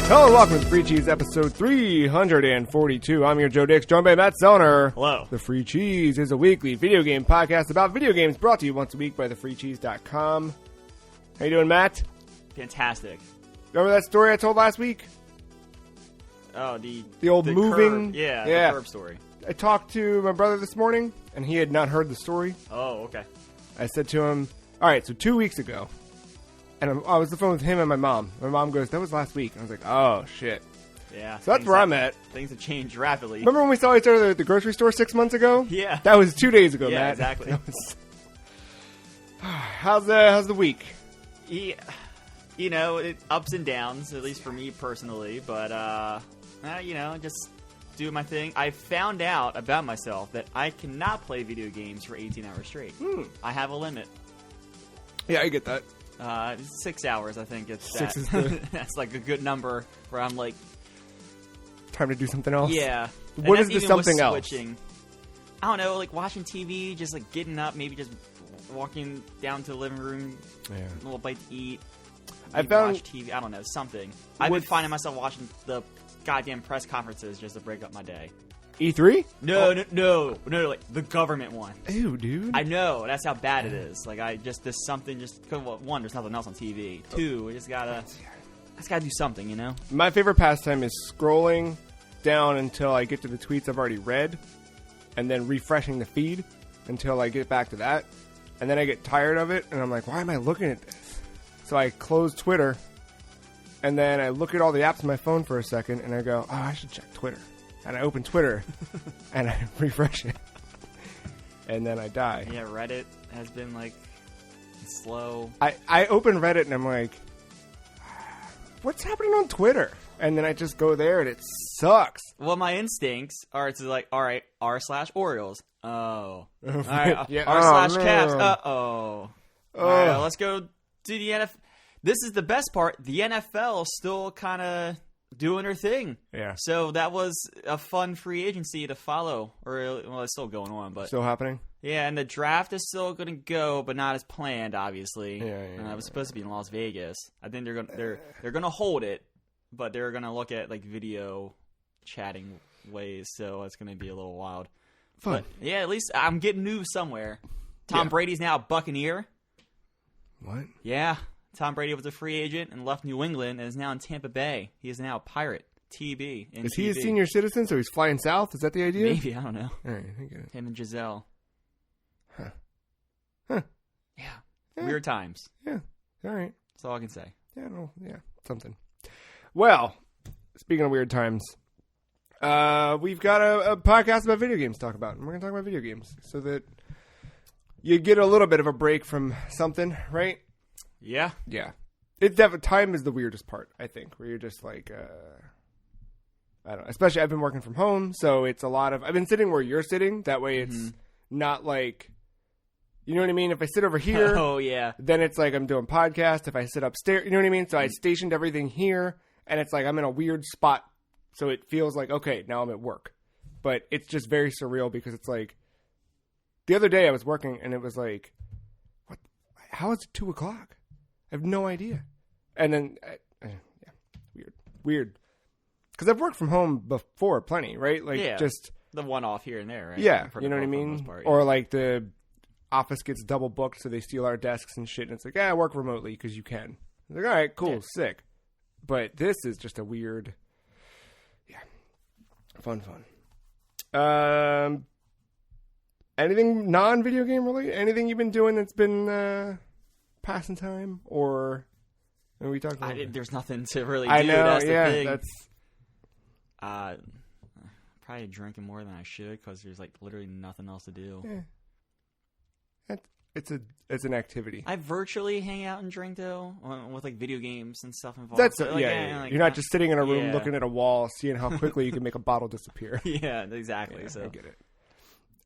Hello and welcome to Free Cheese episode 342. I'm your Joe Dix, joined by Matt Zellner. Hello. The Free Cheese is a weekly video game podcast about video games brought to you once a week by thefreecheese.com. How you doing, Matt? Fantastic. Remember that story I told last week? Oh, the old moving? Curb. Yeah, the curb story. I talked to my brother this morning, and he had not heard the story. Oh, okay. I said to him, alright, so 2 weeks ago, and I was on the phone with him and my mom. My mom goes, that was last week. And I was like, oh, shit. Yeah. So that's where I'm at. Things have changed rapidly. Remember when we saw each other at the grocery store 6 months ago? Yeah. That was 2 days ago, yeah, Matt. Exactly. How's the week? Yeah, ups and downs, at least for me personally. But, just do my thing. I found out about myself that I cannot play video games for 18 hours straight. I have a limit. Yeah, I get that. 6 hours, I think. Six is the... That's like a good number where I'm like... Time to do something else? Yeah. What is the something else? Switching. I don't know, like watching TV, just like getting up, maybe just walking down to the living room, a little bite to eat. I found... watch TV, I don't know, something. I've been finding myself watching the goddamn press conferences just to break up my day. E3? No, like the government one. Ew, dude. I know, that's how bad it is. Like, there's something one, there's nothing else on TV. Two, I just gotta do something, you know? My favorite pastime is scrolling down until I get to the tweets I've already read, and then refreshing the feed until I get back to that. And then I get tired of it, and I'm like, why am I looking at this? So I close Twitter, and then I look at all the apps on my phone for a second, and I go, oh, I should check Twitter. And I open Twitter, and I refresh it. And then I die. Yeah, Reddit has been, like, slow. I open Reddit, and I'm like, what's happening on Twitter? And then I just go there, and it sucks. Well, my instincts are to, like, all right, r/Orioles. Oh. All right, yeah. r/Caps. Uh-oh. All right, let's go to the NFL. This is the best part. The NFL still kind of... doing her thing. Yeah. So that was a fun free agency to follow. Well, it's still going on, but... Still happening? Yeah, and the draft is still going to go, but not as planned, obviously. Yeah. It was supposed to be in Las Vegas. I think they're going to hold it, but they're going to look at, like, video chatting ways, so it's going to be a little wild. Fun. But, yeah, at least I'm getting news somewhere. Tom Brady's now a Buccaneer. What? Yeah. Tom Brady was a free agent and left New England and is now in Tampa Bay. He is now a Pirate. TB. Is he a senior citizen, so he's flying south? Is that the idea? Maybe. I don't know. All right, I get it. Him and Giselle. Huh. Yeah. Weird times. Yeah. All right. That's all I can say. Yeah, something. Well, speaking of weird times, we've got a podcast about video games to talk about. And we're going to talk about video games so that you get a little bit of a break from something, right? Yeah. Yeah. It's definitely, time is the weirdest part, I think, where you're just like, I don't know. Especially I've been working from home, so it's a lot of, I've been sitting where you're sitting. That way it's not like, you know what I mean? If I sit over here, then it's like I'm doing podcast. If I sit upstairs, you know what I mean? So I stationed everything here, and it's like I'm in a weird spot. So it feels like, okay, now I'm at work. But it's just very surreal because it's like, the other day I was working, and it was like, what? How is it 2 o'clock? I have no idea. And then, weird. Because I've worked from home before plenty, right? Like, just the one-off here and there, right? Yeah, you know what I mean? Part, or like the office gets double booked, so they steal our desks and shit. And it's like, I work remotely because you can. It's like, all right, cool, sick. But this is just a weird, fun. Anything non-video game related? Anything you've been doing that's been passing time, or are we talking about there's nothing to really do. I know, that's the thing. That's probably drinking more than I should because there's like literally nothing else to do. It's an activity. I virtually hang out and drink though with like video games and stuff involved. That's like, You're not just sitting in a room looking at a wall, seeing how quickly you can make a bottle disappear. Yeah, exactly. So I get it.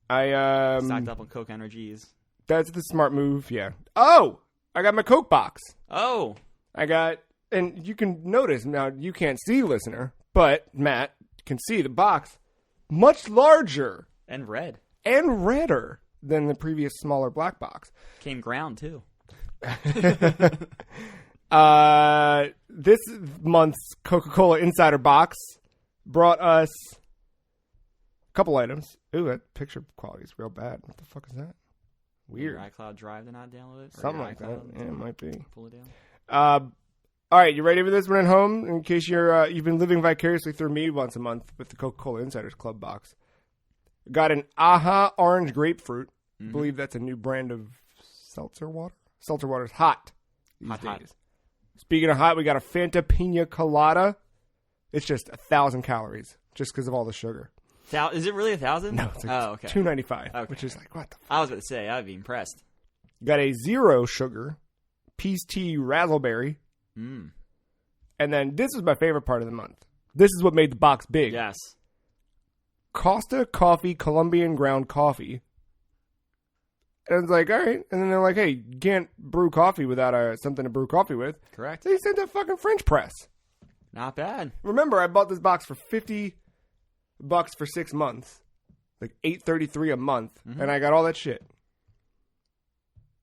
I stocked up on Coke Energies. That's the smart move. Yeah. Oh, I got my Coke box. Oh, and you can notice now. You can't see, listener, but Matt can see the box, much larger and red and redder than the previous smaller black box. Came ground too. This month's Coca-Cola Insider Box brought us a couple items. Ooh, that picture quality is real bad. What the fuck is that? Weird. Your iCloud Drive did not download it? Something like that. Yeah, it might be. Pull it down. All right, you ready for this one at home? In case you've been living vicariously through me once a month with the Coca-Cola Insiders Club box. Got an Aha Orange Grapefruit. I believe that's a new brand of seltzer water. Seltzer water's hot these days. Hot. Speaking of hot, we got a Fanta Pina Colada. It's just 1,000 calories just because of all the sugar. Is it really 1,000? No, it's like okay. $2.95, which is like, what the fuck? I was about to say, I'd be impressed. Got a zero sugar Peace Tea Razzleberry. And then this is my favorite part of the month. This is what made the box big. Yes. Costa Coffee Colombian ground coffee. And it's like, all right. And then they're like, hey, you can't brew coffee without something to brew coffee with. Correct. So they sent a fucking French press. Not bad. Remember, I bought this box for $50 for 6 months. Like $8.33 a month. And I got all that shit.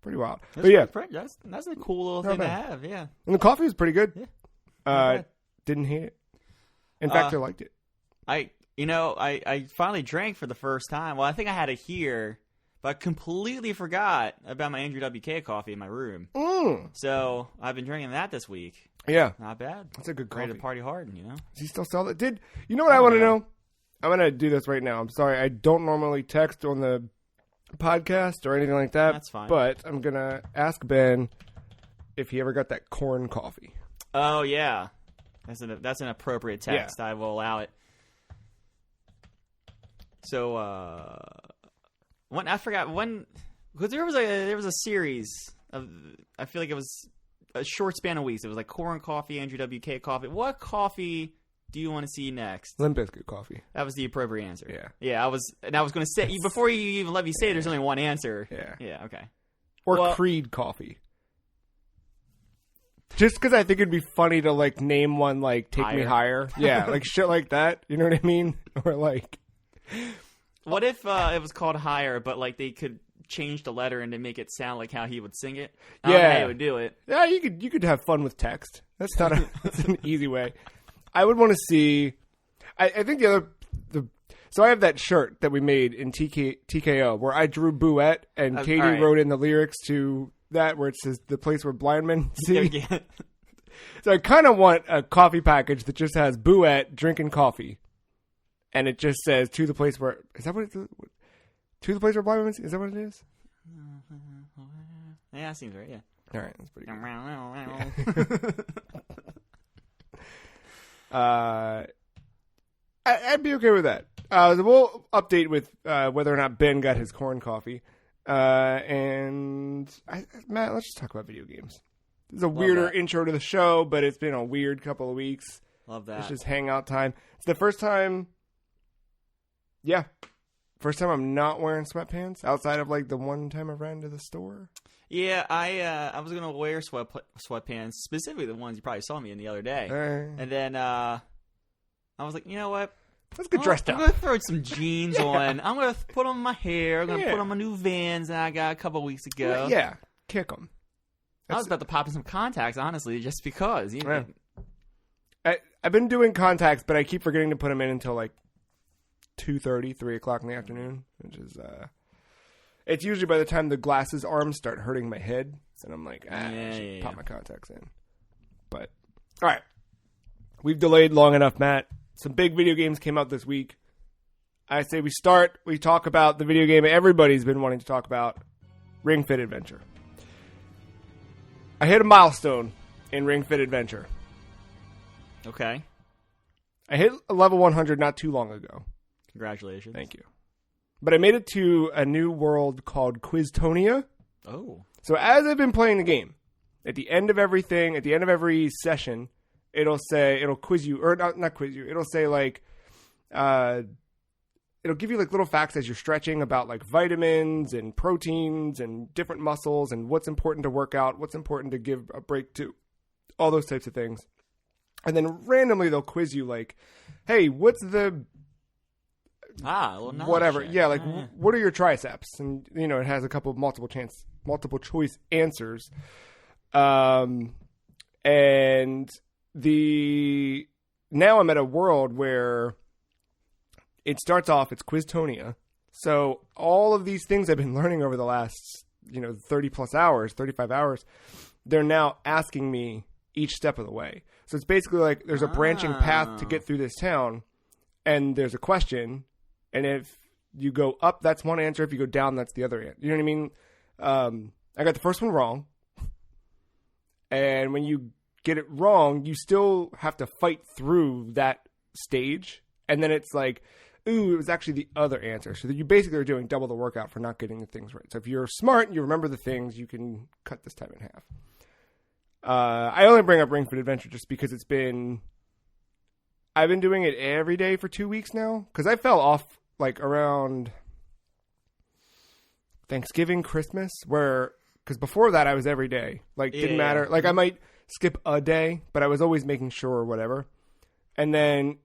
Pretty wild. That's but yeah. That's a cool little thing to have, yeah. And the coffee was pretty good. Yeah. Didn't hate it. In fact, I liked it. I finally drank for the first time. Well, I think I had it here, but I completely forgot about my Andrew WK coffee in my room. So I've been drinking that this week. Yeah. Not bad. That's a good coffee. Ready to party hard, you know? Does he still sell that? You know what I want to know? I'm going to do this right now. I'm sorry. I don't normally text on the podcast or anything like that. That's fine. But I'm going to ask Ben if he ever got that corn coffee. Oh, yeah. That's an appropriate text. Yeah. I will allow it. So, because there was a series of, I feel like it was a short span of weeks. It was like corn coffee, Andrew WK coffee. What coffee do you want to see next? Limp Bizkit coffee. That was the appropriate answer. Yeah. Yeah, I was going to say, before you even let me say, there's only one answer. Yeah. Yeah, okay. Or Creed coffee. Just because I think it'd be funny to, like, name one, like, Take Me Higher. Yeah, like, shit like that. You know what I mean? Or, like... What if it was called Higher, but, like, they could change the letter and to make it sound like how he would sing it? I don't know how he would do it. Yeah, you could have fun with text. That's not that's an easy way. I would want to see... I think so I have that shirt that we made in TKO where I drew Bouette and Katie wrote in the lyrics to... that where it says the place where blind men see. So I kind of want a coffee package that just has Bouette drinking coffee, and it just says to the place where is that what it, to the place where blind men see? Is that what it is? Yeah, that seems right. Yeah. All right, that's pretty good. I'd be okay with that. So we'll update with whether or not Ben got his corn coffee. Matt, let's just talk about video games. This is a weirder intro to the show, but it's been a weird couple of weeks. Love that. It's just hangout time. It's the first time I'm not wearing sweatpants outside of like the one time I ran to the store. Yeah, I was gonna wear sweatpants, specifically the ones you probably saw me in the other day, and then I was like, you know what? Let's get dressed up. I'm going to throw some jeans on. I'm going to put on my hair. I'm going to put on my new Vans that I got a couple weeks ago. Yeah, kick them. I was about to pop in some contacts, honestly, just because. I've been doing contacts, but I keep forgetting to put them in until like 2:30, 3 o'clock in the afternoon, which is... it's usually by the time the glasses arms start hurting my head, and I'm like, I should pop my contacts in. But, all right. We've delayed long enough, Matt. Some big video games came out this week. I say we talk about the video game everybody's been wanting to talk about, Ring Fit Adventure. I hit a milestone in Ring Fit Adventure. Okay. I hit a level 100 not too long ago. Congratulations. Thank you. But I made it to a new world called Quiztonia. Oh. So as I've been playing the game, at the end of every session... it'll quiz you, or not quiz you. It'll say like, it'll give you like little facts as you're stretching about like vitamins and proteins and different muscles and what's important to work out, what's important to give a break to, all those types of things. And then randomly they'll quiz you like, hey, what's the whatever? Yeah, like what are your triceps? And it has a couple of multiple choice answers. And now I'm at a world where it starts off, it's Quiztonia. So all of these things I've been learning over the last, 30 plus hours, 35 hours, they're now asking me each step of the way. So it's basically like there's a branching path to get through this town, and there's a question, and if you go up, that's one answer. If you go down, that's the other answer. You know what I mean? I got the first one wrong, and when you get it wrong, you still have to fight through that stage, and then it's like, ooh, it was actually the other answer. So that you basically are doing double the workout for not getting the things right. So if you're smart and you remember the things, you can cut this time in half. I only bring up Ring Fit Adventure just because I've been doing it every day for 2 weeks now. Because I fell off like around Thanksgiving, Christmas, because before that I was every day. Like, didn't matter. Like, I might skip a day, but I was always making sure or whatever. And then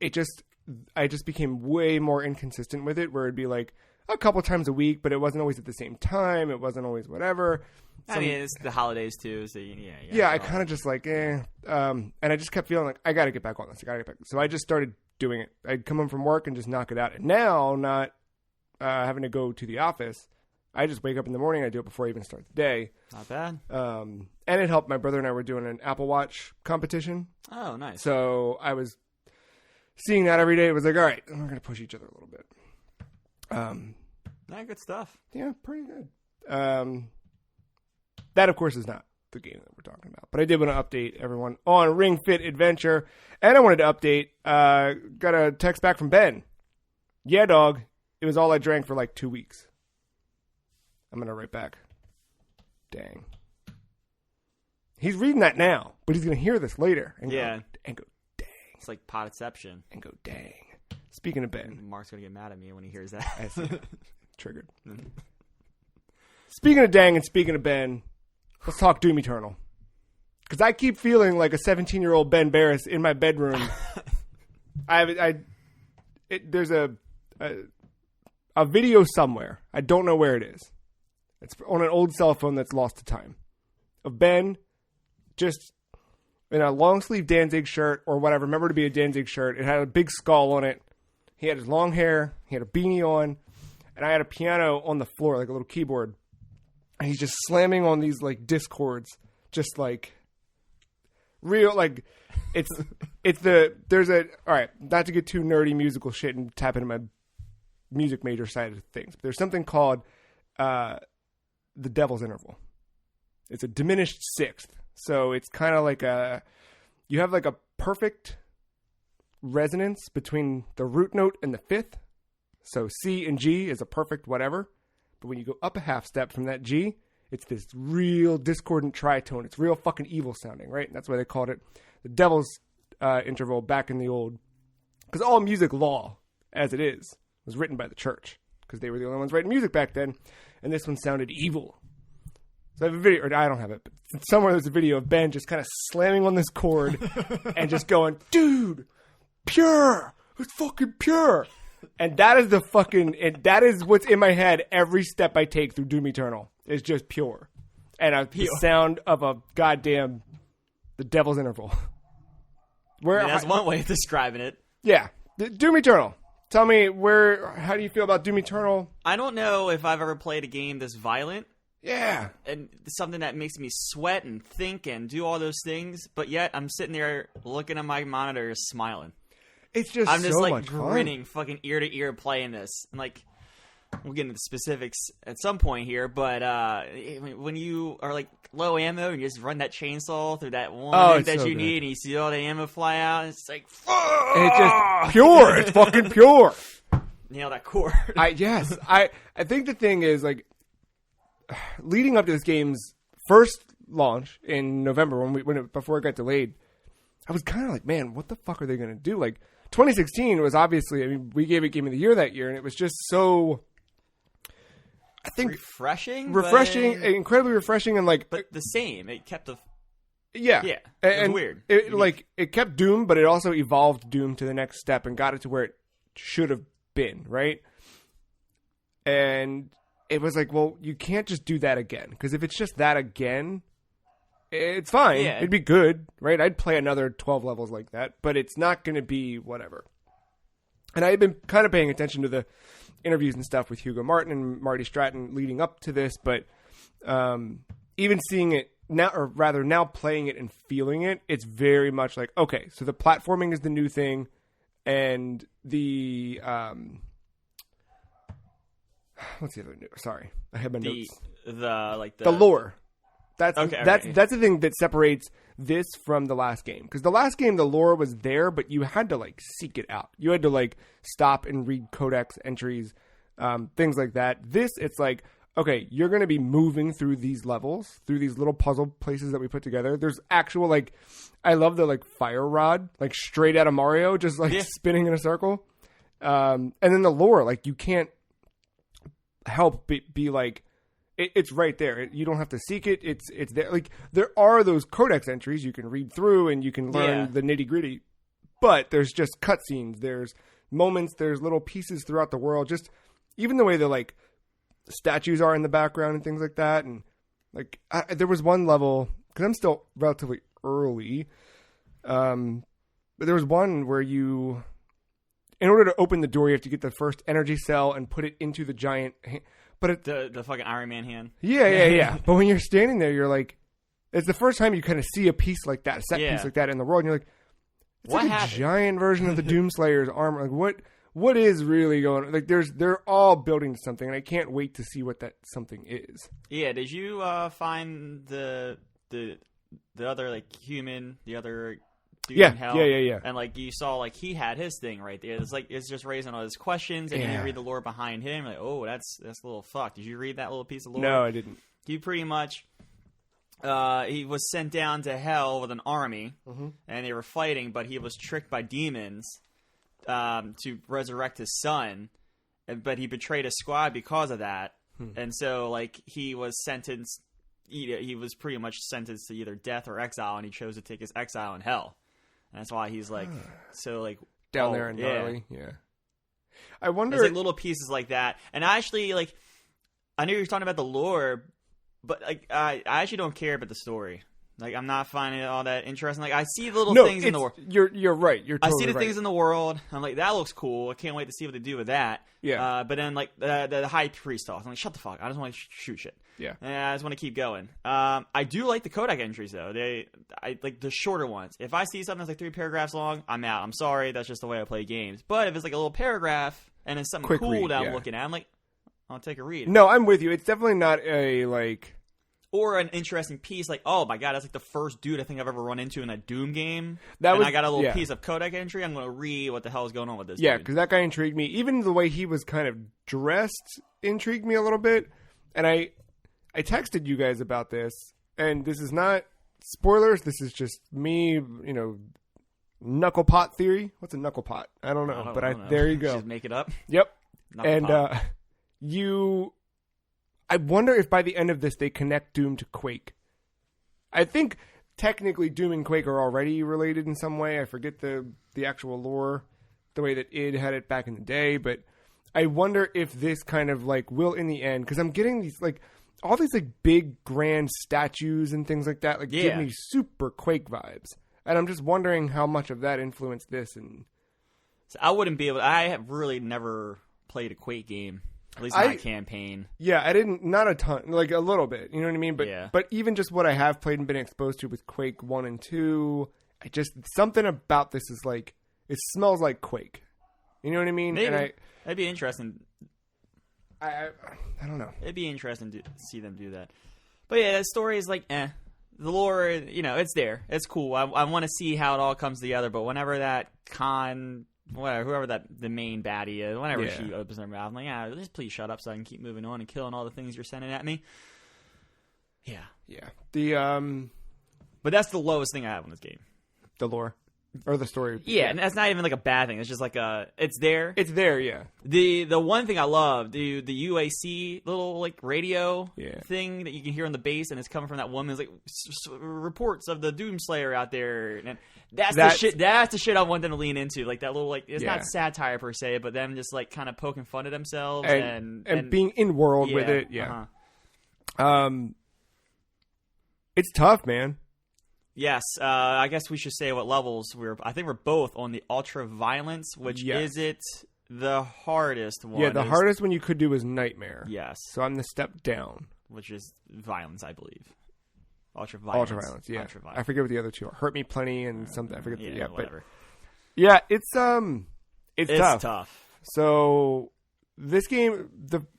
I just became way more inconsistent with it, where it'd be like a couple times a week, but it wasn't always at the same time. It wasn't always whatever. I mean, it's the holidays too, so yeah. I kind of just like, and I just kept feeling like I got to get back on this. I got to get back. So I just started doing it. I'd come home from work and just knock it out. And now, not having to go to the office, I just wake up in the morning. I do it before I even start the day. Not bad. And it helped. My brother and I were doing an Apple Watch competition. Oh, nice. So I was seeing that every day. It was like, all right, we're going to push each other a little bit. Good stuff. Yeah, pretty good. That, of course, is not the game that we're talking about. But I did want to update everyone on Ring Fit Adventure. And I wanted to update, got a text back from Ben. Yeah, dog. It was all I drank for like 2 weeks. I'm going to write back. Dang. He's reading that now, but he's going to hear this later. And go, dang. It's like podception. And go, dang. Speaking of Ben. Mark's going to get mad at me when he hears that. I see it. Triggered. Speaking of dang and speaking of Ben, let's talk Doom Eternal. Because I keep feeling like a 17-year-old Ben Barris in my bedroom. There's a video somewhere. I don't know where it is. It's on an old cell phone that's lost to time. Of Ben just in a long-sleeve Danzig shirt or what I remember to be a Danzig shirt. It had a big skull on it. He had his long hair. He had a beanie on. And I had a piano on the floor, like a little keyboard. And he's just slamming on these, like, discords. Just, like, real, like, all right, not to get too nerdy musical shit and tap into my music major side of things. But there's something called the Devil's Interval. It's a diminished sixth. So it's kind of like you have like a perfect resonance between the root note and the fifth. So C and G is a perfect whatever. But when you go up a half step from that G, it's this real discordant tritone. It's real fucking evil sounding, right? And that's why they called it the Devil's Interval back in the old... Because all music law, as it is, was written by the church. Because they were the only ones writing music back then. And this one sounded evil. So I have a video, or I don't have it, but somewhere there's a video of Ben just kind of slamming on this chord and just going, dude, pure. It's fucking pure. And that is that is what's in my head every step I take through Doom Eternal. Is just pure. And the sound of a goddamn, the Devil's Interval. That's one way of describing it. Yeah. Doom Eternal. Tell me, how do you feel about Doom Eternal? I don't know if I've ever played a game this violent. Yeah. And something that makes me sweat and think and do all those things, but yet I'm sitting there looking at my monitor smiling. It's just I'm just so like much grinning, fun. fucking ear to ear playing this. And like, we'll get into the specifics at some point here, but when you are like low ammo and you just run that chainsaw through that one that you need and you see all the ammo fly out, it's like, it's just pure. It's fucking pure. Nail that chord. Yes. I think the thing is, like, leading up to this game's first launch in November, before it got delayed, I was kind of like, man, what the fuck are they going to do? Like, 2016 was obviously, I mean, we gave it Game of the Year that year, and it was just so, I think, refreshing, incredibly refreshing, and like, but the same. It kept the, yeah, it was weird. It kept Doom, but it also evolved Doom to the next step and got it to where it should have been, right? And it was like, well, you can't just do that again, because if it's just that again, it's fine. Yeah. It'd be good, right? I'd play another 12 levels like that, but it's not going to be whatever. And I've been kind of paying attention to the interviews and stuff with Hugo Martin and Marty Stratton leading up to this, but even seeing it now, or rather now playing it and feeling it, it's very much like, okay, so the platforming is the new thing, and the what's the other new? Sorry, I had my notes. The lore. That's okay. That's the thing that separates this from the last game. Because the last game, the lore was there, but you had to like seek it out. You had to like stop and read codex entries, things like that. This, it's like, okay, you're going to be moving through these levels, through these little puzzle places that we put together. There's actual, like, I love the, like, fire rod, like, straight out of Mario, just, like, spinning in a circle. And then the lore, like, you can't help but be like, it's right there. You don't have to seek it. It's there. Like, there are those codex entries you can read through and you can learn the nitty-gritty. But there's just cutscenes. There's moments. There's little pieces throughout the world. Just even the way the, like, statues are in the background and things like that. And like there was one level, because I'm still relatively early, but there was one where you, in order to open the door, you have to get the first energy cell and put it into the giant but the fucking Iron Man hand. Yeah. But when you're standing there, you're like, it's the first time you kind of see a piece like that, a set piece like that in the world, and you're like, it's what like happened? A giant version of the Doomslayer's armor. Like what is really going on? Like, they're all building to something, and I can't wait to see what that something is. Yeah, did you find the other, like, human, the other dude in hell? Yeah. And, like, you saw, like, he had his thing right there. It's like, it's just raising all his questions, and you read the lore behind him. Like, oh, that's a little fucked. Did you read that little piece of lore? No, I didn't. He pretty much... he was sent down to hell with an army, and they were fighting, but he was tricked by demons to resurrect his son, but he betrayed his squad because of that. And so, like, he was sentenced. He was pretty much sentenced to either death or exile, and he chose to take his exile in hell. And that's why he's like so like down there in gnarly. Yeah. I wonder. There's like little pieces like that, and I actually like. I know you're talking about the lore, but like I actually don't care about the story. Like, I'm not finding it all that interesting. Like, I see the little things in the world. You're right. You're totally I see the right. things in the world. I'm like, that looks cool. I can't wait to see what they do with that. Yeah. But then, like, the high priest talks. I'm like, shut the fuck. I just want to shoot shit. Yeah. And I just want to keep going. I do like the Kodak entries, though. I like the shorter ones. If I see something that's like 3 paragraphs long, I'm out. I'm sorry. That's just the way I play games. But if it's like a little paragraph and it's something Quick cool read, that I'm looking at, I'm like, I'll take a read. No, I'm with you. It's definitely not a, like... Or an interesting piece, like, oh my god, that's like the first dude I think I've ever run into in a Doom game. I got a little piece of Kodak entry. I'm going to read what the hell is going on with this. Yeah, because that guy intrigued me. Even the way he was kind of dressed intrigued me a little bit. And I texted you guys about this, and this is not spoilers. This is just me, knuckle pot theory. What's a knuckle pot? I don't know, there you go. Just make it up. Yep. Knuckle and pot. I wonder if by the end of this they connect Doom to Quake. I think technically Doom and Quake are already related in some way. I forget the actual lore, the way that id had it back in the day, but I wonder if this kind of like will in the end, because I'm getting these like all these like big grand statues and things like that, like give me super Quake vibes, and I'm just wondering how much of that influenced this. And so I wouldn't be able. I have really never played a Quake game. At least not a campaign. Yeah, I didn't, not a ton, like a little bit, you know what I mean? But even just what I have played and been exposed to with Quake 1 and 2, something about this is like, it smells like Quake. You know what I mean? Maybe. And that'd be interesting. I don't know. It'd be interesting to see them do that. But yeah, the story is like, The lore, it's there. It's cool. I want to see how it all comes together, but whenever that whoever the main baddie is, whenever she opens her mouth, I'm like, just please shut up so I can keep moving on and killing all the things you're sending at me. Yeah. Yeah. But that's the lowest thing I have on this game. The lore. Or the story. Yeah, and that's not even like a bad thing. It's just like it's there. It's there, yeah. The one thing I love, the UAC little like radio thing that you can hear on the base, and it's coming from that woman's like reports of the Doomslayer out there, and that's the shit. That's the shit I want them to lean into, like that little like it's not satire per se, but them just like kind of poking fun at themselves and being in world with it. Yeah. It's tough, man. Yes, I guess we should say what levels I think we're both on the ultra violence, which is it the hardest one. Yeah, the hardest one you could do is nightmare. Yes. So I'm the step down, which is violence, I believe. Ultra violence. Yeah. I forget what the other two are. Hurt Me Plenty and something. I forget. Whatever. But yeah, it's tough. So this game,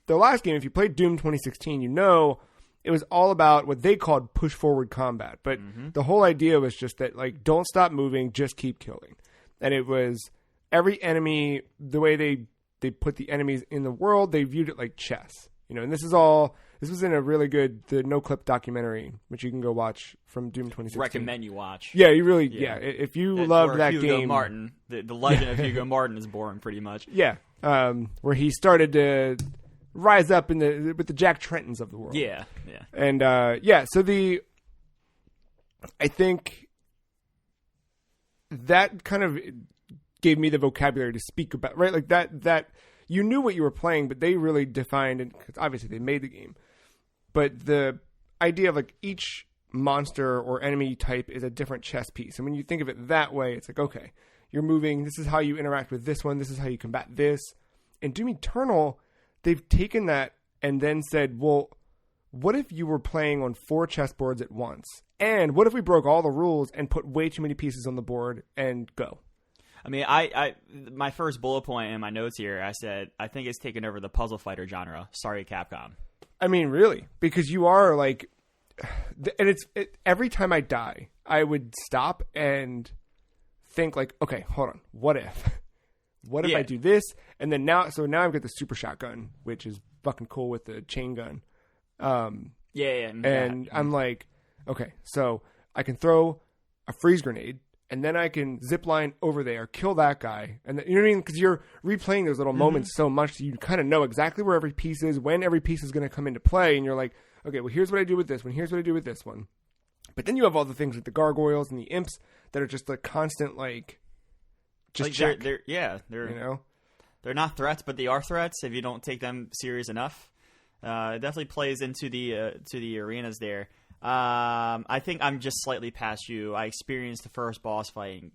the last game, if you played Doom 2016, you know it was all about what they called push forward combat. But the whole idea was just that, like, don't stop moving, just keep killing. And it was every enemy, the way they put the enemies in the world, they viewed it like chess. And this was in a really good, the No Clip documentary, which you can go watch from Doom 2016. Recommend you watch. Yeah, you really, if you love that Hugo game. Martin, the legend of Hugo Martin is boring pretty much. Yeah, where he started to rise up with the Jack Trentons of the world. Yeah. And so I think that kind of gave me the vocabulary to speak about, right? Like that you knew what you were playing, but they really defined it, because obviously they made the game. But the idea of, like, each monster or enemy type is a different chess piece. And when you think of it that way, it's like, okay, you're moving, this is how you interact with this one, this is how you combat this. In Doom Eternal, they've taken that and then said, well, what if you were playing on 4 chessboards at once? And what if we broke all the rules and put way too many pieces on the board and go? I mean, my first bullet point in my notes here, I said, I think it's taken over the puzzle fighter genre. Sorry, Capcom. I mean, really, because you are like, and every time I die, I would stop and think like, okay, hold on, what if I do this? And then now I've got the super shotgun, which is fucking cool with the chain gun. And I'm like, okay, so I can throw a freeze grenade, and then I can zip line over there, kill that guy. And you know what I mean? Because you're replaying those little moments so much that you kind of know exactly where every piece is, when every piece is going to come into play. And you're like, okay, well, here's what I do with this one. Here's what I do with this one. But then you have all the things like the gargoyles and the imps that are just a constant, like, just check. They're they're not threats, but they are threats if you don't take them serious enough. It definitely plays into the arenas there. I think I'm just slightly past you. I experienced the first boss fight.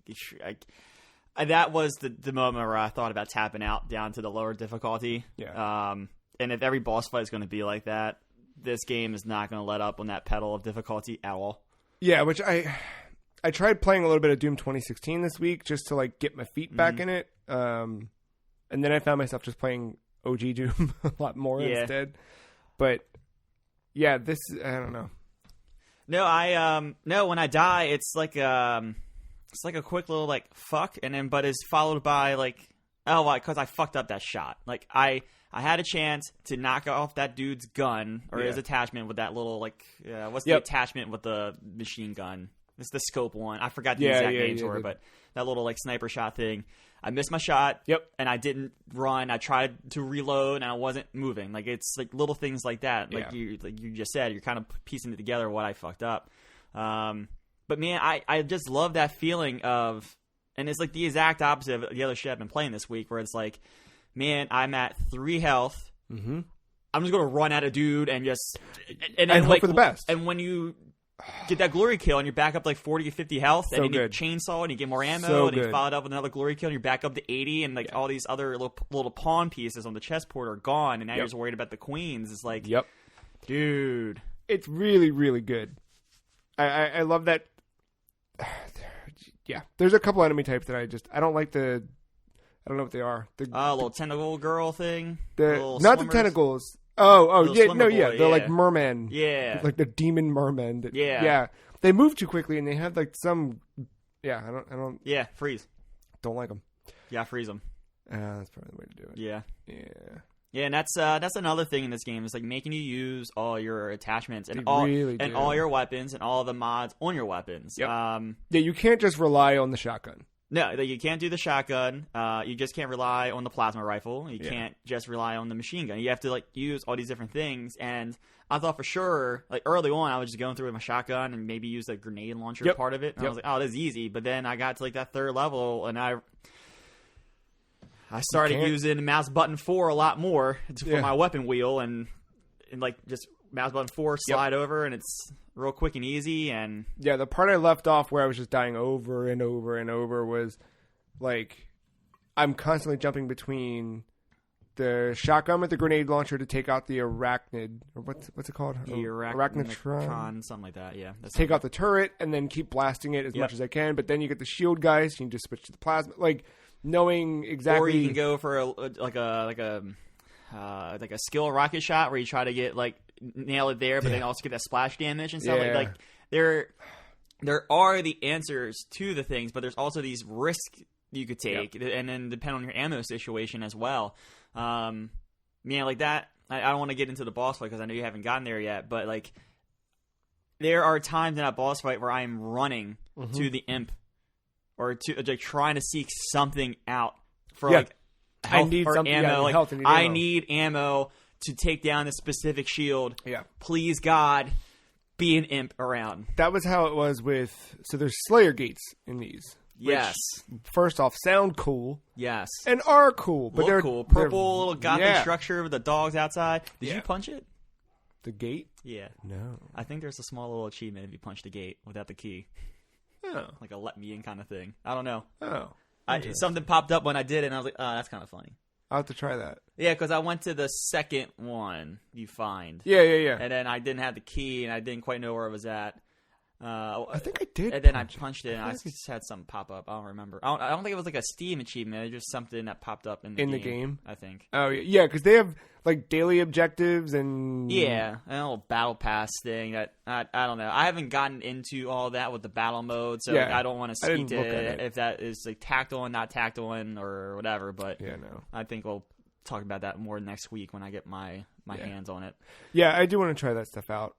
That was the moment where I thought about tapping out down to the lower difficulty. Yeah. And if every boss fight is going to be like that, this game is not going to let up on that pedal of difficulty at all. Yeah, which I tried playing a little bit of Doom 2016 this week just to, like, get my feet back in it. And then I found myself just playing OG Doom a lot more instead. But yeah, I don't know. No, when I die, it's like a quick little, like, fuck, and then but it's followed by, like, because I fucked up that shot. Like, I had a chance to knock off that dude's gun or his attachment with that little, like, what's the attachment with the machine gun? It's the scope one. I forgot the exact names for it, but that little, like, sniper shot thing. I missed my shot. Yep. And I didn't run. I tried to reload, and I wasn't moving. Like, it's like little things like that. Like you just said, you're kind of piecing it together what I fucked up. But man, I just love that feeling of, and it's like the exact opposite of the other shit I've been playing this week, where it's like, man, I'm at 3 health. Mm-hmm. I'm just gonna run at a dude and just and hope like, for the best. And when you get that glory kill and you're back up like 40 or 50 health, so and you good. get chainsaw and you get more ammo, and good. you follow it up with another glory kill and you're back up to 80, and like all these other little pawn pieces on the chessboard are gone, and now you're just worried about the queens. It's like, dude, it's really, really good. I love that. Yeah, there's a couple enemy types that I don't like I don't know what they are. The little tentacle girl thing. Not the tentacles. Oh, yeah, no, boy, they're like mermen. Yeah. Like the demon mermen. Yeah. They move too quickly, and they have like some. Yeah, I don't. Yeah, freeze. Don't like them. Yeah, freeze them. That's probably the way to do it. Yeah. Yeah, and that's another thing in this game, is like making you use all your attachments and all your weapons and all the mods on your weapons. Yep. Yeah, you can't just rely on the shotgun. No, you can't do the shotgun. You just can't rely on the plasma rifle. You can't just rely on the machine gun. You have to like use all these different things. And I thought for sure, like early on, I was just going through with my shotgun and maybe use the grenade launcher part of it. And I was like, oh, this is easy. But then I got to like that 3rd level, and I started using mouse button 4 a lot more for my weapon wheel, and like just mouse button 4, slide over, and it's real quick and easy. And yeah, the part I left off where I was just dying over and over and over was like I'm constantly jumping between the shotgun with the grenade launcher to take out the arachnid, or what's it called? The arachnitron, something like that. Yeah, take out the turret and then keep blasting it as much as I can. But then you get the shield guys, you can just switch to the plasma, like knowing exactly. Or you can go for a skill rocket shot where you try to get nail it there, but then also get that splash damage and stuff. Like there are the answers to the things, but there's also these risks you could take, and then depend on your ammo situation as well. Like that. I don't want to get into the boss fight because I know you haven't gotten there yet, but like there are times in that boss fight where I am running to the imp or to trying to seek something out for health I need or something, ammo. I need ammo to take down a specific shield. Yeah. Please, God, be an imp around. That was how it was with. So there's Slayer gates in these. Yes. First off, sound cool. Yes. And are cool, but they're cool. Purple little gothic structure with the dogs outside. Did you punch it? The gate? Yeah. No. I think there's a small little achievement if you punch the gate without the key. Oh. Like a let me in kind of thing. I don't know. Oh. Something popped up when I did it, and I was like, oh, that's kind of funny. I'll have to try that. Yeah, because I went to the second one you find. Yeah. And then I didn't have the key, and I didn't quite know where it was at. I think I did. And then I punched it, and I just had something pop up. I don't remember. I don't think it was like a Steam achievement. It was just something that popped up in the game. I think. Oh, yeah, because they have like daily objectives and... Yeah, a little battle pass thing. That I don't know. I haven't gotten into all that with the battle mode, so I don't want to speak to it if that is like tacked on, not tacked on, or whatever. But I think we'll talk about that more next week when I get my hands on it. Yeah, I do want to try that stuff out.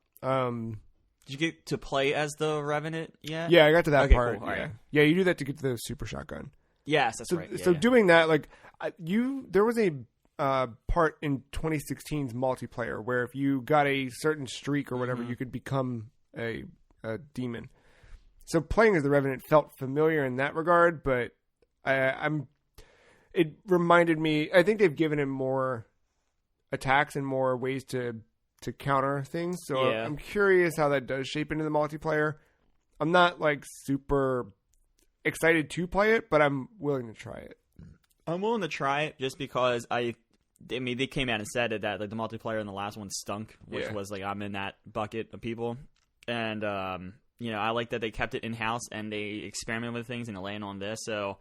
Did you get to play as the Revenant yet? Yeah, I got to that part. Cool. Yeah. Right. Yeah, you do that to get to the super shotgun. Yes, that's right. So doing that, like, there was a part in 2016's multiplayer where if you got a certain streak or whatever, you could become a demon. So playing as the Revenant felt familiar in that regard, but it reminded me. I think they've given him more attacks and more ways to counter things. So I'm curious how that does shape into the multiplayer. I'm not like super excited to play it, but I'm willing to try it. I'm willing to try it just because they came out and said that like the multiplayer in the last one stunk, which was like I'm in that bucket of people. And I like that they kept it in house and they experimented with things and they're laying on this. So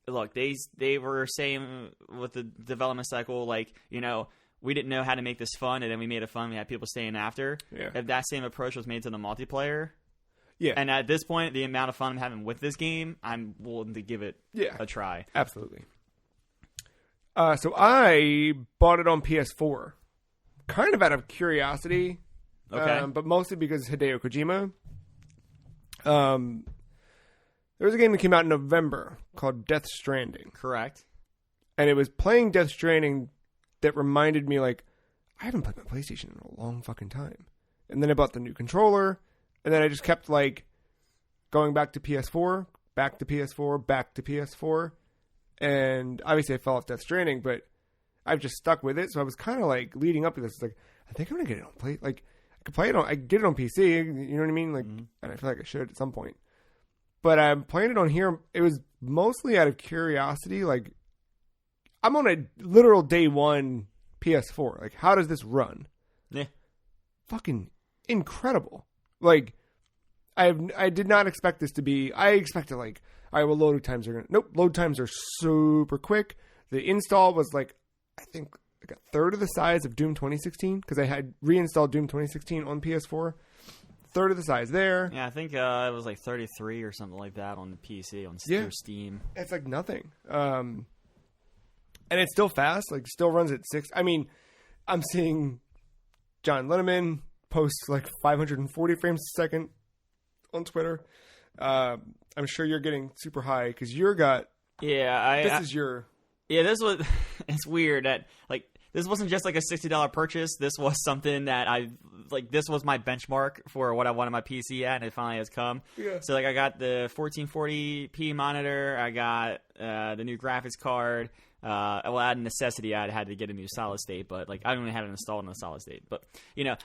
look, they were saying with the development cycle, like, we didn't know how to make this fun, and then we made it fun. We had people staying after. Yeah. If that same approach was made to the multiplayer, and at this point, the amount of fun I'm having with this game, I'm willing to give it a try. Absolutely. So I bought it on PS4, kind of out of curiosity, but mostly because Hideo Kojima. There was a game that came out in November called Death Stranding. Correct. And it was playing Death Stranding that reminded me, like, I haven't played my PlayStation in a long fucking time. And then I bought the new controller, and then I just kept, like, going back to PS4, back to PS4, back to PS4. And obviously I fell off Death Stranding, but I've just stuck with it. So I was kind of, like, leading up to this. It's like, I think I'm going to get it on play. Like, I could play it on, I get it on PC, you know what I mean? Like, and I feel like I should at some point. But I'm playing it on here. It was mostly out of curiosity, like, I'm on a literal day one PS4. Like, how does this run? Yeah. Fucking incredible. Like, I did not expect this to be... I expected, like, all right, well, load times are going to... Nope, load times are super quick. The install was, like, I think, like a third of the size of Doom 2016, because I had reinstalled Doom 2016 on PS4. Third of the size there. Yeah, I think it was, like, 33 or something like that on the PC, on Steam. It's, like, nothing. And it's still fast, like, still runs at 6. I mean, I'm seeing John Linneman post, like, 540 frames a second on Twitter. I'm sure you're getting super high, because you're got... Yeah, this is your... Yeah, this was... It's weird that, like, this wasn't just like a $60 purchase. This was something that this was my benchmark for what I wanted my PC at, and it finally has come. Yeah. So like I got the 1440p monitor, I got the new graphics card. Well, out of necessity, I had to get a new solid state, but like I don't even have it installed in a solid state. But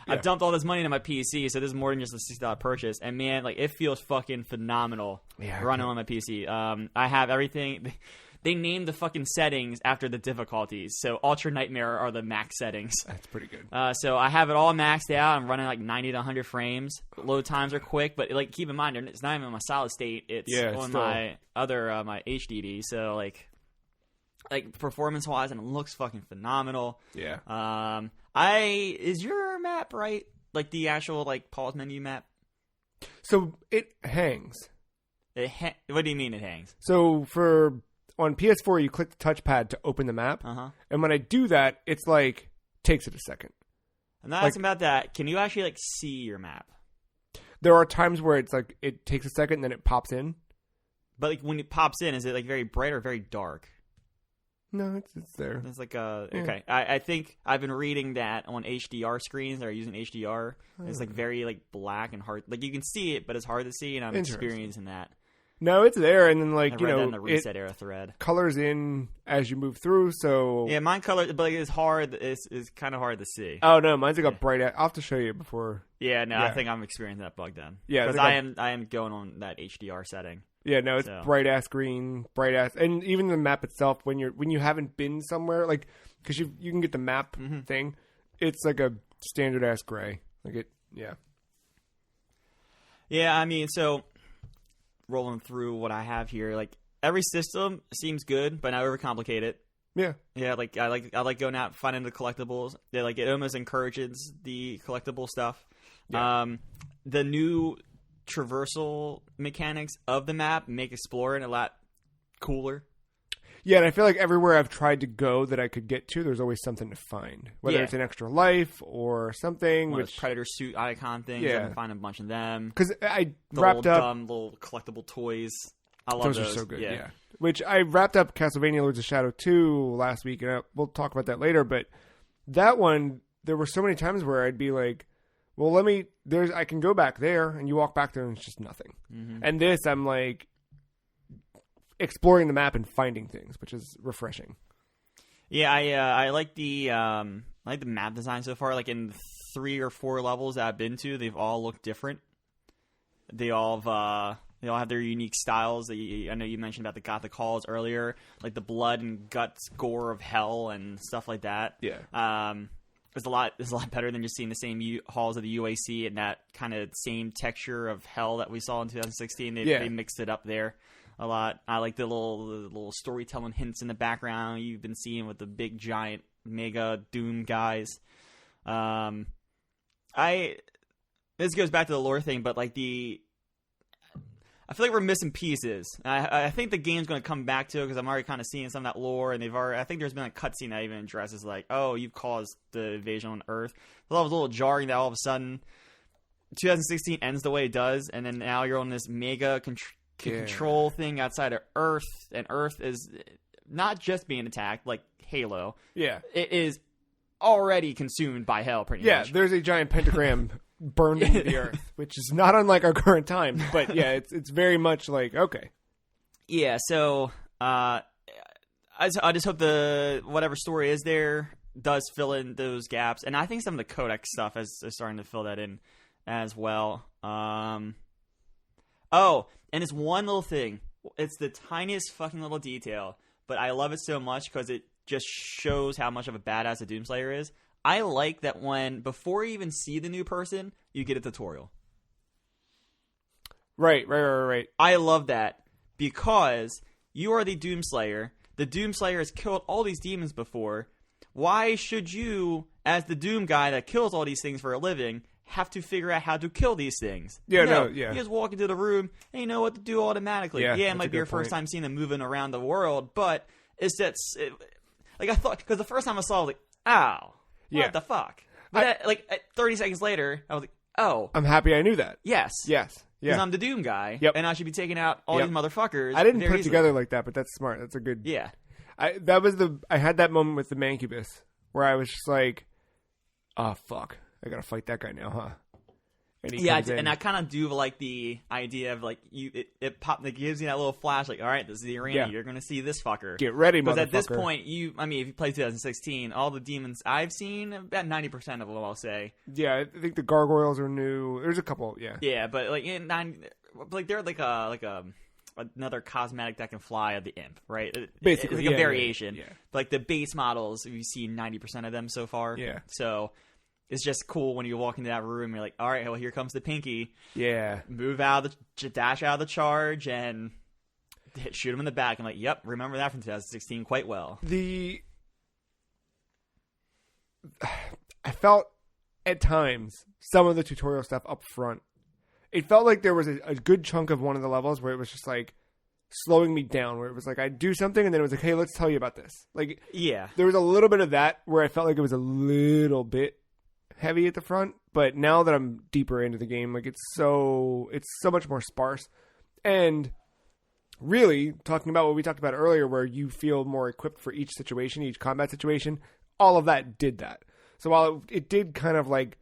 I've dumped all this money into my PC, so this is more than just a $60 purchase. And man, like it feels fucking phenomenal running on my PC. I have everything. They named the fucking settings after the difficulties. So Ultra Nightmare are the max settings. That's pretty good. So I have it all maxed out. I'm running like 90 to 100 frames. Load times are quick, but like keep in mind, it's not even my solid state. It's on my other my HDD. So like performance wise, and it looks fucking phenomenal. Yeah. Is your map right? Like the actual like pause menu map? So it hangs. What do you mean it hangs? So on PS4, you click the touchpad to open the map. And when I do that, it's like takes it a second. I'm not asking about that. Can you actually like see your map? There are times where it's like it takes a second and then it pops in. But like when it pops in, is it like very bright or very dark? No, it's there. It's like okay. I think I've been reading that on HDR screens that are using HDR. It's like very like black and hard. Like you can see it, but it's hard to see, and I'm experiencing that. No, it's there, and then like I read that in the reset era thread. Colors in as you move through, so yeah, mine color, but like, it's hard. It's kind of hard to see. Oh no, mine's like a bright. I'll have to show you before. Yeah, no, I think I'm experiencing that bug then. Yeah, because I am going on that HDR setting. Yeah, no, it's bright ass green, bright ass, and even the map itself when you haven't been somewhere, like because you can get the map thing, it's like a standard ass gray, like it. Yeah. Yeah, I mean, so rolling through what I have here, like every system seems good, but not overcomplicate it. Yeah. Yeah, like I like going out and finding the collectibles. Yeah, like it almost encourages the collectible stuff. Yeah. The new traversal mechanics of the map make exploring a lot cooler. Yeah, and I feel like everywhere I've tried to go that I could get to, there's always something to find. Whether it's an extra life or something. One of those Predator suit icon things. Yeah. I can find a bunch of them. Because I the wrapped up... dumb little collectible toys. I love those. Those are so good, yeah. Which I wrapped up Castlevania Lords of Shadow 2 last week, and we'll talk about that later, but that one, there were so many times where I'd be like, well, I can go back there, and you walk back there, and it's just nothing. Mm-hmm. And this, I'm like exploring the map and finding things, which is refreshing. Yeah, I like the map design so far. Like in 3 or 4 levels that I've been to, they've all looked different. They all have their unique styles. I know you mentioned about the Gothic halls earlier, like the blood and guts, gore of hell and stuff like that. Yeah. It's a lot better than just seeing the same halls of the UAC and that kind of same texture of hell that we saw in 2016. They mixed it up there a lot. I like the little storytelling hints in the background you've been seeing with the big giant mega Doom guys. This goes back to the lore thing, but like I feel like we're missing pieces. I think the game's going to come back to it because I'm already kind of seeing some of that lore, and I think there's been a cutscene that even addresses like, oh, you've caused the invasion on Earth. So that was a little jarring that all of a sudden 2016 ends the way it does, and then now you're on this mega control thing outside of Earth, and Earth is not just being attacked like Halo. Yeah. It is already consumed by hell pretty much. Yeah, there's a giant pentagram burned into the earth, which is not unlike our current times, but yeah, it's very much like, okay. Yeah, so I just hope the whatever story is there does fill in those gaps, and I think some of the codex stuff is starting to fill that in as well. Oh, and it's one little thing. It's the tiniest fucking little detail, but I love it so much because it just shows how much of a badass a Doomslayer is. I like that before you even see the new person, you get a tutorial. Right. I love that because you are the Doomslayer. The Doomslayer has killed all these demons before. Why should you, as the Doom guy that kills all these things for a living, have to figure out how to kill these things? No. You just walk into the room and you know what to do automatically. Yeah, it might be your first time seeing them moving around the world, but it's that... Like I thought, because the first time I saw it, I was like, ow. What the fuck? But at 30 seconds later, I was like, oh. I'm happy I knew that. Yes. Yeah. Because I'm the Doom guy, and I should be taking out all these motherfuckers. I didn't put it together like that, but that's smart. That's a good... Yeah. I had that moment with the Mancubus where I was just like, oh fuck, I gotta fight that guy now, huh? And and I kind of do like the idea of like it gives you that little flash, like, all right, this is the arena. You're gonna see this fucker. Get ready, motherfucker. Because at this point, if you play 2016, all the demons I've seen, about 90% of them, I'll say. Yeah, I think the gargoyles are new. There's a couple, yeah. Yeah, but like they're like another cosmetic that can fly of the imp, right? Basically, it's like a variation. Yeah. But like the base models, you see 90% of them so far. Yeah. So. It's just cool when you walk into that room. You're like, all right, well, here comes the pinky. Yeah. Dash out of the charge and shoot him in the back. I'm like, yep, remember that from 2016 quite well. I felt at times some of the tutorial stuff up front. It felt like there was a good chunk of one of the levels where it was just like slowing me down, where it was like I'd do something and then it was like, hey, let's tell you about this. Like, yeah, there was a little bit of that where I felt like it was a little bit heavy at the front, but now that I'm deeper into the game, like it's so much more sparse. And really, talking about what we talked about earlier, where you feel more equipped for each situation, each combat situation, all of that did that. So while it did kind of like,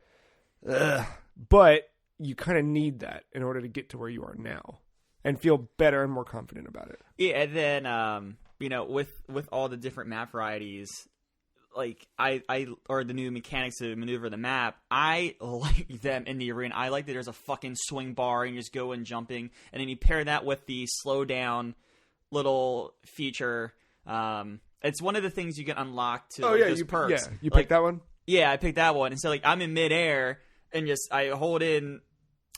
but you kind of need that in order to get to where you are now and feel better and more confident about it. Yeah, and then with all the different map varieties, like or the new mechanics to maneuver the map, I like them in the arena. I like that there's a fucking swing bar and you just go and jumping, and then you pair that with the slow down little feature. It's one of the things you can unlock to those perks. Yeah, you picked that one? Yeah, I picked that one. And so like I'm in midair and just I hold in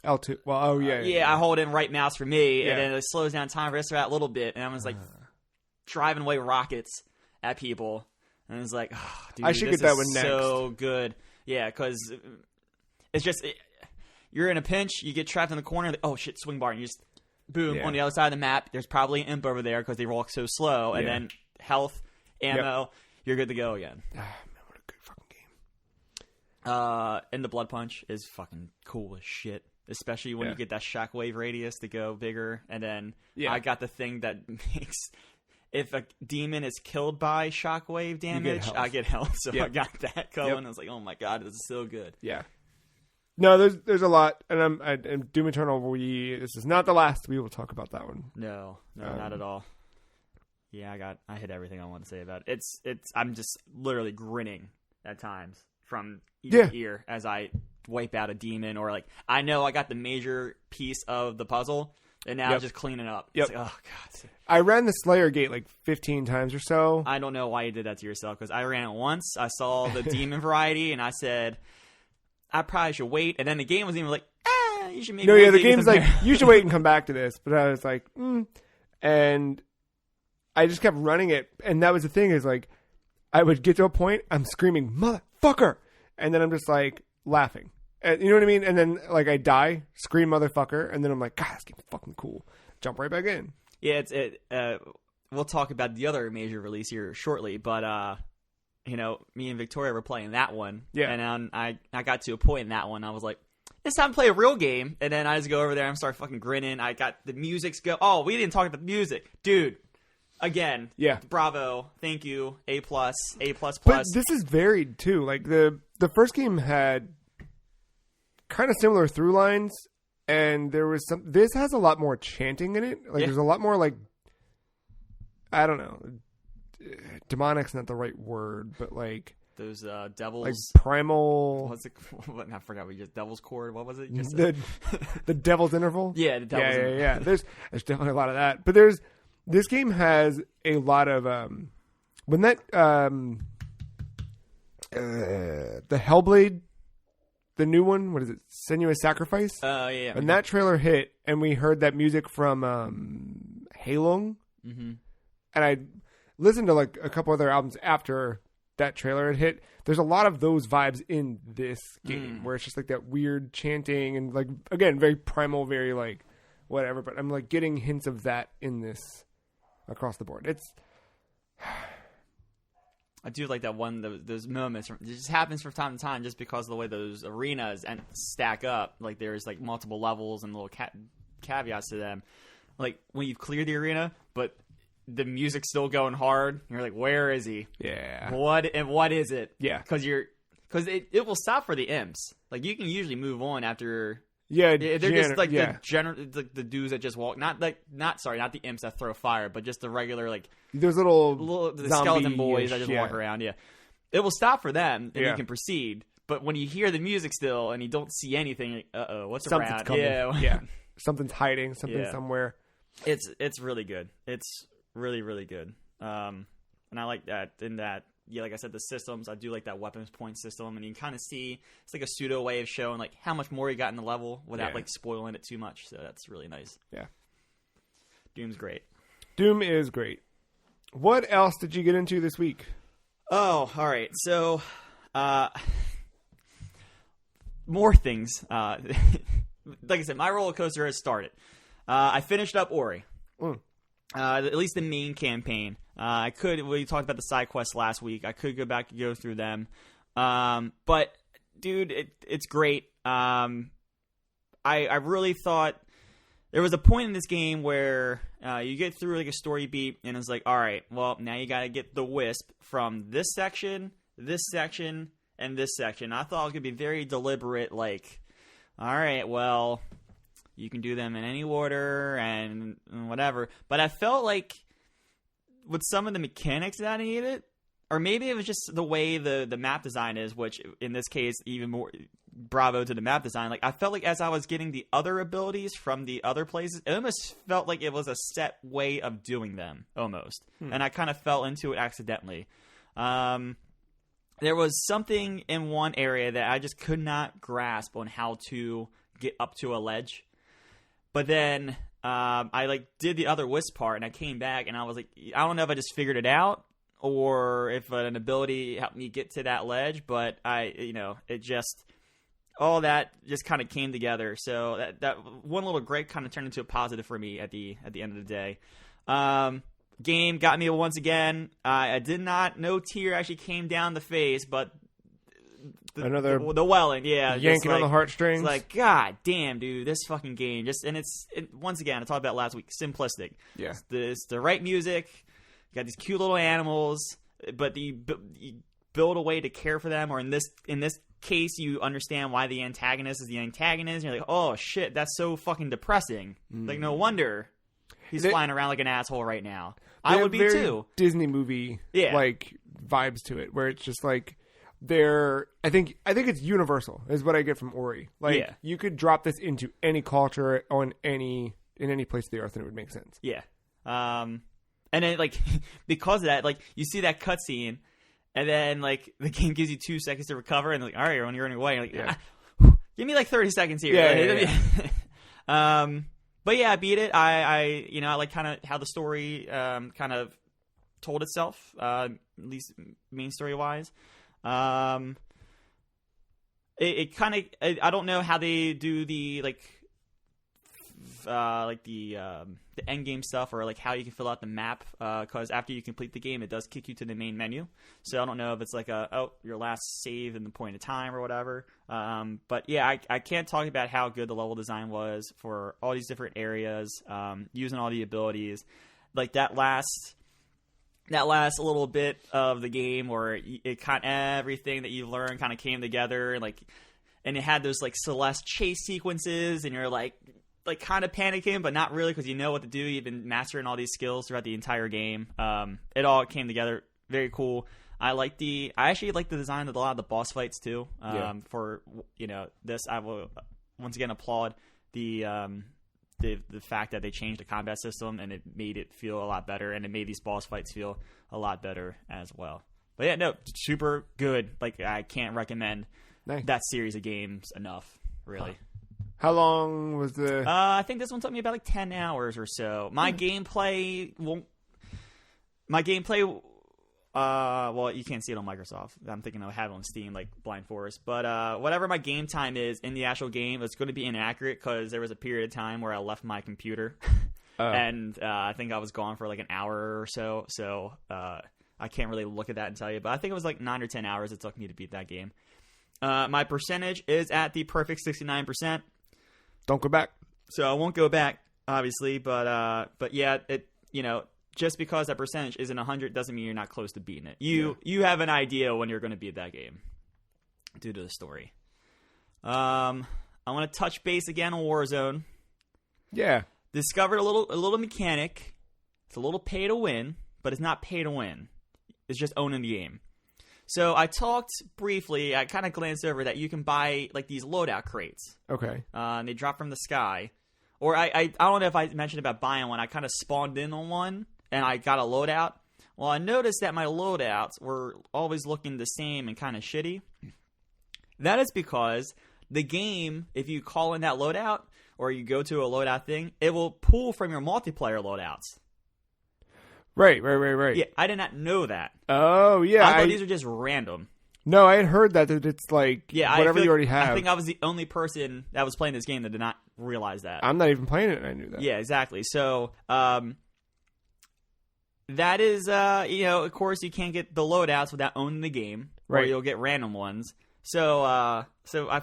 L2. Well, I hold in right mouse for me, and then it slows down time for us for that little bit, and I was like driving away rockets at people. And it's like, oh, dude, I should get that one next. So good. Yeah, because it's just, you're in a pinch, you get trapped in the corner, like, oh shit, swing bar, and you just, boom, on the other side of the map, there's probably an imp over there because they walk so slow, and then health, ammo, you're good to go again. Ah, man, what a good fucking game. And the blood punch is fucking cool as shit. Especially when you get that shockwave radius to go bigger, and then I got the thing that makes... If a demon is killed by shockwave damage, I get health. So I got that going. I was like, oh my god, this is so good. Yeah. No, there's a lot. And Doom Eternal, this is not the last. We will talk about that one. No, not at all. Yeah, I hit everything I want to say about it. I'm just literally grinning at times from ear to ear as I wipe out a demon, or like, I know I got the major piece of the puzzle, and now just cleaning up. It's like, oh, God. I ran the Slayer gate like 15 times or so. I don't know why you did that to yourself, because I ran it once. I saw the demon variety, and I said, I probably should wait. And then the game was even like, you should maybe wait. The game's like, you should wait and come back to this. But I was like, And I just kept running it. And that was the thing, is like, I would get to a point, I'm screaming, motherfucker. And then I'm just like laughing. And, you know what I mean? And then like I die, scream motherfucker. And then I'm like, God, this game's fucking cool. Jump right back in. Yeah, we'll talk about the other major release here shortly, but me and Victoria were playing that one. Yeah. And I got to a point in that one, I was like, it's time to play a real game. And then I just go over there and start fucking grinning. I got the music's go. Oh, we didn't talk about the music. Dude, again. Yeah. Bravo. Thank you. A+. But this is varied too. Like the first game had kind of similar through lines. And there was this has a lot more chanting in it. Like there's a lot more like, I don't know, demonic's not the right word, but like those devils, like primal. What's it? I forgot. We just devil's chord. What was it? Just the devil's interval. Yeah, the devil's interval. Yeah. There's definitely a lot of that. But this game has a lot of when that the Hellblade. The new one, what is it? Senua's Sacrifice? Yeah. When that trailer hit, and we heard that music from Halong, and I listened to like a couple other albums after that trailer had hit, there's a lot of those vibes in this game, where it's just like that weird chanting, and like, again, very primal, very like whatever, but I'm like getting hints of that in this across the board. I do like that one, those moments. It just happens from time to time just because of the way those arenas stack up. Like, there's, like, multiple levels and little caveats to them. Like, when you've cleared the arena, but the music's still going hard. You're like, where is he? Yeah. What is it? Yeah. Because it will stop for the imps. Like you can usually move on after. Yeah, they're just like the dudes that just walk. Not the imps that throw fire, but just the regular like those the skeleton boys that just walk around. Yeah, it will stop for them, and you can proceed. But when you hear the music still and you don't see anything, like, what's something's around? coming. Yeah, something's hiding. Something somewhere. It's really good. It's really really good. And I like that. In that. Yeah, like I said, the systems, I do like that weapons point system, and you can kind of see it's like a pseudo way of showing like how much more you got in the level without like spoiling it too much. So that's really nice. Yeah, Doom's great. Doom is great. What else did you get into this week? Oh, all right. So, more things. Like I said, my roller coaster has started. I finished up Ori. At least the main campaign. We talked about the side quests last week. I could go back and go through them. But, dude, it's great. I really thought there was a point in this game where you get through like a story beat, and it's like, all right, well, now you got to get the wisp from this section, and this section. I thought it was going to be very deliberate, like, all right, well, you can do them in any order and whatever. But I felt like with some of the mechanics that I needed, or maybe it was just the way the map design is, which in this case, even more bravo to the map design. Like I felt like as I was getting the other abilities from the other places, it almost felt like it was a set way of doing them almost. And I kind of fell into it accidentally. There was something in one area that I just could not grasp on how to get up to a ledge. But then I like did the other wisp part, and I came back, and I was like, I don't know if I just figured it out or if an ability helped me get to that ledge, but it just all that just kind of came together. So that one little break kind of turned into a positive for me at the end of the day. Game got me once again. I did not know tear actually came down the face, but the welling, yanking on the heartstrings. It's like, god damn, dude, this fucking game once again, I talked about it last week, simplistic. Yeah, it's the right music. You got these cute little animals, but you build a way to care for them, or in this case, you understand why the antagonist is the antagonist. And you're like, oh shit, that's so fucking depressing. Like, no wonder he's flying around like an asshole right now. I would be too. Disney movie, like vibes to it, where it's just like. I think it's universal is what I get from Ori. Like you could drop this into any culture in any place of the earth and it would make sense. Yeah. And then like because of that, like you see that cutscene and then like the game gives you 2 seconds to recover and like, all right, you're on your way. You're like, give me like 30 seconds here. But yeah, I beat it. I like kind of how the story kind of told itself, at least main story wise. It kind of I don't know how they do the the end game stuff or like how you can fill out the map because after you complete the game it does kick you to the main menu, so I don't know if it's like your last save in the point of time or whatever. But yeah, I can't talk about how good the level design was for all these different areas, using all the abilities, like that last little bit of the game where it kind of everything that you learned kind of came together, and it had those like Celeste chase sequences, and you're like kind of panicking, but not really because you know what to do. You've been mastering all these skills throughout the entire game. It all came together very cool. I actually like the design of a lot of the boss fights too. For this, I will once again applaud the fact that they changed the combat system and it made it feel a lot better, and it made these boss fights feel a lot better as well. But yeah, no, super good. Like I can't recommend that series of games enough, really. How long was the... I think this one took me about like 10 hours or so. My gameplay won't... well, you can't see it on Microsoft. I'm thinking I'll have it on Steam, like Blind Forest. But whatever my game time is in the actual game, it's going to be inaccurate because there was a period of time where I left my computer. And I think I was gone for like an hour or so. So I can't really look at that and tell you. But I think it was like 9 or 10 hours it took me to beat that game. My percentage is at the perfect 69%. Don't go back. So I won't go back, obviously. But yeah, just because that percentage isn't 100 doesn't mean you're not close to beating it. You have an idea when you're going to beat that game due to the story. I want to touch base again on Warzone. Yeah. Discovered a little mechanic. It's a little pay to win, but it's not pay to win. It's just owning the game. So I talked briefly, I kind of glanced over that you can buy like these loadout crates. Okay. And they drop from the sky. Or I don't know if I mentioned about buying one. I kind of spawned in on one, and I got a loadout. Well, I noticed that my loadouts were always looking the same and kind of shitty. That is because the game, if you call in that loadout, or you go to a loadout thing, it will pull from your multiplayer loadouts. Right. Yeah, I did not know that. Oh, yeah. I thought these were just random. No, I had heard that it's like whatever you already have. I think I was the only person that was playing this game that did not realize that. I'm not even playing it and I knew that. Yeah, exactly. So, that is, of course you can't get the loadouts without owning the game. Right. Or you'll get random ones. So I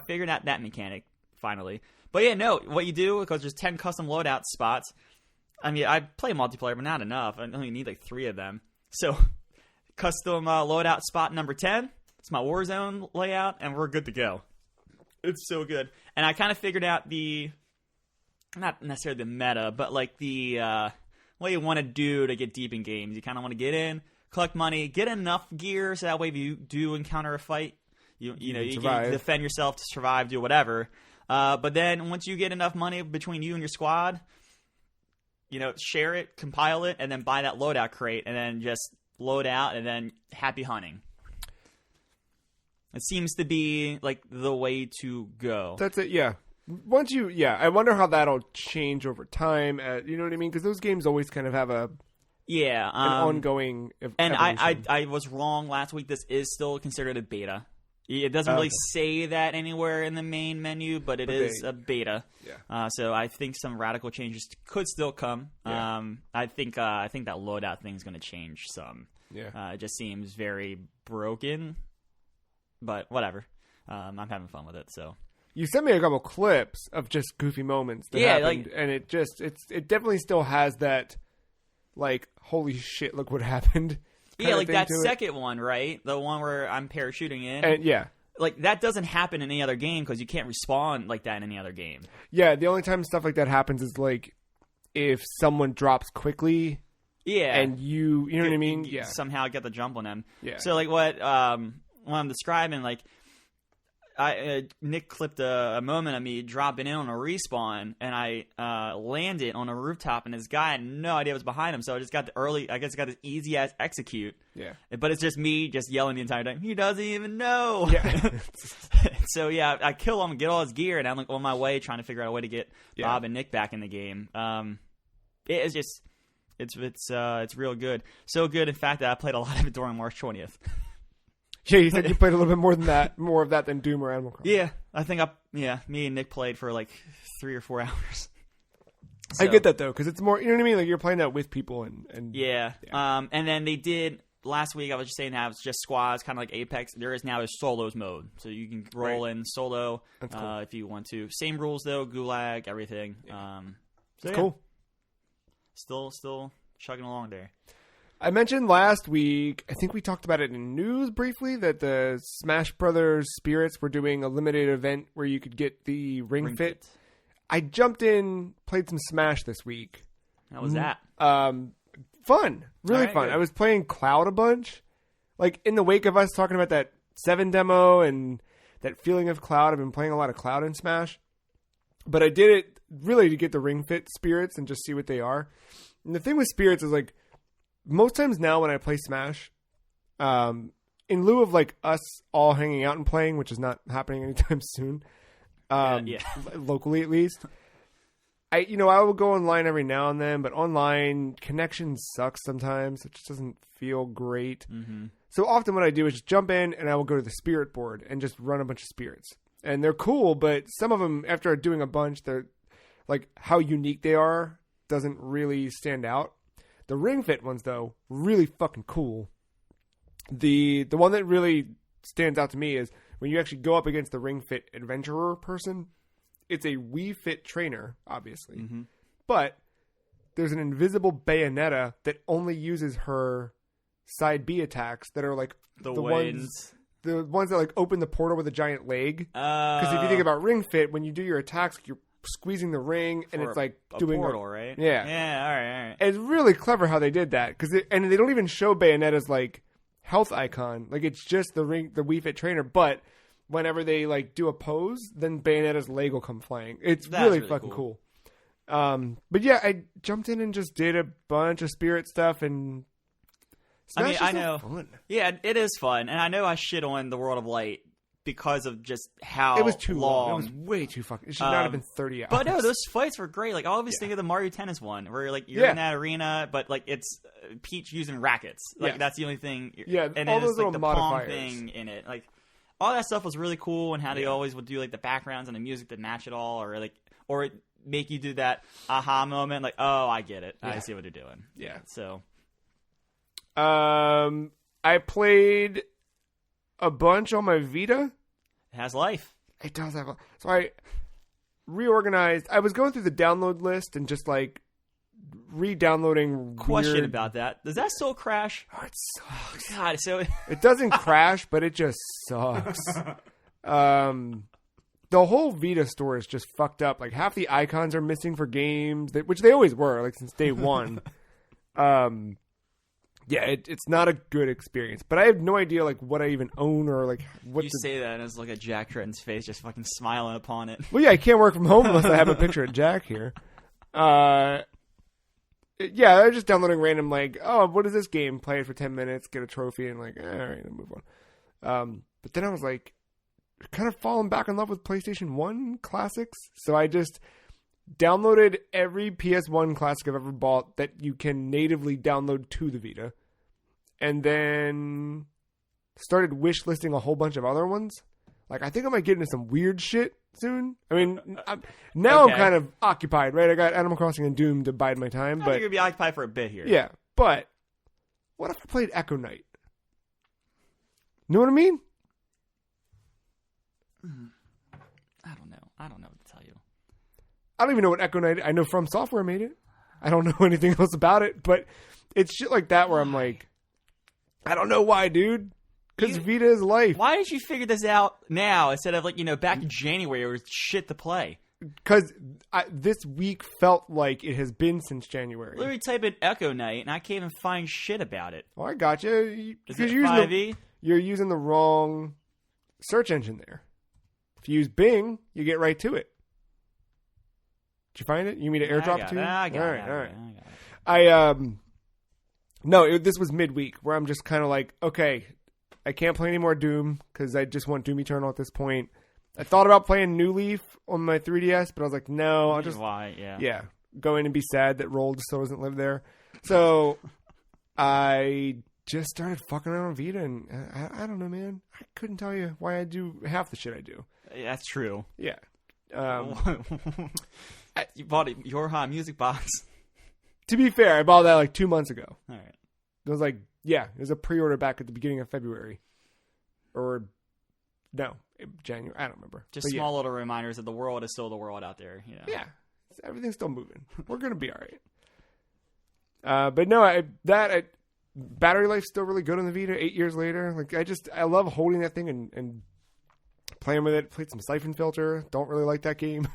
figured out that mechanic, finally. But yeah, no, what you do, because there's 10 custom loadout spots. I mean, I play multiplayer, but not enough. I only need like 3 of them. So, custom loadout spot number 10. It's my Warzone layout, and we're good to go. It's so good. And I kind of figured out not necessarily the meta, but like what you want to do to get deep in games. You kind of want to get in, collect money, get enough gear, so that way if you do encounter a fight, you can defend yourself to survive, do whatever. But then once you get enough money between you and your squad, share it, compile it, and then buy that loadout crate, and then just load out, and then happy hunting. It seems to be like the way to go. That's it, yeah. I wonder how that'll change over time. You know what I mean? Because those games always kind of have an ongoing and evolution. I was wrong last week. This is still considered a beta. It doesn't really say that anywhere in the main menu, but it is a beta. Yeah. So I think some radical changes could still come. Yeah. I think that loadout thing is going to change some. Yeah. It just seems very broken. But whatever. I'm having fun with it, so. You sent me a couple clips of just goofy moments that happened, and it definitely still has that, like, holy shit, look what happened. Yeah, like that second one, right? The one where I'm parachuting in. And yeah. Like, that doesn't happen in any other game because you can't respawn like that in any other game. Yeah, the only time stuff like that happens is, like, if someone drops quickly. Yeah. And you know what I mean? Yeah. Somehow get the jump on them. Yeah. So, like, what I'm describing, like, Nick clipped a moment of me dropping in on a respawn, and I landed on a rooftop, and this guy had no idea what was behind him, so I just got this easy ass execute. Yeah. But it's just me just yelling the entire time. He doesn't even know. Yeah. So yeah, I kill him, get all his gear, and I'm like on my way trying to figure out a way to get Bob and Nick back in the game. It's just it's real good. So good, in fact, that I played a lot of it during March 20th. Yeah, you said you played a little bit more of that than Doom or Animal Crossing. Yeah, I think me and Nick played for like 3 or 4 hours. So, I get that though, because it's more, you know what I mean? Like you're playing that with people and yeah. And then they did last week. I was just saying that it's just squads, kind of like Apex. There is now a solos mode, so you can roll in solo if you want to. Same rules though, gulag, everything. Yeah. So cool. Still chugging along there. I mentioned last week, I think we talked about it in news briefly, that the Smash Brothers Spirits were doing a limited event where you could get the Ring Fit. I jumped in, played some Smash this week. How was that? Fun. Really fun. Good. I was playing Cloud a bunch. Like, in the wake of us talking about that 7 demo and that feeling of Cloud, I've been playing a lot of Cloud in Smash. But I did it really to get the Ring Fit Spirits and just see what they are. And the thing with Spirits is, like, most times now when I play Smash, in lieu of like us all hanging out and playing, which is not happening anytime soon, locally at least, I will go online every now and then, but online connection sucks sometimes. It just doesn't feel great. Mm-hmm. So often what I do is just jump in and I will go to the spirit board and just run a bunch of spirits. And they're cool, but some of them, after doing a bunch, they're like how unique they are doesn't really stand out. The Ring Fit ones, though, really fucking cool. The one that really stands out to me is when you actually go up against the Ring Fit adventurer person. It's a Wii Fit trainer, obviously. Mm-hmm. But there's an invisible Bayonetta that only uses her side B attacks that are like the ones that like open the portal with a giant leg. Because if you think about Ring Fit, when you do your attacks, you're squeezing the ring, and it's like doing a portal, right? Yeah. Yeah. All right. And it's really clever how they did that and they don't even show Bayonetta's like health icon. Like it's just the Wii Fit trainer, but whenever they like do a pose, then Bayonetta's leg will come flying. That's really fucking cool. But yeah, I jumped in and just did a bunch of spirit stuff, and I know. Fun. Yeah, it is fun, and I know I shit on the World of Light because of just how it was too long. It was long. way too fucking. It should not have been 30 hours. But no, those fights were great. Like I always think of the Mario Tennis one, where like you're in that arena, but like it's Peach using rackets. Like that's the only thing. Yeah, and all then those it's like little the modifiers. palm thing in it. Like all that stuff was really cool, and how they always would do like the backgrounds and the music that match it all, or make you do that aha moment, like, oh, I get it. I see what they're doing. Yeah. So, I played a bunch on my Vita. It has life. It does have. So I reorganized. I was going through the download list and just like re-downloading. Question about that. Does that still crash? Oh, it sucks. God, so it doesn't crash, but it just sucks. The whole Vita store is just fucked up. Like half the icons are missing for games, which they always were, like since day one. Yeah, it's not a good experience. But I have no idea like what I even own or like what. You say that and it's like a Jack Tretton's face, just fucking smiling upon it. Well, yeah, I can't work from home unless I have a picture of Jack here. Yeah, I was just downloading random like, oh, what is this game? Play it for 10 minutes, get a trophy, and like, all right, I'll move on. But then I was like, kind of fallen back in love with PlayStation 1 classics. So I just downloaded every PS1 classic I've ever bought that you can natively download to the Vita. And then started wish listing a whole bunch of other ones. Like, I think I might get into some weird shit soon. I mean, now I'm kind of occupied, right? I got Animal Crossing and Doom to bide my time. But you're going to be occupied for a bit here. Yeah, but what if I played Echo Knight? Know what I mean? I don't know what to tell you. I don't even know what Echo Knight is. I know From Software made it. I don't know anything else about it, but it's shit like that where I'm like, I don't know why, dude. Because Vita is life. Why did you figure this out now instead of like, back in January where it was shit to play? Because this week felt like it has been since January. Literally type in Echo Knight and I can't even find shit about it. Oh, I got you. Is it 5e? You're using the wrong search engine there. If you use Bing, you get right to it. Did you find it? You mean to airdrop to you? I got it. All right. No, this was midweek where I'm just kind of like, okay, I can't play any more Doom because I just want Doom Eternal at this point. I thought about playing New Leaf on my 3DS, but I was like, no, I'll just go in and be sad that Rolled still doesn't live there. So I just started fucking around on Vita, and I don't know, man. I couldn't tell you why I do half the shit I do. That's true. Yeah. You bought your music box. To be fair, I bought that like 2 months ago. All right. It was like, it was a pre-order back at the beginning of February. Or, no, January. I don't remember. Just small little reminders that the world is still the world out there. Yeah. Everything's still moving. We're going to be all right. But no, battery life's still really good on the Vita 8 years later. Like, I love holding that thing and playing with it. Played some Siphon Filter. Don't really like that game.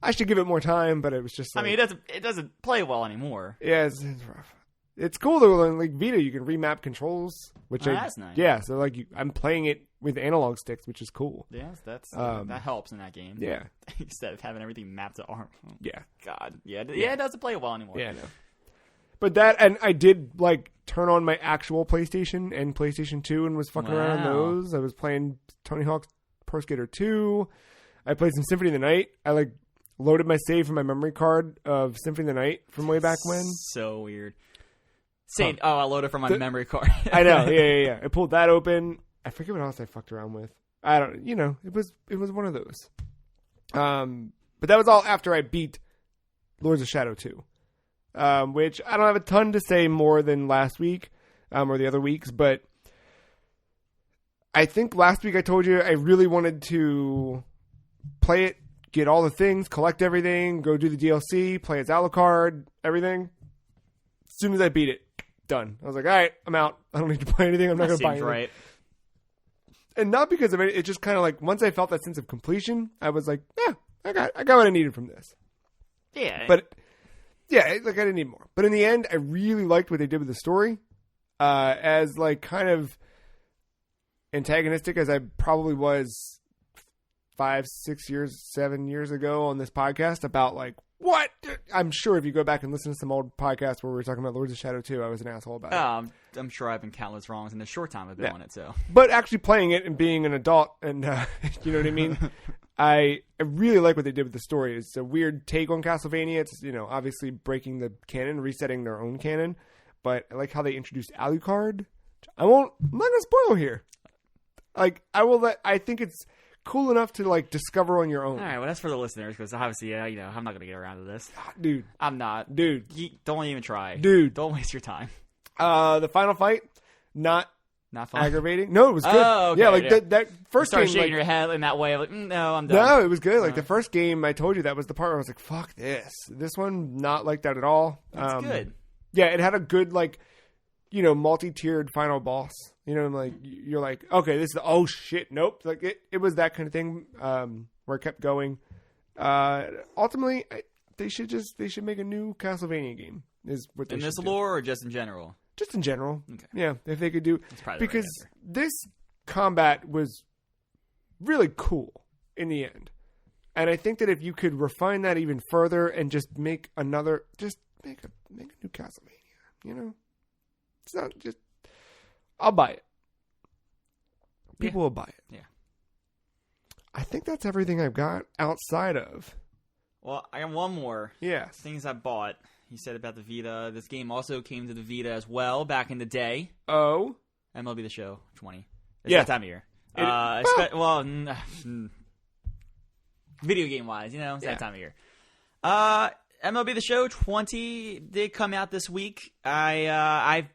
I should give it more time, but it was just like, I mean, it doesn't play well anymore. Yeah, it's rough. It's cool though. Like Vita, you can remap controls, which that's nice. Yeah, so like I'm playing it with analog sticks, which is cool. Yes, that helps in that game. Yeah, instead of having everything mapped to ARM. Yeah. God. Yeah. It doesn't play well anymore. Yeah, no. But and I did like turn on my actual PlayStation and PlayStation 2 and was fucking around on those. I was playing Tony Hawk's Pro Skater 2. I played some Symphony of the Night. I like loaded my save from my memory card of Symphony of the Night from way back when. So weird. I loaded from my memory card. I know. Yeah. I pulled that open. I forget what else I fucked around with. I don't. It was one of those. But that was all after I beat Lords of Shadow 2, which I don't have a ton to say more than last week, or the other weeks. But I think last week I told you I really wanted to play it get all the things, collect everything, go do the DLC, play as Alucard, everything. As soon as I beat it, done. I was like, all right, I'm out. I don't need to play anything. I'm not going to buy anything. Right. And not because of it. It's just kind of like once I felt that sense of completion, I was like, yeah, I got what I needed from this. Yeah. But yeah, like I didn't need more. But in the end, I really liked what they did with the story. As like kind of antagonistic as I probably was 5, 6 years, 7 years ago on this podcast about like, what? I'm sure if you go back and listen to some old podcasts where we were talking about Lords of Shadow 2, I was an asshole about it. I'm sure I've been countless wrongs in the short time I've been on it. So, but actually playing it and being an adult and you know what I mean? I really like what they did with the story. It's a weird take on Castlevania. It's, you know, obviously breaking the canon, resetting their own canon. But I like how they introduced Alucard. I'm not going to spoil here. Like, I think it's cool enough to, like, discover on your own. All right, well, that's for the listeners, because obviously, you know, I'm not going to get around to this. Dude. I'm not. Dude. Don't even try. Dude. Don't waste your time. The final fight, not fun. aggravating. No, it was good. Oh, okay. Yeah, like, that first game. You start shaking your head in that way. Like, no, I'm done. No, it was good. Like, the first game, I told you, that was the part where I was like, fuck this. This one, not like that at all. That's good. Yeah, it had a good, like, you know, multi-tiered final boss. You know, like you're like, okay, this is oh shit, nope. Like it was that kind of thing where it kept going. Ultimately, they should make a new Castlevania game. Is what they in should this do. lore or just in general? Just in general. Okay. Yeah, if they could do because right this combat was really cool in the end, and I think that if you could refine that even further and just make a new Castlevania, you know. It's not just. I'll buy it. People will buy it. Yeah. I think that's everything I've got outside of. Well, I got one more. Yes. Things I bought. You said about the Vita. This game also came to the Vita as well back in the day. Oh. MLB The Show 20. It's that time of year. Video game wise, you know, it's that time of year. MLB The Show 20 did come out this week. I've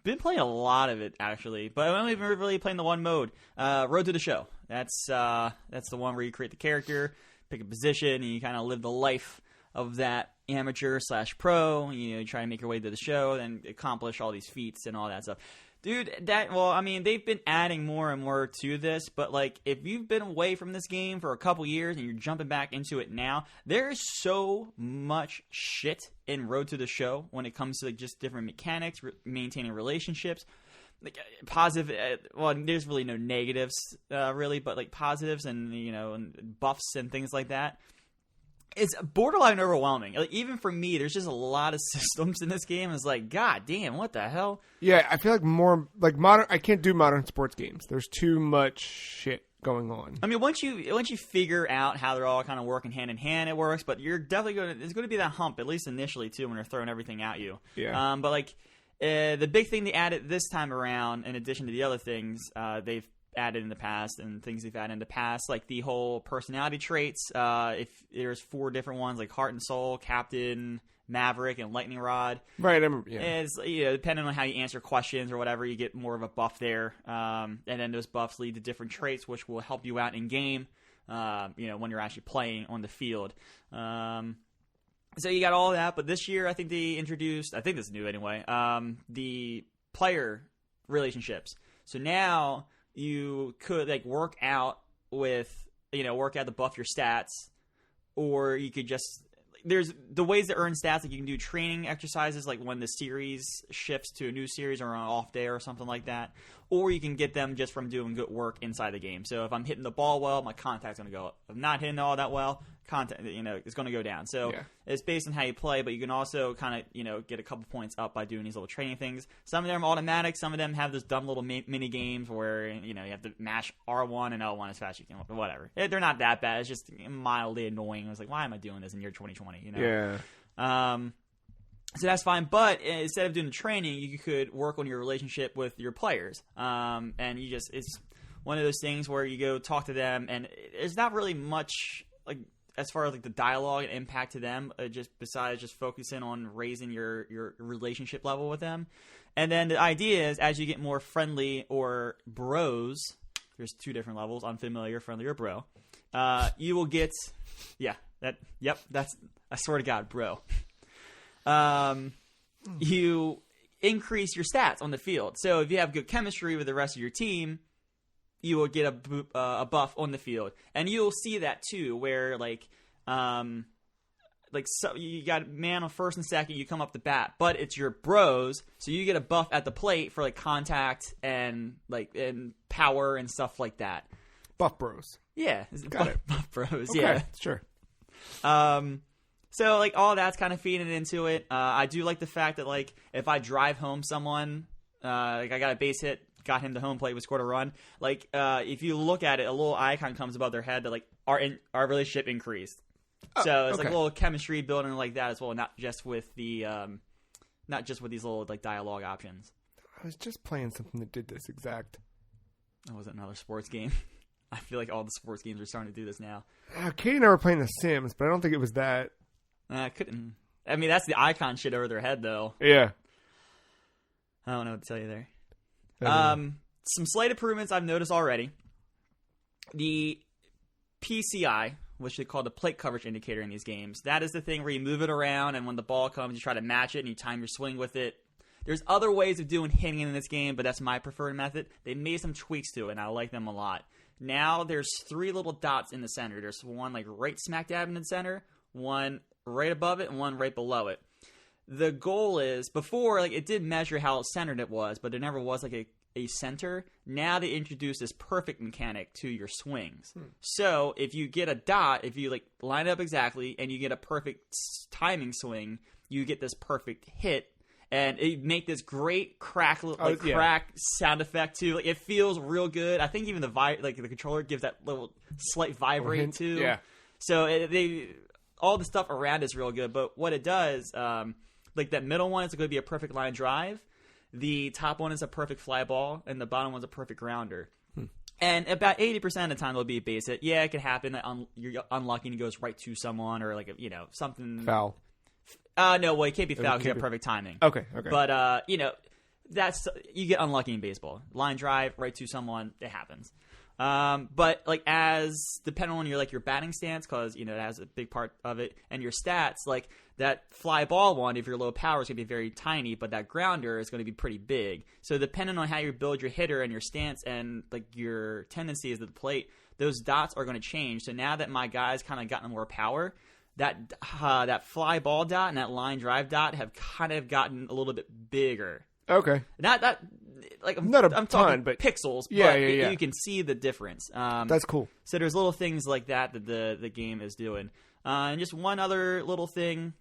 been playing a lot of it, actually, but I'm only really playing the one mode, Road to the Show. That's the one where you create the character, pick a position, and you kind of live the life of that amateur/pro. You know, you try to make your way to the show, and accomplish all these feats and all that stuff. Dude, they've been adding more and more to this, but, like, if you've been away from this game for a couple years and you're jumping back into it now, there is so much shit in Road to the Show when it comes to, like, just different mechanics, maintaining relationships, like, positive, there's really no negatives, really, but, like, positives and, you know, and buffs and things like that. It's borderline overwhelming. Like, even for me, there's just a lot of systems in this game. It's like, god damn, what the hell? Yeah, I feel like more like modern. I can't do modern sports games. There's too much shit going on. I mean, once you figure out how they're all kind of working hand in hand, it works. But you're definitely it's going to be that hump, at least initially too, when they're throwing everything at you. Yeah. But like the big thing they added this time around, in addition to the other things they've added in the past and things they've added in the past, like the whole personality traits. If there's 4 different ones, like Heart and Soul, Captain, Maverick, and Lightning Rod. Right. I remember, yeah. It's, you know, depending on how you answer questions or whatever, you get more of a buff there. And then those buffs lead to different traits, which will help you out in game. You know, when you're actually playing on the field. So you got all that, but this year I think they introduced, I think this is new anyway, the player relationships. So now you could, like, work out to buff your stats, or you could just, there's the ways to earn stats. Like, you can do training exercises, like when the series shifts to a new series or on an off day or something like that, or you can get them just from doing good work inside the game. So if I'm hitting the ball well, my contact's going to go up. If I'm not hitting all that well, contact, you know, it's going to go down. So it's based on how you play, but you can also kind of, you know, get a couple points up by doing these little training things. Some of them are automatic. Some of them have those dumb little mini games where, you know, you have to mash R1 and L1 as fast as you can. Whatever. They're not that bad. It's just mildly annoying. I was like, why am I doing this in year 2020? You know? Yeah. So that's fine, but instead of doing the training, you could work on your relationship with your players. And it's one of those things where you go talk to them, and there's not really much, like, as far as, like, the dialogue and impact to them, just besides just focusing on raising your relationship level with them. And then the idea is, as you get more friendly or bros, there's 2 different levels, unfamiliar, friendly, or bro. you will get, that's, I swear to God, bro. You increase your stats on the field. So if you have good chemistry with the rest of your team, you will get a buff on the field. And you'll see that too, where so you got man on first and second, you come up the bat, but it's your bros, so you get a buff at the plate for contact and and power and stuff like that. Buff bros. Yeah, got it. Buff bros. Okay, yeah, sure. So all that's kind of feeding into it. I do like the fact that if I drive home someone, I got a base hit, got him to home plate, we scored a run. If you look at it, a little icon comes above their head that our relationship increased. Oh, so it's okay. a little chemistry building like that as well, not just with these little dialogue options. I was just playing something that did this exact. Oh, was it another sports game? I feel like all the sports games are starting to do this now. Katie and I were playing The Sims, but I don't think it was that. Couldn't. I mean, that's the icon shit over their head, though. Yeah. I don't know what to tell you there. Some slight improvements I've noticed already. The PCI, which they call the plate coverage indicator in these games, that is the thing where you move it around, and when the ball comes, you try to match it, and you time your swing with it. There's other ways of doing hitting in this game, but that's my preferred method. They made some tweaks to it, and I like them a lot. Now there's 3 little dots in the center. There's one right smack dab in the center, one right above it, and one right below it. The goal is, before, it did measure how centered it was, but there never was a center. Now they introduce this perfect mechanic to your swings. So if you get a dot, if you line up exactly and you get a perfect timing swing, you get this perfect hit, and it make this great crack sound effect too. It feels real good. I think even the controller gives that little slight vibrate too. Yeah. So all the stuff around is real good, but what it does, that middle one is going to be a perfect line drive. The top one is a perfect fly ball, and the bottom one's a perfect grounder. And about 80% of the time, it'll be a base hit. Yeah, it could happen that you're unlucky and it goes right to someone, or something. Foul. No, well, it can't be foul because you have perfect timing. Okay. But that's you get unlucky in baseball. Line drive right to someone, it happens. But as depending on your batting stance, because it has a big part of it, and your stats, that fly ball one, if you're low power, is going to be very tiny, but that grounder is going to be pretty big. So depending on how you build your hitter and your stance and your tendencies at the plate, those dots are going to change. So now that my guy's kind of gotten more power, that fly ball dot and that line drive dot have kind of gotten a little bit bigger. Okay. Not I'm talking but pixels. Yeah, but yeah. You can see the difference. That's cool. So there's little things like that the game is doing. And just one other little thing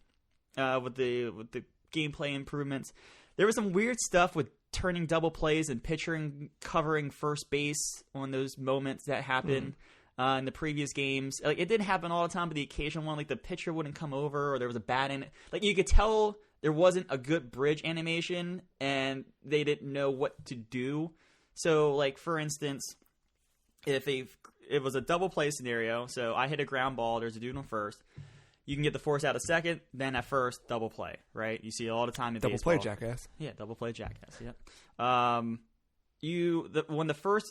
with the gameplay improvements. There was some weird stuff with turning double plays and pitching covering first base on those moments that happened in the previous games. It didn't happen all the time, but the occasional one, the pitcher wouldn't come over, or there was a bat in it. You could tell there wasn't a good bridge animation, and they didn't know what to do. So, for instance, if it was a double play scenario, so I hit a ground ball, there's a dude on first, you can get the force out at second, then at first, double play, right? You see it all the time in double baseball. Double play jackass. Yeah, double play jackass, yep.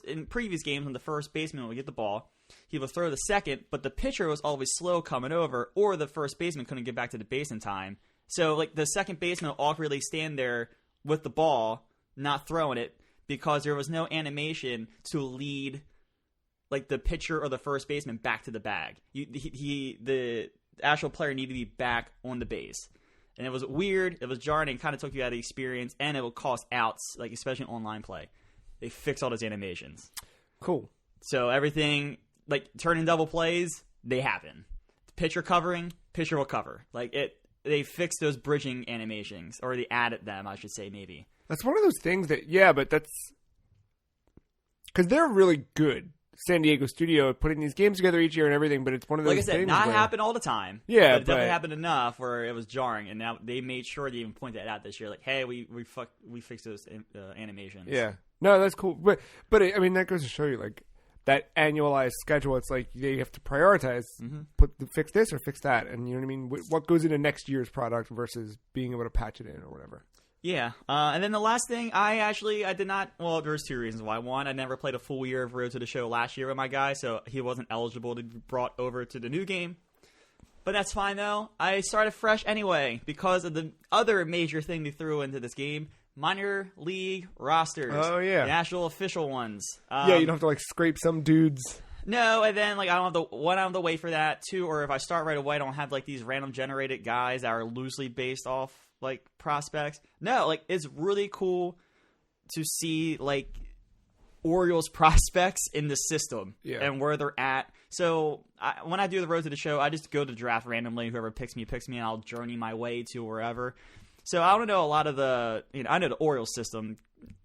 In previous games, when the first baseman would get the ball, he would throw the second, but the pitcher was always slow coming over, or the first baseman couldn't get back to the base in time. So, the second baseman will awkwardly stand there with the ball, not throwing it, because there was no animation to lead, the pitcher or the first baseman back to the bag. The actual player needed to be back on the base. And it was weird, it was jarring, it kind of took you out of the experience, and it would cost outs, especially in online play. They fixed all those animations. Cool. So everything, turning double plays, they happen. Pitcher covering, pitcher will cover. They fixed those bridging animations, or they added them, I should say, maybe. That's one of those things but that's because they're really good. San Diego studio putting these games together each year and everything, but it's one of those things. Like I said, not happen all the time. Yeah, but it definitely happened enough where it was jarring, and now they made sure to even point that out this year. Hey, we fixed those animations. Yeah, no, that's cool. But that goes to show you that annualized schedule. It's they have to prioritize, fix this or fix that, and you know what I mean. What goes into next year's product versus being able to patch it in or whatever. Yeah, and then the last thing, I did not, well, there's two reasons why. One, I never played a full year of Road to the Show last year with my guy, so he wasn't eligible to be brought over to the new game. But that's fine, though. I started fresh anyway, because of the other major thing they threw into this game, minor league rosters. Oh, yeah. The actual official ones. Yeah, you don't have to, like, scrape some dudes. No, and then, like, I don't have to wait for that, too, or if I start right away, I don't have, like, these random generated guys that are loosely based off, like, prospects. No, like, it's really cool to see, like, Orioles prospects in the system and where they're at. So when I do the Road to the Show, I just go to draft randomly. Whoever picks me, and I'll journey my way to wherever. So I don't know a lot of the, I know the Orioles system,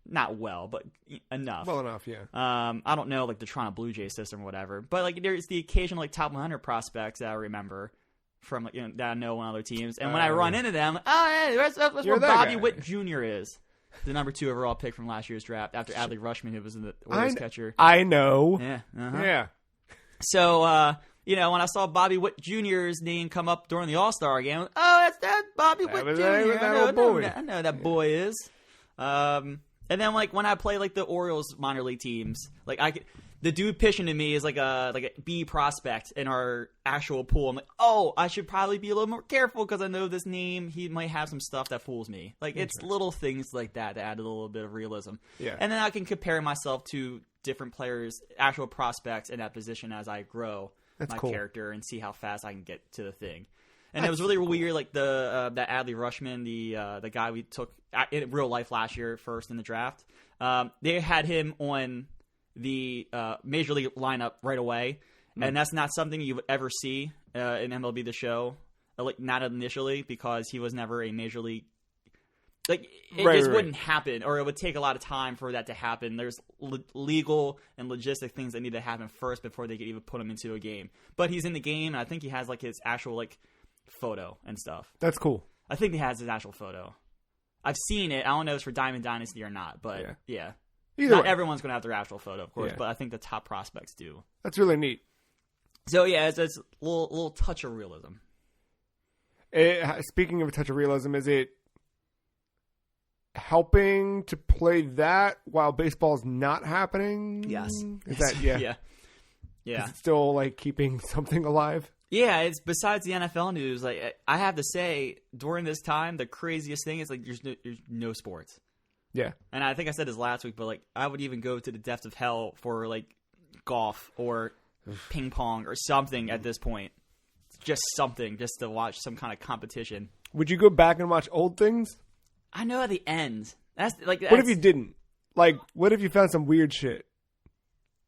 not well, but enough. Well enough, yeah. I don't know, like, the Toronto Blue Jays system or whatever. But, like, there's the occasional, like, top 100 prospects that I remember from, like, that I know on other teams. And when I run into them, that's where Bobby Witt Jr. is. The number 2 overall pick from last year's draft after Adley Rutschman, who was in the Orioles catcher. I know. Yeah. Yeah. So, when I saw Bobby Witt Jr.'s name come up during the All-Star game, that's Bobby Witt Jr. I know that boy is. And then, like, when I play, like, the Orioles minor league teams, like, the dude pitching to me is like a B prospect in our actual pool. I'm like, I should probably be a little more careful because I know this name. He might have some stuff that fools me. Like, it's little things like that add a little bit of realism. Yeah. And then I can compare myself to different players, actual prospects in that position as I grow my character and see how fast I can get to the thing. And it was really weird, like that Adley Rutschman, the guy we took in real life last year first in the draft. They had him on the Major League lineup right away, and that's not something you would ever see in MLB The Show, like, not initially, because he was never a Major League. Like, it wouldn't happen, or it would take a lot of time for that to happen. There's legal and logistic things that need to happen first before they could even put him into a game. But he's in the game, and I think he has, like, his actual, like, photo and stuff. That's cool. I think he has his actual photo. I've seen it. I don't know if it's for Diamond Dynasty or not, but yeah. Not everyone's going to have their actual photo, of course, but I think the top prospects do. That's really neat. So, yeah, it's a little touch of realism. Speaking of a touch of realism, is it helping to play that while baseball's not happening? Yes. Is that, yeah. Is it still, like, keeping something alive? Yeah, it's besides the NFL news. Like, I have to say, during this time, the craziest thing is, like, there's no sports. Yeah. And I think I said this last week, but, like, I would even go to the depths of hell for, like, golf or ping pong or something at this point. Just something, just to watch some kind of competition. Would you go back and watch old things? I know at the end. That's what if you didn't? Like, what if you found some weird shit?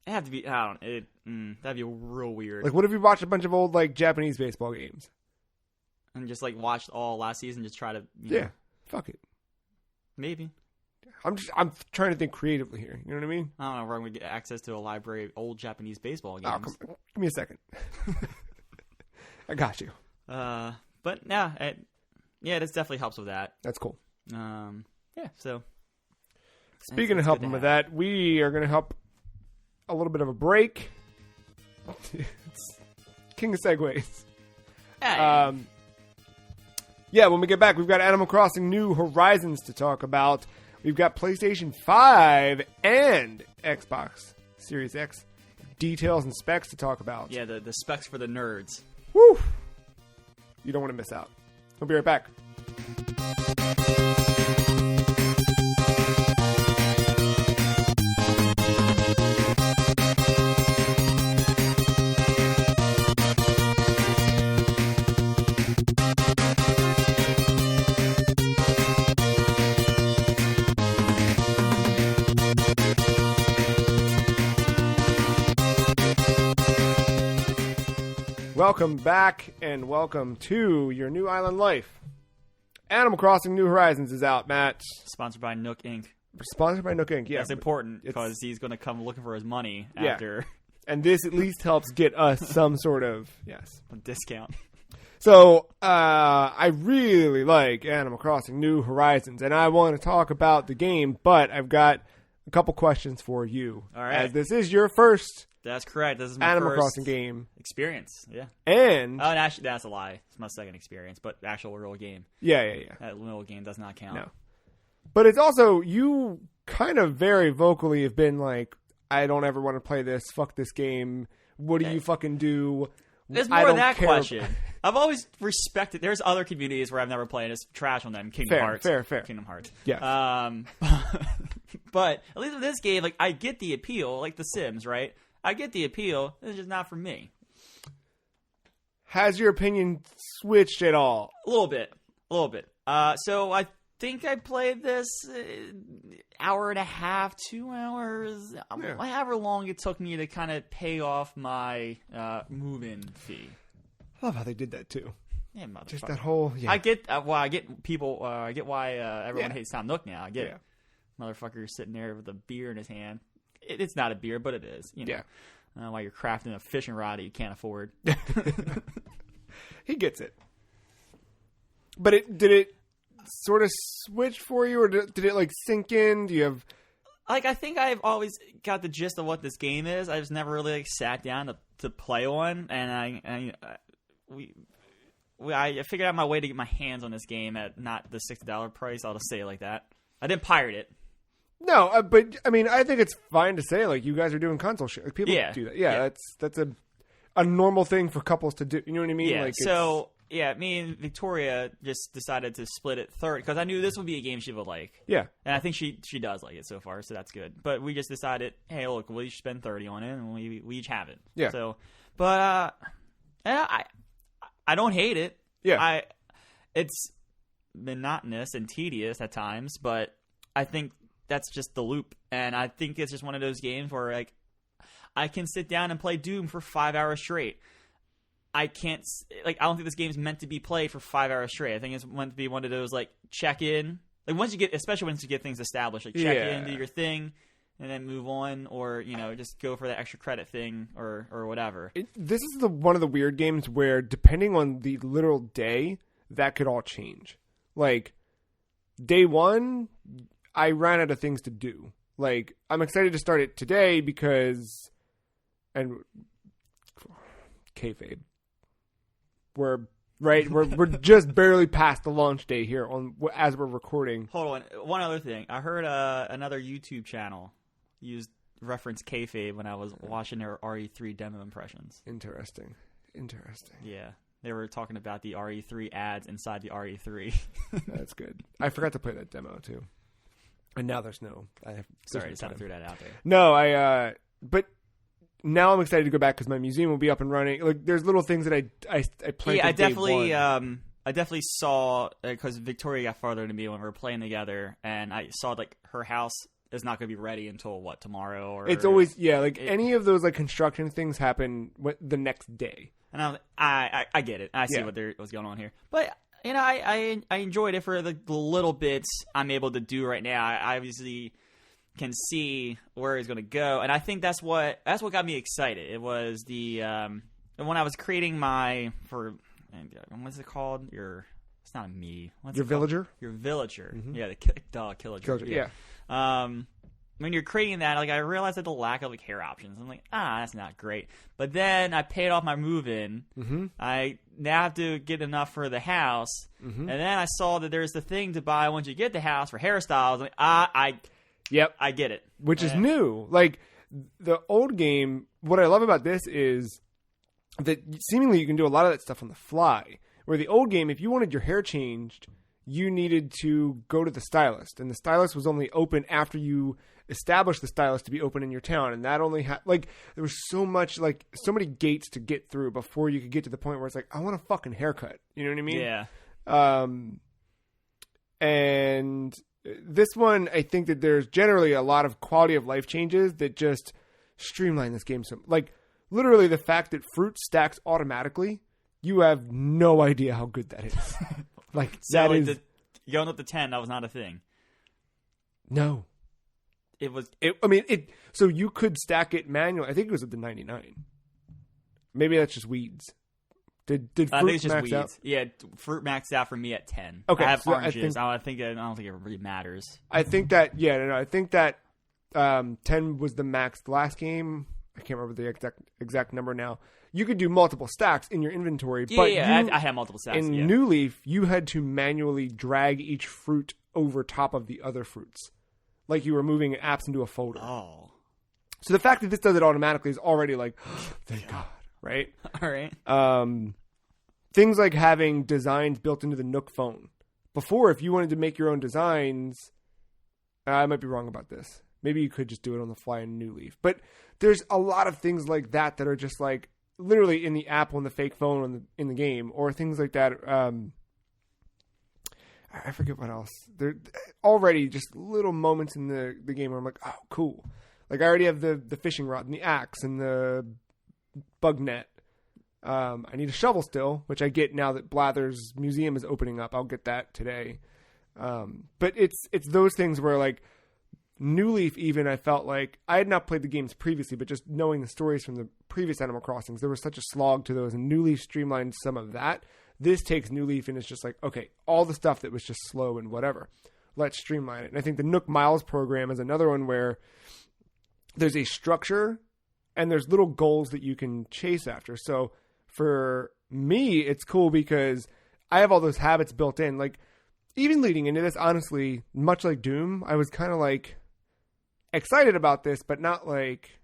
It'd have to be, that'd be real weird. Like, what if you watched a bunch of old, like, Japanese baseball games? And just, like, watched all last season, just try to, fuck it. Maybe. I'm trying to think creatively here. You know what I mean? I don't know if we're going to get access to a library of old Japanese baseball games. Oh, come on. Give me a second. I got you. But this definitely helps with that. That's cool. So. Speaking of helping with that, we are going to help a little bit of a break. It's king of segues. Hey. When we get back, we've got Animal Crossing New Horizons to talk about. We've got PlayStation 5 and Xbox Series X details and specs to talk about. Yeah, the specs for the nerds. Woo! You don't want to miss out. We'll be right back. Welcome back, and welcome to your new island life. Animal Crossing New Horizons is out, Matt. Sponsored by Nook Inc. Sponsored by Nook Inc., yeah. That's important, because he's going to come looking for his money after. And this at least helps get us some sort of, a discount. So, I really like Animal Crossing New Horizons, and I want to talk about the game, but I've got a couple questions for you. All right. As this is your first... That's correct. This is my Animal first Crossing game experience. Yeah. And actually, that's a lie. It's my second experience, but actual real game. Yeah. That little game does not count. No. But it's also, you kind of very vocally have been like, I don't ever want to play this. Fuck this game. What do you fucking do? There's more of that question. I've always respected. There's other communities where I've never played. It's trash on them. Kingdom Hearts. Fair. Kingdom Hearts. Yeah. But at least with this game, like I get the appeal, like The Sims, right? I get the appeal. It's just not for me. Has your opinion switched at all? A little bit. So I think I played this hour and a half, 2 hours, however long it took me to kind of pay off my move-in fee. I love how they did that too. Yeah, just that whole. Yeah. I get I get people. I get why everyone hates Tom Nook now. I get it. Motherfucker sitting there with a beer in his hand. It's not a beer, but it is. You know? Yeah. While you're crafting a fishing rod that you can't afford. He gets it. But did it sort of switch for you, or did it like sink in? Do you have I think I've always got the gist of what this game is. I just never really sat down to play one, and I figured out my way to get my hands on this game at not the $60 price. I'll just say it like that. I didn't pirate it. No, but I mean, I think it's fine to say like you guys are doing console shit. Like, people do that. Yeah, that's a normal thing for couples to do. You know what I mean? Yeah. Like, so me and Victoria just decided to split it third because I knew this would be a game she would like. Yeah, and I think she does like it so far, so that's good. But we just decided, hey, look, we each spend $30 on it, and we each have it. Yeah. So, but I don't hate it. Yeah. It's monotonous and tedious at times, but I think that's just the loop, and I think it's just one of those games where like I can sit down and play Doom for 5 hours straight. I can't I don't think this game's meant to be played for 5 hours straight. I think it's meant to be one of those like check in, like especially once you get things established, like check in, do your thing, and then move on, or just go for the extra credit thing or whatever. This is one of the weird games where depending on the literal day, that could all change. Like day one, I ran out of things to do. Like, I'm excited to start it today because, and kayfabe, we're just barely past the launch day here as we're recording. Hold on, one other thing. I heard another YouTube channel reference kayfabe when I was watching their RE3 demo impressions. Interesting. Yeah. They were talking about the RE3 ads inside the RE3. That's good. I forgot to play that demo too. And now there's no. Sorry, just had to throw that out there. No, but now I'm excited to go back because my museum will be up and running. Like, there's little things that I planned. Yeah, I definitely saw because Victoria got farther than me when we were playing together, and I saw like her house is not going to be ready until tomorrow or. It's always any of those like construction things happen the next day. And I get it. I see what's going on here, but. I enjoyed it for the little bits I'm able to do right now. I obviously can see where he's going to go, and I think that's what got me excited. It was when I was creating what's it called? It's not me. What's your villager? Your villager. Mm-hmm. Yeah, the dog killager. Yeah. When you're creating that, like I realized that the lack of like hair options. I'm like, that's not great. But then I paid off my move-in. Mm-hmm. I now have to get enough for the house, and then I saw that there's the thing to buy once you get the house for hairstyles. Like, I get it. Which is new. Like the old game. What I love about this is that seemingly you can do a lot of that stuff on the fly. Where the old game, if you wanted your hair changed, you needed to go to the stylist, and the stylist was only open after you established the stylist to be open in your town, and that only had there was so many gates to get through before you could get to the point where it's like, I want a fucking haircut. You know what I mean? Yeah. And this one, I think that there's generally a lot of quality of life changes that just streamline this game. So, like, literally the fact that fruit stacks automatically, you have no idea how good that is. Like, so that like is going up to 10. That was not a thing. No. It was. So you could stack it manually. I think it was at the 99. Maybe that's just weeds. Did fruit I think it's just max weeds. out? Yeah, fruit maxed out for me at 10. Okay, I have so oranges. I don't think it really matters. I think that I think that 10 was the max last game. I can't remember the exact number now. you could do multiple stacks in your inventory. Yeah, but I had multiple stacks. In New Leaf, you had to manually drag each fruit over top of the other fruits, like you were moving apps into a folder. Oh. So the fact that this does it automatically is already like, thank God, right? All right. Things like having designs built into the Nook phone. Before, if you wanted to make your own designs, I might be wrong about this. Maybe you could just do it on the fly in New Leaf. But there's a lot of things like that are just like literally in the app on the fake phone in the game, or things like that. I forget what else. There already just little moments in the game where I'm like, oh, cool. Like I already have the fishing rod and the axe and the bug net. I need a shovel still, which I get now that Blather's museum is opening up. I'll get that today. But it's those things where like New Leaf, even I felt like I had not played the games previously, but just knowing the stories from the previous Animal Crossings, there was such a slog to those, and New Leaf streamlined some of that. This takes New Leaf and it's just like, okay, all the stuff that was just slow and whatever, let's streamline it. And I think the Nook Miles program is another one where there's a structure and there's little goals that you can chase after. So for me, it's cool because I have all those habits built in. Like even leading into this, honestly, much like Doom, I was kind of like excited about this, but not like,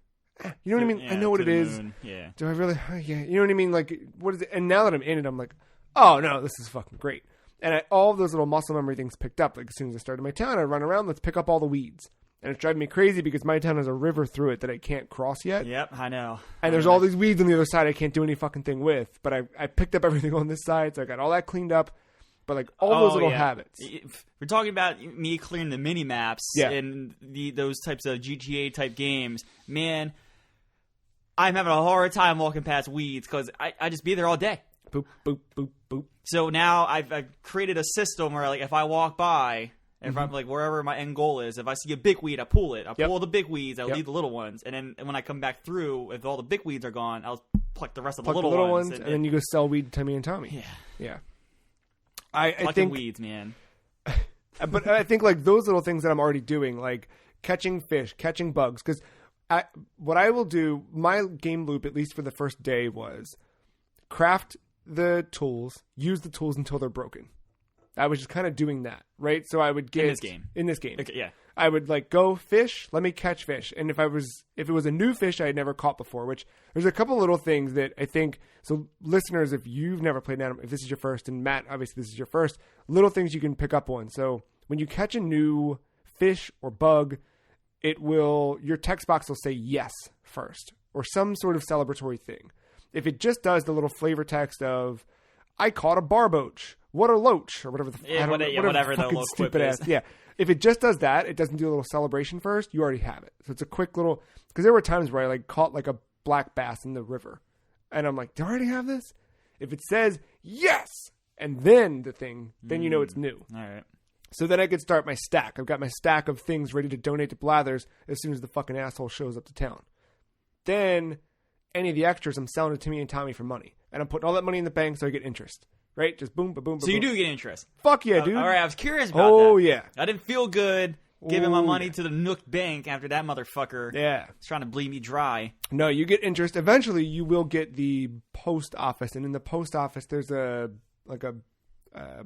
you know what I mean? Yeah, I know what it is. Yeah. Do I really? Yeah. You know what I mean? Like, what is it? And now that I'm in it, I'm like, oh no, this is fucking great. And all of those little muscle memory things picked up. Like as soon as I started my town, I run around, let's pick up all the weeds. And it's driving me crazy because my town has a river through it that I can't cross yet. Yep, I know. And there's all these weeds on the other side I can't do any fucking thing with. But I picked up everything on this side, so I got all that cleaned up. But like all those little habits. We're talking about me clearing the mini maps in those types of GTA type games. Man, I'm having a hard time walking past weeds because I just be there all day. Boop, boop, boop, boop. So now I've created a system where like if I walk by, if I'm like wherever my end goal is, if I see a big weed, I pull it. I pull the big weeds. I leave the little ones, and then when I come back through, if all the big weeds are gone, I'll pluck the rest of the little ones, and then you go sell weed to Timmy and Tommy. Yeah. I think weeds, man. But I think like those little things that I'm already doing, like catching fish, catching bugs, because what I will do, my game loop, at least for the first day, was craft the tools, use the tools until they're broken. I was just kind of doing that, right? So I would get in this game. Okay, yeah. I would like go fish, let me catch fish. And if it was a new fish I had never caught before, which there's a couple little things that I think, so listeners, if you've never played Animal, if this is your first, and Matt, obviously this is your first, little things you can pick up on. So when you catch a new fish or bug, your text box will say yes first, or some sort of celebratory thing. If it just does the little flavor text of, I caught a barboach, what a loach, or whatever whatever the little stupid quip ass. is. Yeah. If it just does that, it doesn't do a little celebration first, you already have it. So it's a quick little, because there were times where I like caught like a black bass in the river. And I'm like, do I already have this? If it says yes, and then the thing, then you know it's new. All right. So then I could start my stack. I've got my stack of things ready to donate to Blathers as soon as the fucking asshole shows up to town. Then any of the extras I'm selling to Timmy and Tommy for money. And I'm putting all that money in the bank so I get interest. Right? Just boom, boom, boom, So boom. you do get interest. Fuck yeah, dude. All right, I was curious about that. Oh, yeah. I didn't feel good giving my money to the Nook Bank after that motherfucker was trying to bleed me dry. No, you get interest. Eventually, you will get the post office. And in the post office, there's a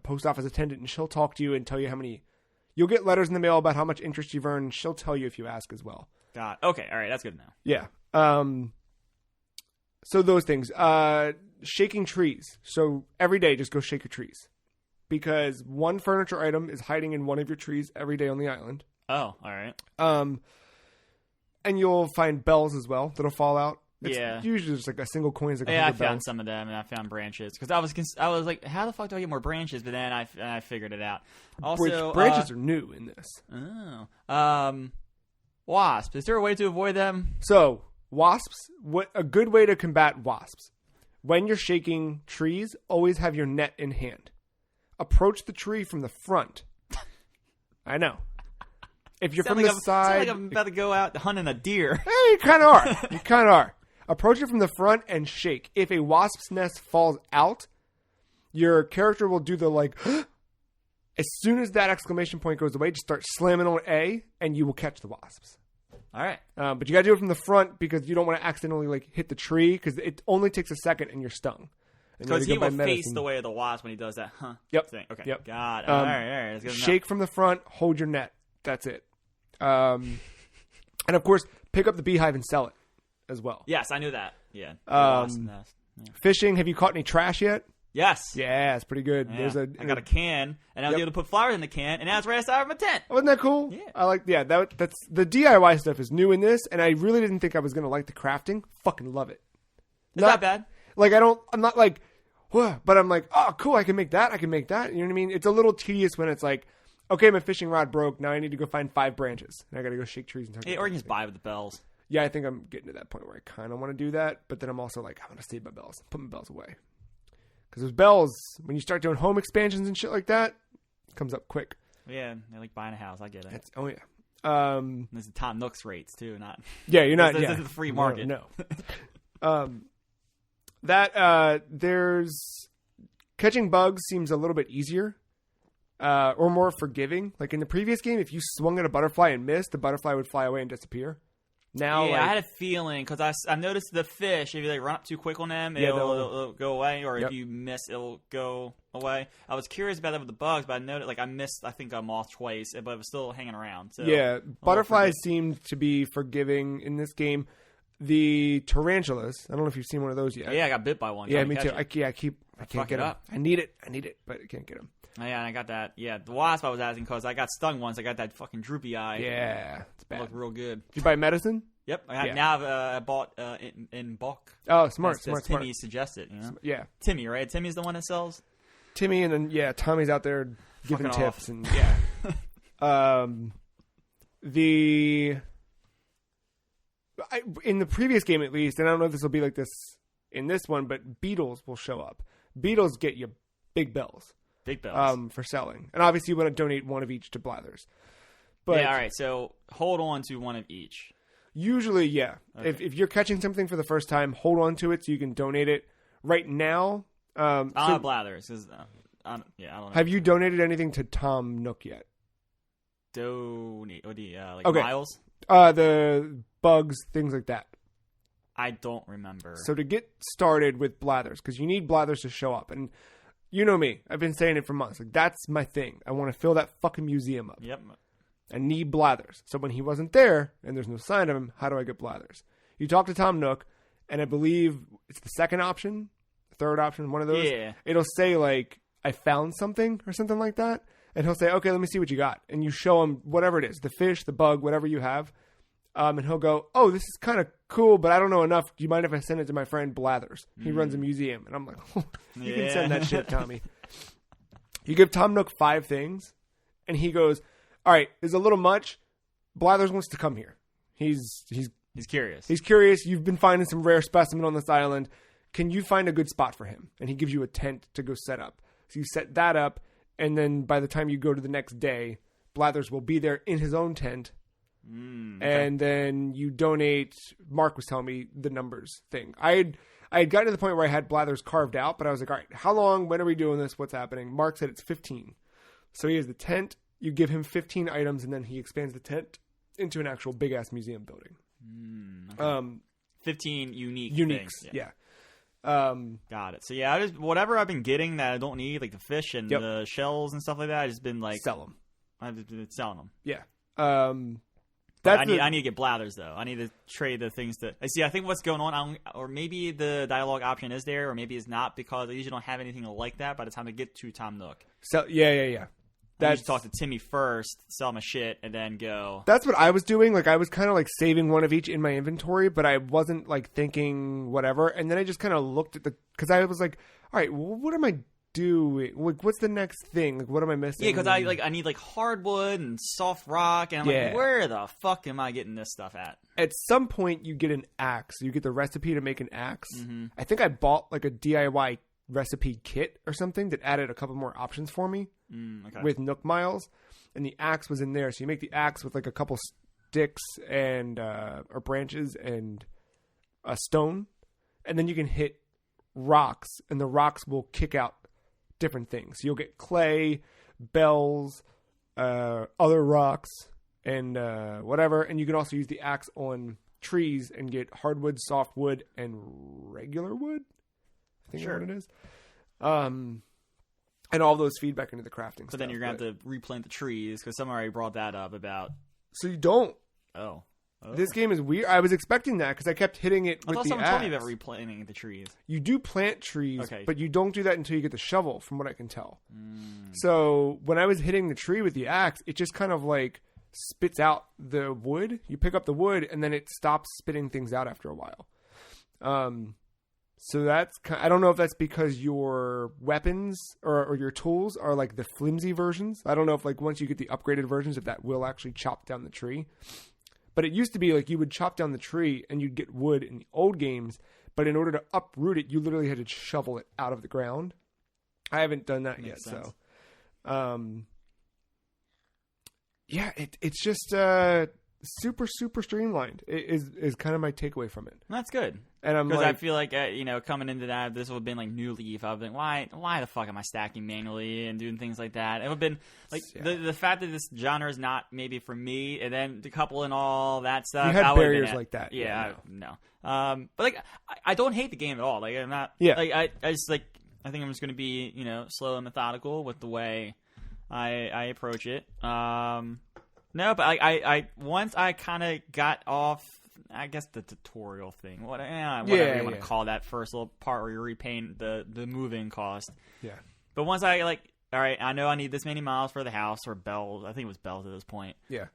post office attendant, and she'll talk to you and tell you how many. You'll get letters in the mail about how much interest you've earned. She'll tell you if you ask as well. God. Okay, all right, that's good to know. Yeah. So those things. Shaking trees. So every day, just go shake your trees. Because one furniture item is hiding in one of your trees every day on the island. Oh, all right. And you'll find bells as well that'll fall out. It's yeah. usually just like a single coin is like I 100 found bells. some of them, and I found branches. Because I was like, how the fuck do I get more branches? But then I figured it out. Also, branches are new in this. Oh. Wasps. Is there a way to avoid them? So, wasps, a good way to combat wasps. When you're shaking trees, always have your net in hand. Approach the tree from the front. I know. If you're from the side... like I'm about to go out hunting a deer. Hey, you kind of are. You kind of are. Approach it from the front and shake. If a wasp's nest falls out, your character will do the like... As soon as that exclamation point goes away, just start slamming on A, and you will catch the wasps. All right. But you got to do it from the front because you don't want to accidentally like hit the tree because it only takes a second and you're stung. Because he will face the way of the wasp when he does that, thing. Okay. Yep. Got it. All right. That's good shake from the front, hold your net. That's it. And of course, pick up the beehive and sell it as well. Yes, I knew that. Yeah. Fishing. Have you caught any trash yet? Yes. Yeah, it's pretty good. Yeah. I got a can, and I was able to put flowers in the can, and now it's right outside of my tent. Wasn't that cool? Yeah. That's the DIY stuff is new in this, and I really didn't think I was gonna like the crafting. Fucking love it. It's not bad. Like I'm not like, whoa, but I'm like, oh, cool. I can make that. You know what I mean? It's a little tedious when it's like, okay, my fishing rod broke. Now I need to go find 5 branches, and I got to go shake trees and. Or you can just buy with the bells. Yeah, I think I'm getting to that point where I kind of want to do that, but then I'm also like, I want to save my bells, put my bells away. Because those bells, when you start doing home expansions and shit like that, it comes up quick. Yeah, they like buying a house. I get it. Oh, yeah. There's the Tom Nook's rates, too. Not. Yeah, you're not. This is the free market. No. There's. Catching bugs seems a little bit easier or more forgiving. Like in the previous game, if you swung at a butterfly and missed, the butterfly would fly away and disappear. Now, I had a feeling because I noticed the fish. If you like run up too quick on them, it'll go away, or if you miss, it'll go away. I was curious about that with the bugs, but I noticed I missed a moth twice, but it was still hanging around. So yeah, butterflies seem to be forgiving in this game. The tarantulas, I don't know if you've seen one of those yet. Yeah, I got bit by one. Yeah, me too. I can't get them. Up. I need it, but I can't get them. Oh, yeah, and I got that. Yeah, the wasp I was asking because I got stung once. I got that fucking droopy eye. Yeah, it's bad. It looked real good. Did you buy medicine? Yep. Now I bought in bulk. Oh, smart. Timmy suggested. You know? Yeah. Timmy, right? Timmy's the one that sells. Timmy, and then Tommy's out there giving tips and in the previous game at least, and I don't know if this will be like this in this one, but beetles will show up. Beetles get you big bells. Big bells. For selling. And obviously you want to donate one of each to Blathers. But all right. So hold on to one of each. Usually, yeah. Okay. If you're catching something for the first time, hold on to it so you can donate it. Right now, I don't have Blathers. I don't know. Have you donated anything to Tom Nook yet? Donate? Miles? The bugs, things like that. I don't remember. So to get started with Blathers, because you need Blathers to show up, and you know me, I've been saying it for months. Like that's my thing. I want to fill that fucking museum up. Yep. I need Blathers. So when he wasn't there and there's no sign of him, how do I get Blathers? You talk to Tom Nook, and I believe it's the second option, third option, one of those. Yeah. It'll say like I found something or something like that, and he'll say, "Okay, let me see what you got," and you show him whatever it is, the fish, the bug, whatever you have. And he'll go, "Oh, this is kind of cool, but I don't know enough. Do you mind if I send it to my friend Blathers? He runs a museum." And I'm like, "You can send that shit, Tommy." You give Tom Nook 5 things, and he goes, "All right, it's a little much. Blathers wants to come here. He's curious. He's curious. You've been finding some rare specimen on this island. Can you find a good spot for him?" And he gives you a tent to go set up. So you set that up, and then by the time you go to the next day, Blathers will be there in his own tent. Okay. And then you donate. Mark was telling me the numbers thing. I had gotten to the point where I had Blathers carved out, but I was like, all right, how long? When are we doing this? What's happening? Mark said it's 15. So he has the tent. You give him 15 items, and then he expands the tent into an actual big ass museum building. Okay. 15 uniques. Things, yeah. Got it. So yeah, whatever I've been getting that I don't need, like the fish and the shells and stuff like that, I've just been like sell them. I've been selling them. Yeah. I need to get Blathers though. I need to trade the things that I see. I think what's going on, or maybe the dialogue option is there, or maybe it's not because I usually don't have anything like that by the time I get to Tom Nook. So yeah. I usually talk to Timmy first, sell my shit, and then go. That's what I was doing. Like I was kind of like saving one of each in my inventory, but I wasn't like thinking whatever. And then I just kind of looked at because I was like, all right, well, what am I doing? Like, what's the next thing? Like, what am I missing? Yeah, because I need like hardwood and soft rock, and I'm like, where the fuck am I getting this stuff at? At some point, you get an axe. You get the recipe to make an axe. Mm-hmm. I think I bought like a DIY recipe kit or something that added a couple more options for me with Nook Miles, and the axe was in there. So you make the axe with like a couple sticks and or branches and a stone, and then you can hit rocks, and the rocks will kick out different things. So you'll get clay, bells, other rocks, and whatever. And you can also use the axe on trees and get hardwood, softwood, and regular wood. I think that's what it is. And all those feed back into the crafting. But then you're going to have to replant the trees because someone already brought that up about. So you don't. Oh. This game is weird. I was expecting that because I kept hitting it with the axe. I thought someone told me about replanting the trees. You do plant trees, but you don't do that until you get the shovel, from what I can tell. So when I was hitting the tree with the axe, it just kind of like spits out the wood. You pick up the wood, and then it stops spitting things out after a while. So that's I don't know if that's because your weapons or your tools are like the flimsy versions. I don't know if like once you get the upgraded versions, if that will actually chop down the tree. But it used to be like you would chop down the tree and you'd get wood in the old games. But in order to uproot it, you literally had to shovel it out of the ground. I haven't done that yet. Sense. So, yeah, it's just super, super streamlined. Is kind of my takeaway from it. That's good. And I'm because I feel like coming into that, this would have been like New Leaf. I've been why the fuck am I stacking manually and doing things like that? It would have been like the fact that this genre is not maybe for me, and then to couple in all that stuff. You had barriers like that. Yeah, no. But like I don't hate the game at all. Like I'm not. Yeah. Like I just like I think I'm just going to be slow and methodical with the way I approach it. No, but I once I kind of got off, I guess the tutorial thing, whatever you want to call that first little part where you're repaying the moving cost. Yeah. But once I all right, I know I need this many miles for the house or bells. I think it was bells at this point. Yeah.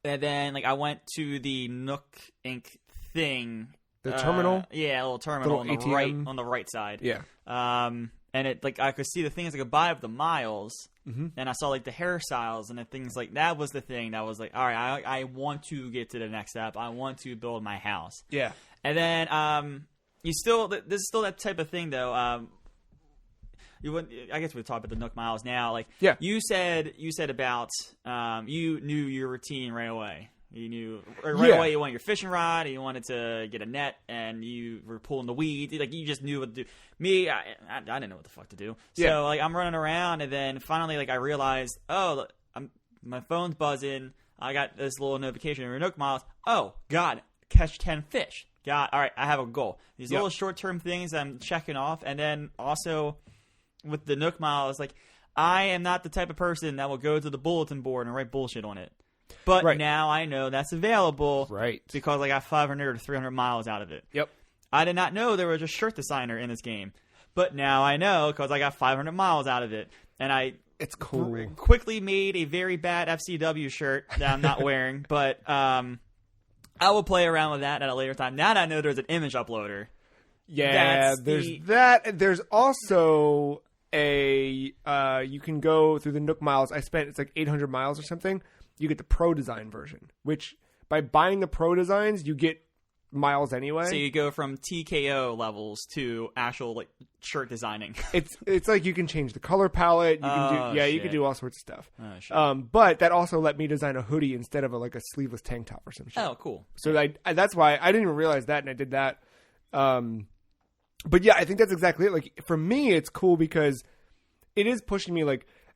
And then I went to the Nook Inc. thing. The terminal? Yeah, a little terminal on the right side. Yeah. And it I could see the things I could buy of the miles. Mm-hmm. And I saw the hairstyles and the things like that was the thing that was all right, I want to get to the next step. I want to build my house. Yeah. And then this is still that type of thing though. I guess we talk about the Nook Miles now. You said about you knew your routine right away. You knew right away you wanted your fishing rod, and you wanted to get a net, and you were pulling the weeds. You just knew what to do. Me, I didn't know what the fuck to do. So I'm running around, and then finally I realized, my phone's buzzing. I got this little notification in Nook Miles. Oh God, catch 10 fish. God, all right, I have a goal. These little short-term things I'm checking off, and then also with the Nook Miles, I am not the type of person that will go to the bulletin board and write bullshit on it. But now I know that's available because I got 500 or 300 miles out of it. Yep. I did not know there was a shirt designer in this game. But now I know because I got 500 miles out of it. And it's cool. Quickly made a very bad FCW shirt that I'm not wearing. But I will play around with that at a later time. Now that I know there's an image uploader. Yeah, there's that. There's also you can go through the Nook Miles. I spent, it's 800 miles or something. You get the Pro Design version, which by buying the Pro Designs, you get miles anyway. So you go from TKO levels to actual shirt designing. It's like you can change the color palette. You can do all sorts of stuff. Oh, shit. But that also let me design a hoodie instead of a sleeveless tank top or some shit. Oh, cool. So that's why I didn't even realize that, and I did that. But yeah, I think that's exactly it. For me, it's cool because it is pushing me.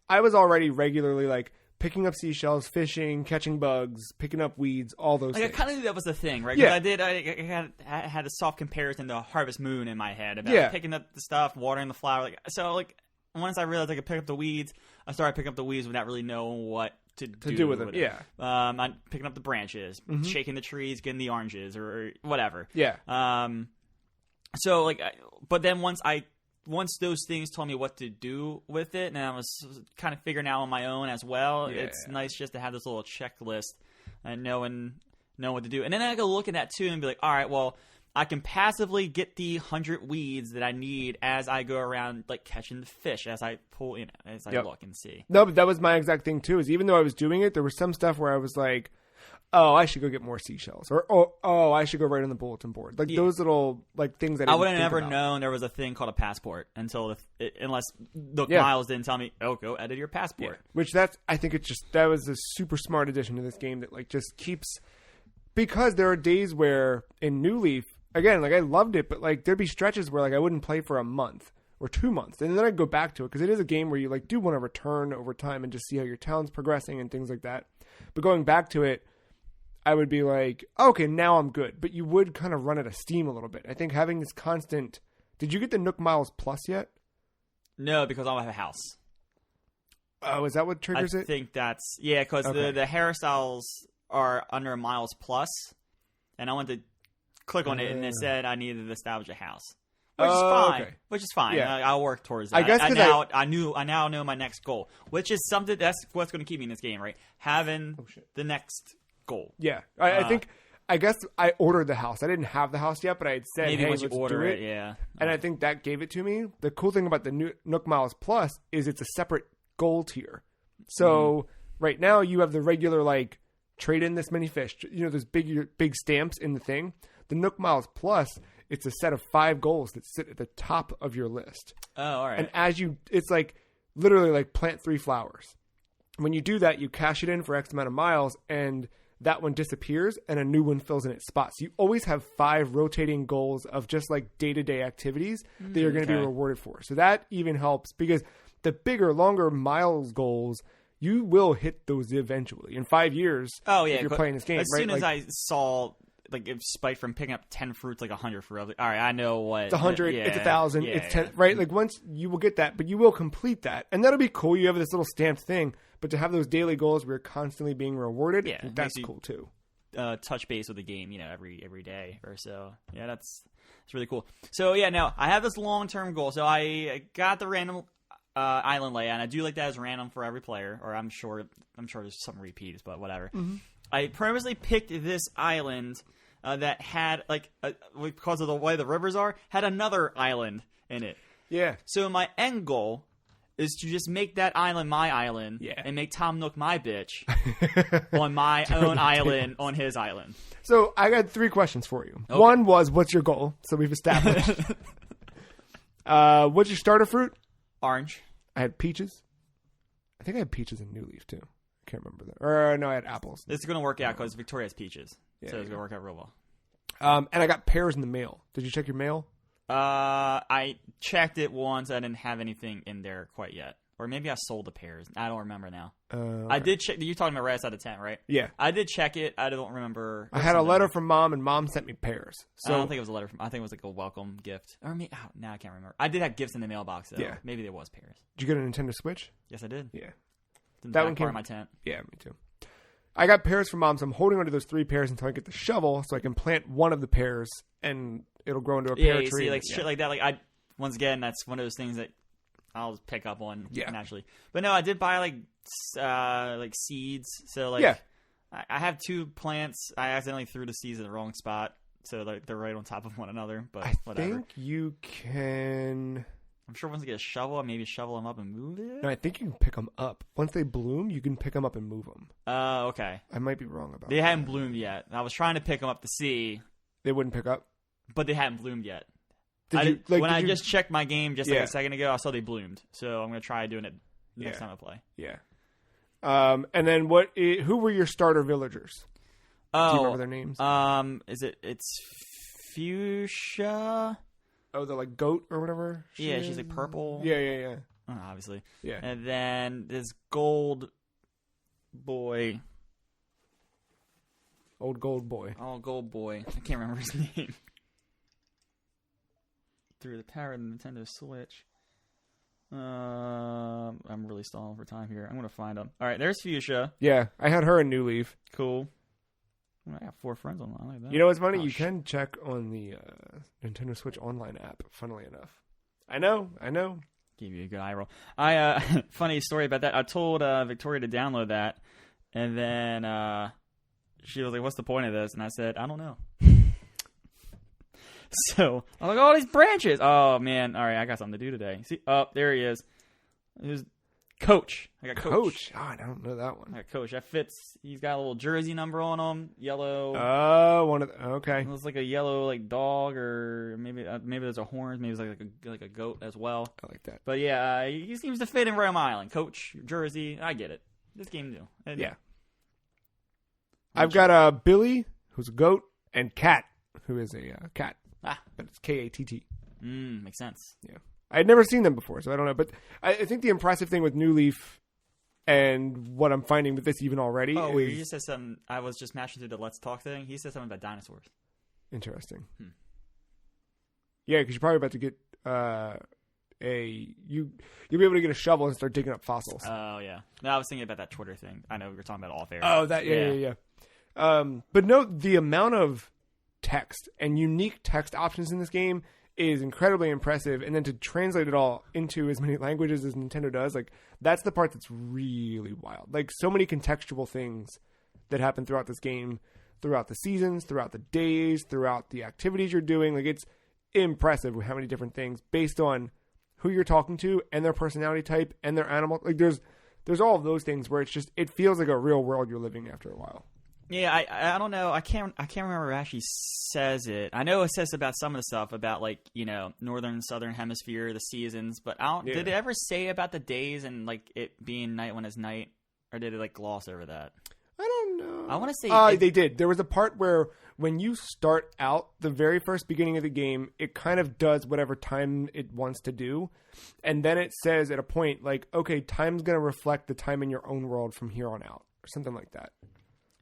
I was already regularly picking up seashells, fishing, catching bugs, picking up weeds, all those things. I kind of knew that was the thing, right? Yeah. I had a soft comparison to Harvest Moon in my head about picking up the stuff, watering the flower. Once I realized I could pick up the weeds, I started picking up the weeds without really knowing what to do with it. Yeah. I'm picking up the branches, shaking the trees, getting the oranges or whatever. Yeah. But then once those things told me what to do with it, and I was kind of figuring out on my own as well, it's nice just to have this little checklist and know what to do. And then I go look at that too and be like, all right, well, I can passively get the 100 weeds that I need as I go around catching the fish as I pull, as I look and see. No, but that was my exact thing too. Is even though I was doing it, there was some stuff where I was like, oh, I should go get more seashells, or oh, I should go right on the bulletin board. Those little things that I would have never known there was a thing called a passport unless the Miles didn't tell me. Oh, go edit your passport. Yeah. Which I think that was a super smart addition to this game that just keeps, because there are days where in New Leaf again, I loved it, but there'd be stretches where I wouldn't play for a month or 2 months, and then I'd go back to it because it is a game where you do want to return over time and just see how your town's progressing and things like that. But going back to it, I would be like, okay, now I'm good. But you would kind of run out of steam a little bit. I think having this constant. Did you get the Nook Miles Plus yet? No, because I don't have a house. Oh, is that what triggers it? I think that's because the hairstyles are under Miles Plus, and I went to click on it, and it said I needed to establish a house, which is fine. Okay. Which is fine. Yeah. I'll work towards that. I guess I now know my next goal, which is something that's what's going to keep me in this game, right? Having the next goal. Yeah, I think. I guess I ordered the house. I didn't have the house yet, but I had said, maybe hey, once you let's order do it. Yeah. And I think that gave it to me. The cool thing about the Nook Miles Plus is it's a separate goal tier. So right now you have the regular, like, trade in this many fish. You know, there's big stamps in the thing. The Nook Miles Plus, it's a set of 5 goals that sit at the top of your list. Oh, all right. And it's like literally like plant 3 flowers. When you do that, you cash it in for X amount of miles, and that one disappears and a new one fills in its spot. So you always have 5 rotating goals of just like day-to-day activities that you're going to be rewarded for. So that even helps because the bigger, longer miles goals, you will hit those eventually. In 5 years, if you're playing this game. As soon as I saw like it spiked from picking up 10 fruits, like 100 fruit, I was like, all right, I know what. It's 100, it's 1,000, it's 10, right? Like once you will get that, but you will complete that. And that'll be cool. You have this little stamped thing. But to have those daily goals where you're constantly being rewarded, that's cool too. Touch base with the game, every day or so. Yeah, that's really cool. So now I have this long-term goal. So I got the random island layout, and I do like that as random for every player. Or I'm sure there's some repeats, but whatever. Mm-hmm. I purposely picked this island that had because of the way the rivers are, had another island in it. Yeah. So my end goal is to just make that island my island and make Tom Nook my bitch on my own island on his island. So I got 3 questions for you. Okay. One was, what's your goal? So we've established. What's your starter fruit? Orange. I had peaches. I think I had peaches and New Leaf too. I can't remember that. Or no, I had apples. This is going to work out because Victoria has peaches. So it's going to work out real well. And I got pears in the mail. Did you check your mail? I checked it once. I didn't have anything in there quite yet. Or maybe I sold the pears. I don't remember now. I did check. You're talking about right outside of tent, right? Yeah. I did check it. I don't remember. I had a letter from Mom, and Mom sent me pears. So I don't think it was a letter from. I think it was like a welcome gift. Or maybe, now I can't remember. I did have gifts in the mailbox, though. Yeah. Maybe there was pears. Did you get a Nintendo Switch? Yes, I did. Yeah. That one came in my tent. Yeah, me too. I got pears from Mom, so I'm holding onto those 3 pears until I get the shovel, so I can plant one of the pears, and it'll grow into a pear tree. See, like shit like that. Like once again, that's one of those things that I'll pick up on naturally. But no, I did buy like seeds. So I have 2 plants. I accidentally threw the seeds in the wrong spot, so they're right on top of one another. But whatever. I think you can. I'm sure once I get a shovel, I maybe shovel them up and move it. No, I think you can pick them up. Once they bloom, you can pick them up and move them. Oh, okay. I might be wrong about that. They hadn't bloomed yet. I was trying to pick them up to see. They wouldn't pick up? But they hadn't bloomed yet. When I just checked my game like a second ago, I saw they bloomed. So I'm going to try doing it next time I play. Yeah. And then who were your starter villagers? Do you remember their names? It's Fuchsia. Oh, the like goat or whatever? She's like purple. Yeah. Oh, obviously. Yeah. And then this gold boy. Old gold boy. Oh, gold boy. I can't remember his name. Through the power of the Nintendo Switch. I'm really stalling for time here. I'm going to find him. All right, there's Fuchsia. Yeah, I had her in New Leaf. Cool. I got 4 friends online like that. You know what's funny? You can check on the Nintendo Switch online app, funnily enough. I know. Give you a good eye roll. Funny story about that. I told Victoria to download that, and then she was like, what's the point of this? And I said, I don't know. So, I'm like, all these branches. Oh, man. All right, I got something to do today. See? Oh, there he is. There's Coach. I got Coach. Oh, I don't know that one. I got Coach. That fits. He's got a little jersey number on him. Yellow. Oh, okay. It looks like a yellow dog, or maybe there's a horn. Maybe it's like a goat as well. I like that. But yeah, he seems to fit in right on my island. Coach, jersey. I get it. This game new. Yeah. I've got Billy, who's a goat, and Cat, who is a cat. But it's Katt. Makes sense. Yeah. I had never seen them before, so I don't know. But I think the impressive thing with New Leaf And what I'm finding with this even already Oh, is... wait, you just said something. I was just mashing through the Let's Talk thing. He said something about dinosaurs. Interesting. Yeah, because you're probably about to get you'll be able to get a shovel and start digging up fossils. Oh, yeah. No, I was thinking about that Twitter thing. I know we were talking about off air. Oh, that, yeah. But no, the amount of text and unique text options in this game is incredibly impressive. And then to translate it all into as many languages as Nintendo does, like, that's the part that's really wild. Like, so many contextual things that happen throughout this game, throughout the seasons, throughout the days, throughout the activities you're doing. Like, it's impressive with how many different things based on who you're talking to and their personality type and their animal. Like, there's all of those things where it's just, it feels like a real world you're living after a while. Yeah, I don't know. I can't remember who actually says it. I know it says about some of the stuff about, like, you know, northern, southern hemisphere, the seasons, but did it ever say about the days and, like, it being night when it's night, or did it, like, gloss over that? I don't know. I want to say they did. There was a part where when you start out the very first beginning of the game, it kind of does whatever time it wants to do, and then it says at a point, like, okay, time's going to reflect the time in your own world from here on out, or something like that.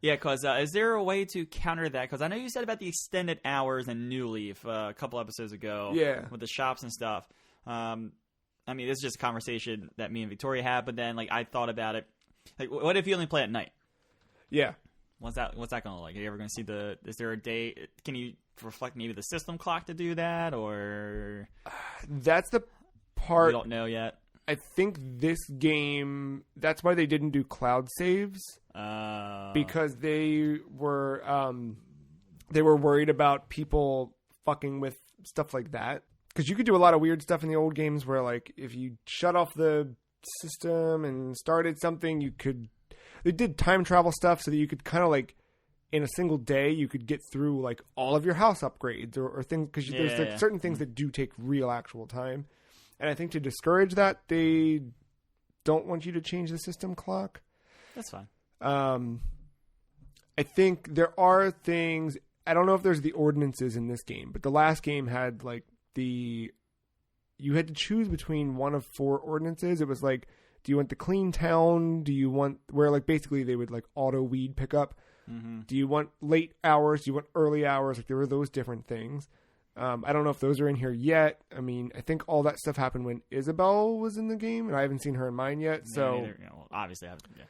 Yeah, because is there a way to counter that? Because I know you said about the extended hours in New Leaf a couple episodes ago. Yeah. With the shops and stuff. I mean, this is just a conversation that me and Victoria had, but then, like, I thought about it. Like, what if you only play at night? Yeah. What's that going to look like? Are you ever going to see is there a day? Can you reflect maybe the system clock to do that, or? That's the part. We don't know yet. I think this game, that's why they didn't do cloud saves. Because they were worried about people fucking with stuff like that. Because you could do a lot of weird stuff in the old games where, like, if you shut off the system and started something, they did time travel stuff so that you could kind of, like, in a single day, you could get through, like, all of your house upgrades or things. Because there's certain things that do take real actual time. And I think to discourage that, they don't want you to change the system clock. That's fine. I think there are things, I don't know if there's the ordinances in this game, but the last game had, like, you had to choose between one of 4 ordinances. It was like, do you want the clean town? Do you want, where, like, basically they would, like, auto weed pickup? Mm-hmm. Do you want late hours? Do you want early hours? Like, there were those different things. I don't know if those are in here yet. I mean, I think all that stuff happened when Isabelle was in the game, and I haven't seen her in mine yet. So, obviously, I haven't. Yeah.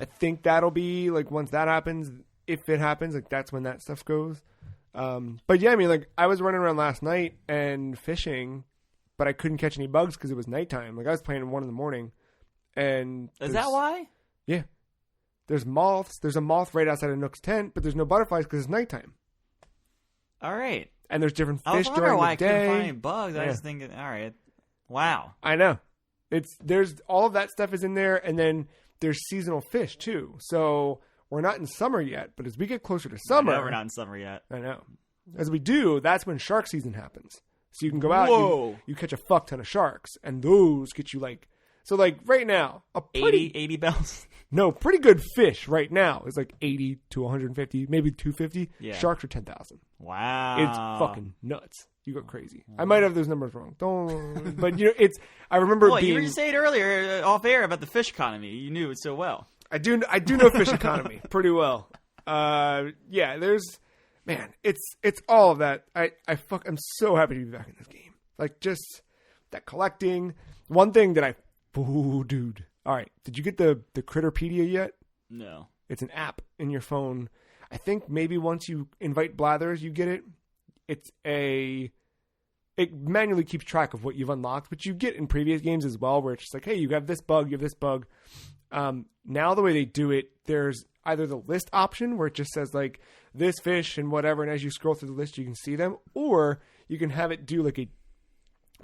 I think that'll be, like, once that happens, if it happens, like, that's when that stuff goes. But yeah, I mean, like, I was running around last night and fishing, but I couldn't catch any bugs because it was nighttime. Like, I was playing at 1 a.m. and is that why? Yeah, there's moths. There's a moth right outside of Nook's tent, but there's no butterflies because it's nighttime. All right. And there's different fish during the day. I wonder why I couldn't find any bugs. I was thinking, all right, wow. I know. There's all of that stuff is in there, and then there's seasonal fish too. So we're not in summer yet, but as we get closer to summer, I know we're not in summer yet. I know. As we do, that's when shark season happens. So you can go out, you catch a fuck ton of sharks, and those get you, like, so, like, right now, 80 bells. No, pretty good fish right now is like 80 to 150, maybe 250. Yeah. Sharks are 10,000. Wow. It's fucking nuts. You go crazy. I might have those numbers wrong. Don't. But, you know, I remember being. You were just saying earlier off air about the fish economy. You knew it so well. I do know fish economy pretty well. Yeah, man, it's all of that. I'm so happy to be back in this game. Like, just that collecting. One thing that dude. All right, did you get the Critterpedia yet? No. It's an app in your phone. I think maybe once you invite Blathers, you get it. It manually keeps track of what you've unlocked, which you get in previous games as well, where it's just like, hey, you have this bug, you have this bug. Now the way they do it, there's either the list option where it just says, like, this fish and whatever, and as you scroll through the list, you can see them, or you can have it do like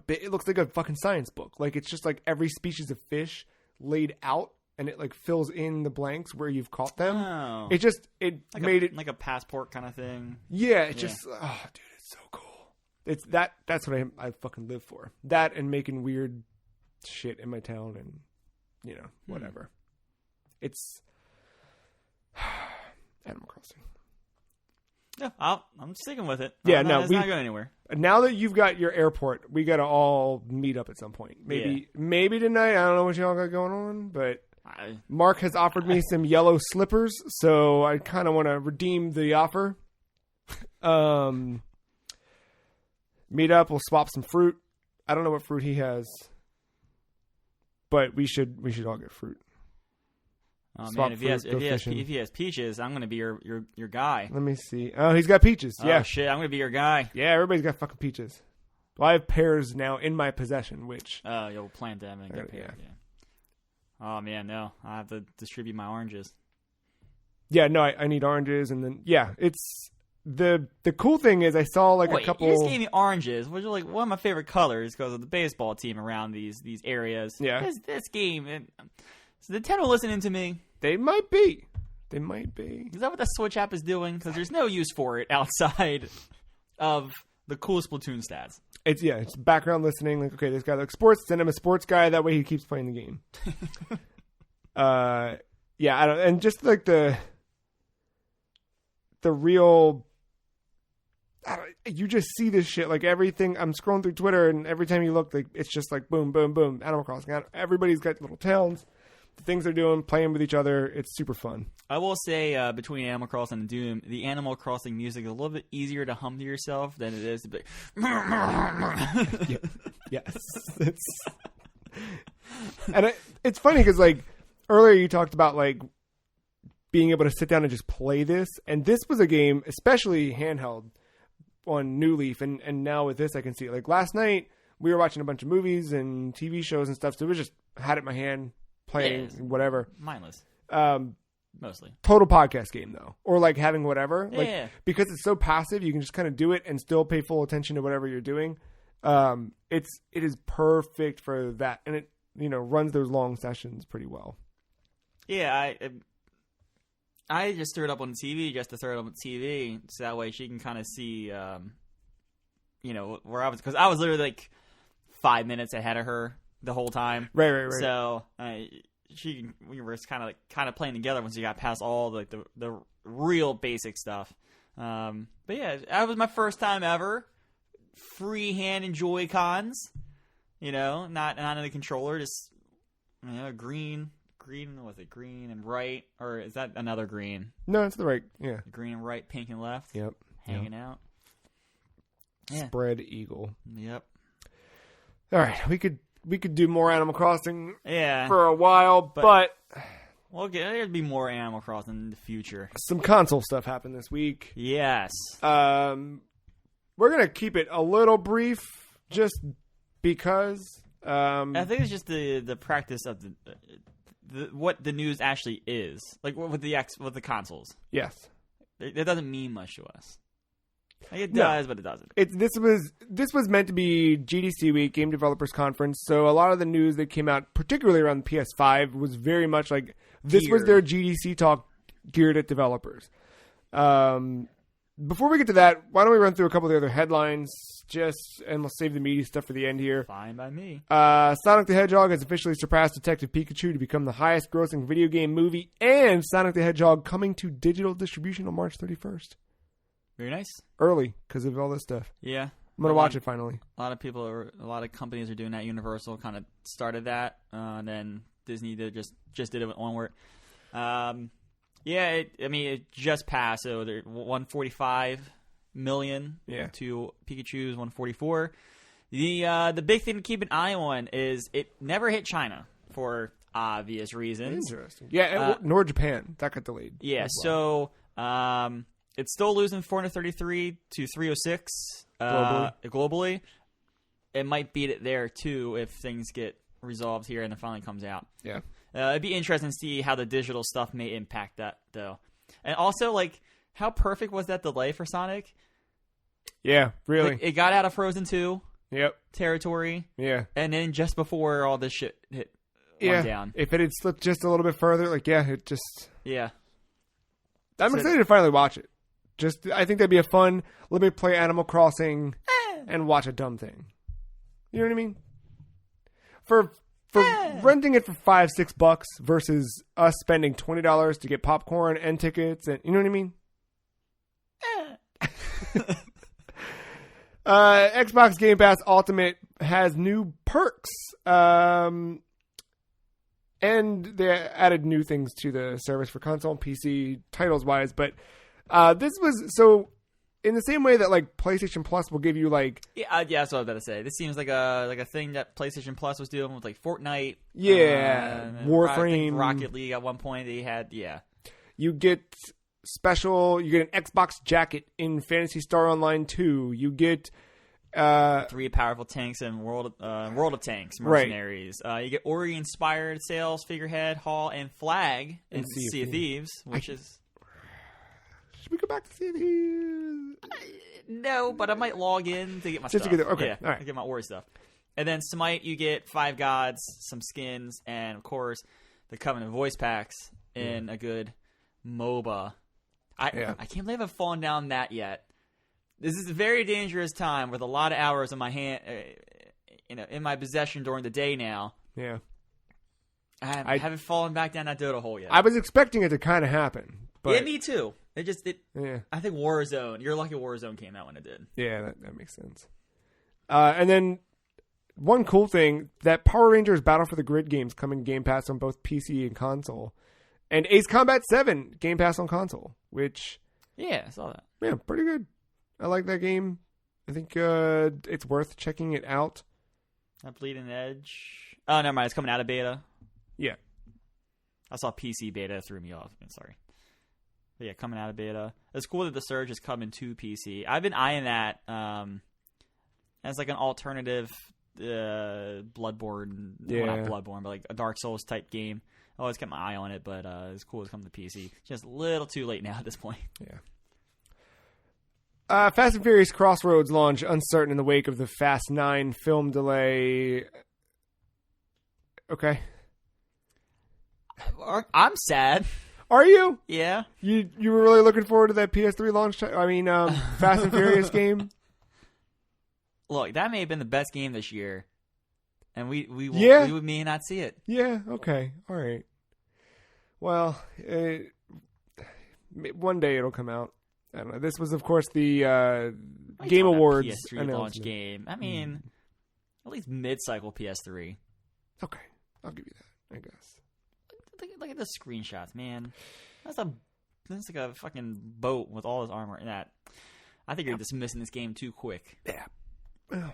it looks like a fucking science book. Like, it's just like every species of fish laid out, and it, like, fills in the blanks where you've caught them. Oh. It made it like a passport kind of thing. Yeah, just dude, it's so cool. It's that's what I fucking live for. That and making weird shit in my town and, you know, whatever. It's Animal Crossing. Yeah, I'm sticking with it. Yeah, it's not going anywhere. Now that you've got your airport, we got to all meet up at some point. Maybe tonight. I don't know what y'all got going on, but Mark has offered me some yellow slippers, so I kind of want to redeem the offer. Meet up. We'll swap some fruit. I don't know what fruit he has, but we should all get fruit. Oh man, if he has peaches, I'm gonna be your guy. Let me see. Oh, he's got peaches. Yeah. Oh shit, I'm gonna be your guy. Yeah, everybody's got fucking peaches. Well, I have pears now in my possession, which you'll plant them and get pears. Yeah. Oh man, no, I have to distribute my oranges. Yeah, no, I need oranges, and then it's the cool thing is I saw like a couple. You just gave me oranges, which are like one of my favorite colors because of the baseball team around these areas. Yeah, this game. Is Nintendo listening to me? They might be. Is that what the Switch app is doing? Because there's no use for it outside of the cool Splatoon stats. It's background listening. Like, okay, this guy likes sports. Send him a sports guy. That way he keeps playing the game. Yeah, I don't. And just like the real. You just see this shit like everything. I'm scrolling through Twitter, and every time you look, like it's just like boom, boom, boom. Animal Crossing. Everybody's got little towns. The things they're doing, playing with each other, it's super fun. I will say, between Animal Crossing and Doom, the Animal Crossing music is a little bit easier to hum to yourself than it is to be. Yes. And it's funny because, like, earlier you talked about, like, being able to sit down and just play this. And this was a game, especially handheld, on New Leaf. And now with this, I can see it. Like, last night, we were watching a bunch of movies and TV shows and stuff, so it was just had it in my hand. Playing whatever, mindless. Mostly total podcast game though, or like having whatever. Yeah. Because it's so passive, you can just kind of do it and still pay full attention to whatever you're doing. It is perfect for that, and it runs those long sessions pretty well. Yeah, I just threw it up on the TV just to throw it up on the TV, so that way she can kind of see, where I was, because I was literally like 5 minutes ahead of her the whole time. Right. So we were kind of playing together once you got past all the real basic stuff. But yeah, that was my first time ever free hand and Joy-Cons. Not in the controller, just green. Was it green and right, or is that another green? No, it's the right. Yeah, green and right, pink and left. Yep, hanging out. Yeah. Spread eagle. Yep. All right, we could do more Animal Crossing for a while, but there'll be more Animal Crossing in the future. Some console stuff happened this week. Yes. We're going to keep it a little brief just because. I think it's just the practice of what the news actually is. Like with the consoles. Yes. It doesn't mean much to us. Like it does, but it doesn't. This was meant to be GDC week, Game Developers Conference. So a lot of the news that came out, particularly around the PS5, was very much like this was their GDC talk geared at developers. Before we get to that, why don't we run through a couple of the other headlines, and we'll save the meaty stuff for the end here. Fine by me. Sonic the Hedgehog has officially surpassed Detective Pikachu to become the highest-grossing video game movie, and Sonic the Hedgehog coming to digital distribution on March 31st. Very nice. Early, because of all this stuff. Yeah. I'm going to watch it finally. A lot of companies are doing that. Universal kind of started that, and then Disney just did it onward. It just passed. So they're 145 million to Pikachu's 144. The big thing to keep an eye on is it never hit China for obvious reasons. Interesting. Yeah, nor Japan. That got delayed. Yeah, so it's still losing 433 to 306 globally. It might beat it there too if things get resolved here and it finally comes out. Yeah. It'd be interesting to see how the digital stuff may impact that, though. And also, like, how perfect was that delay for Sonic? Yeah, really. Like, it got out of Frozen 2 territory. Yeah. And then just before all this shit went down. If it had slipped just a little bit further, it just... Yeah. I'm excited to finally watch it. I think that'd be a fun, let me play Animal Crossing and watch a dumb thing. You know what I mean? For renting it for $5-6 versus us spending $20 to get popcorn and tickets, and you know what I mean? Xbox Game Pass Ultimate has new perks. And they added new things to the service for console and PC titles-wise. But this was... So, in the same way that, like, PlayStation Plus will give you, like... Yeah, that's what I was about to say. This seems like a thing that PlayStation Plus was doing with, like, Fortnite. Yeah, Warframe. Rocket League at one point they had, yeah. You get you get an Xbox jacket in Phantasy Star Online 2. You get... 3 powerful tanks and World of Tanks mercenaries. Right. You get Ori-inspired sails, figurehead, hall, and flag in Sea of Thieves, which is... Should we go back to Sea of Thieves? No, but I might log in to get my Just stuff. To get okay, yeah, all right. To get my Ori stuff. And then Smite, you get 5 gods, some skins, and of course the Covenant voice packs in a good MOBA. I can't believe I've fallen down that yet. This is a very dangerous time with a lot of hours in my hand, in my possession during the day now. Yeah, I haven't fallen back down that Dota hole yet. I was expecting it to kind of happen. But, yeah, me too. I think Warzone. You're lucky Warzone came out when it did. Yeah, that makes sense. And then one cool thing, that Power Rangers Battle for the Grid games come in Game Pass on both PC and console. And Ace Combat 7 Game Pass on console, which... Yeah, I saw that. Yeah, pretty good. I like that game. I think it's worth checking it out. That Bleeding Edge. Oh, never mind. It's coming out of beta. Yeah. I saw PC beta. It threw me off. I'm sorry. But yeah, coming out of beta. It's cool that the Surge is coming to PC. I've been eyeing that as like an alternative Bloodborne. Yeah. Well, not Bloodborne, but like a Dark Souls type game. I always kept my eye on it, but it's cool it's coming to PC. Just a little too late now at this point. Yeah. Fast and Furious Crossroads launch uncertain in the wake of the Fast 9 film delay. Okay. I'm sad. Are you? Yeah. You were really looking forward to that PS3 launch? Fast and Furious game? Look, that may have been the best game this year. And we may not see it. Yeah, okay. All right. Well, one day it'll come out. I don't know. This was, of course, the Game Awards PS3 launch game. I mean, at least mid-cycle PS3. Okay, I'll give you that. I guess. Look at the screenshots, man. That's like a fucking boat with all this armor and that. I think you're dismissing this game too quick. Yeah. Well,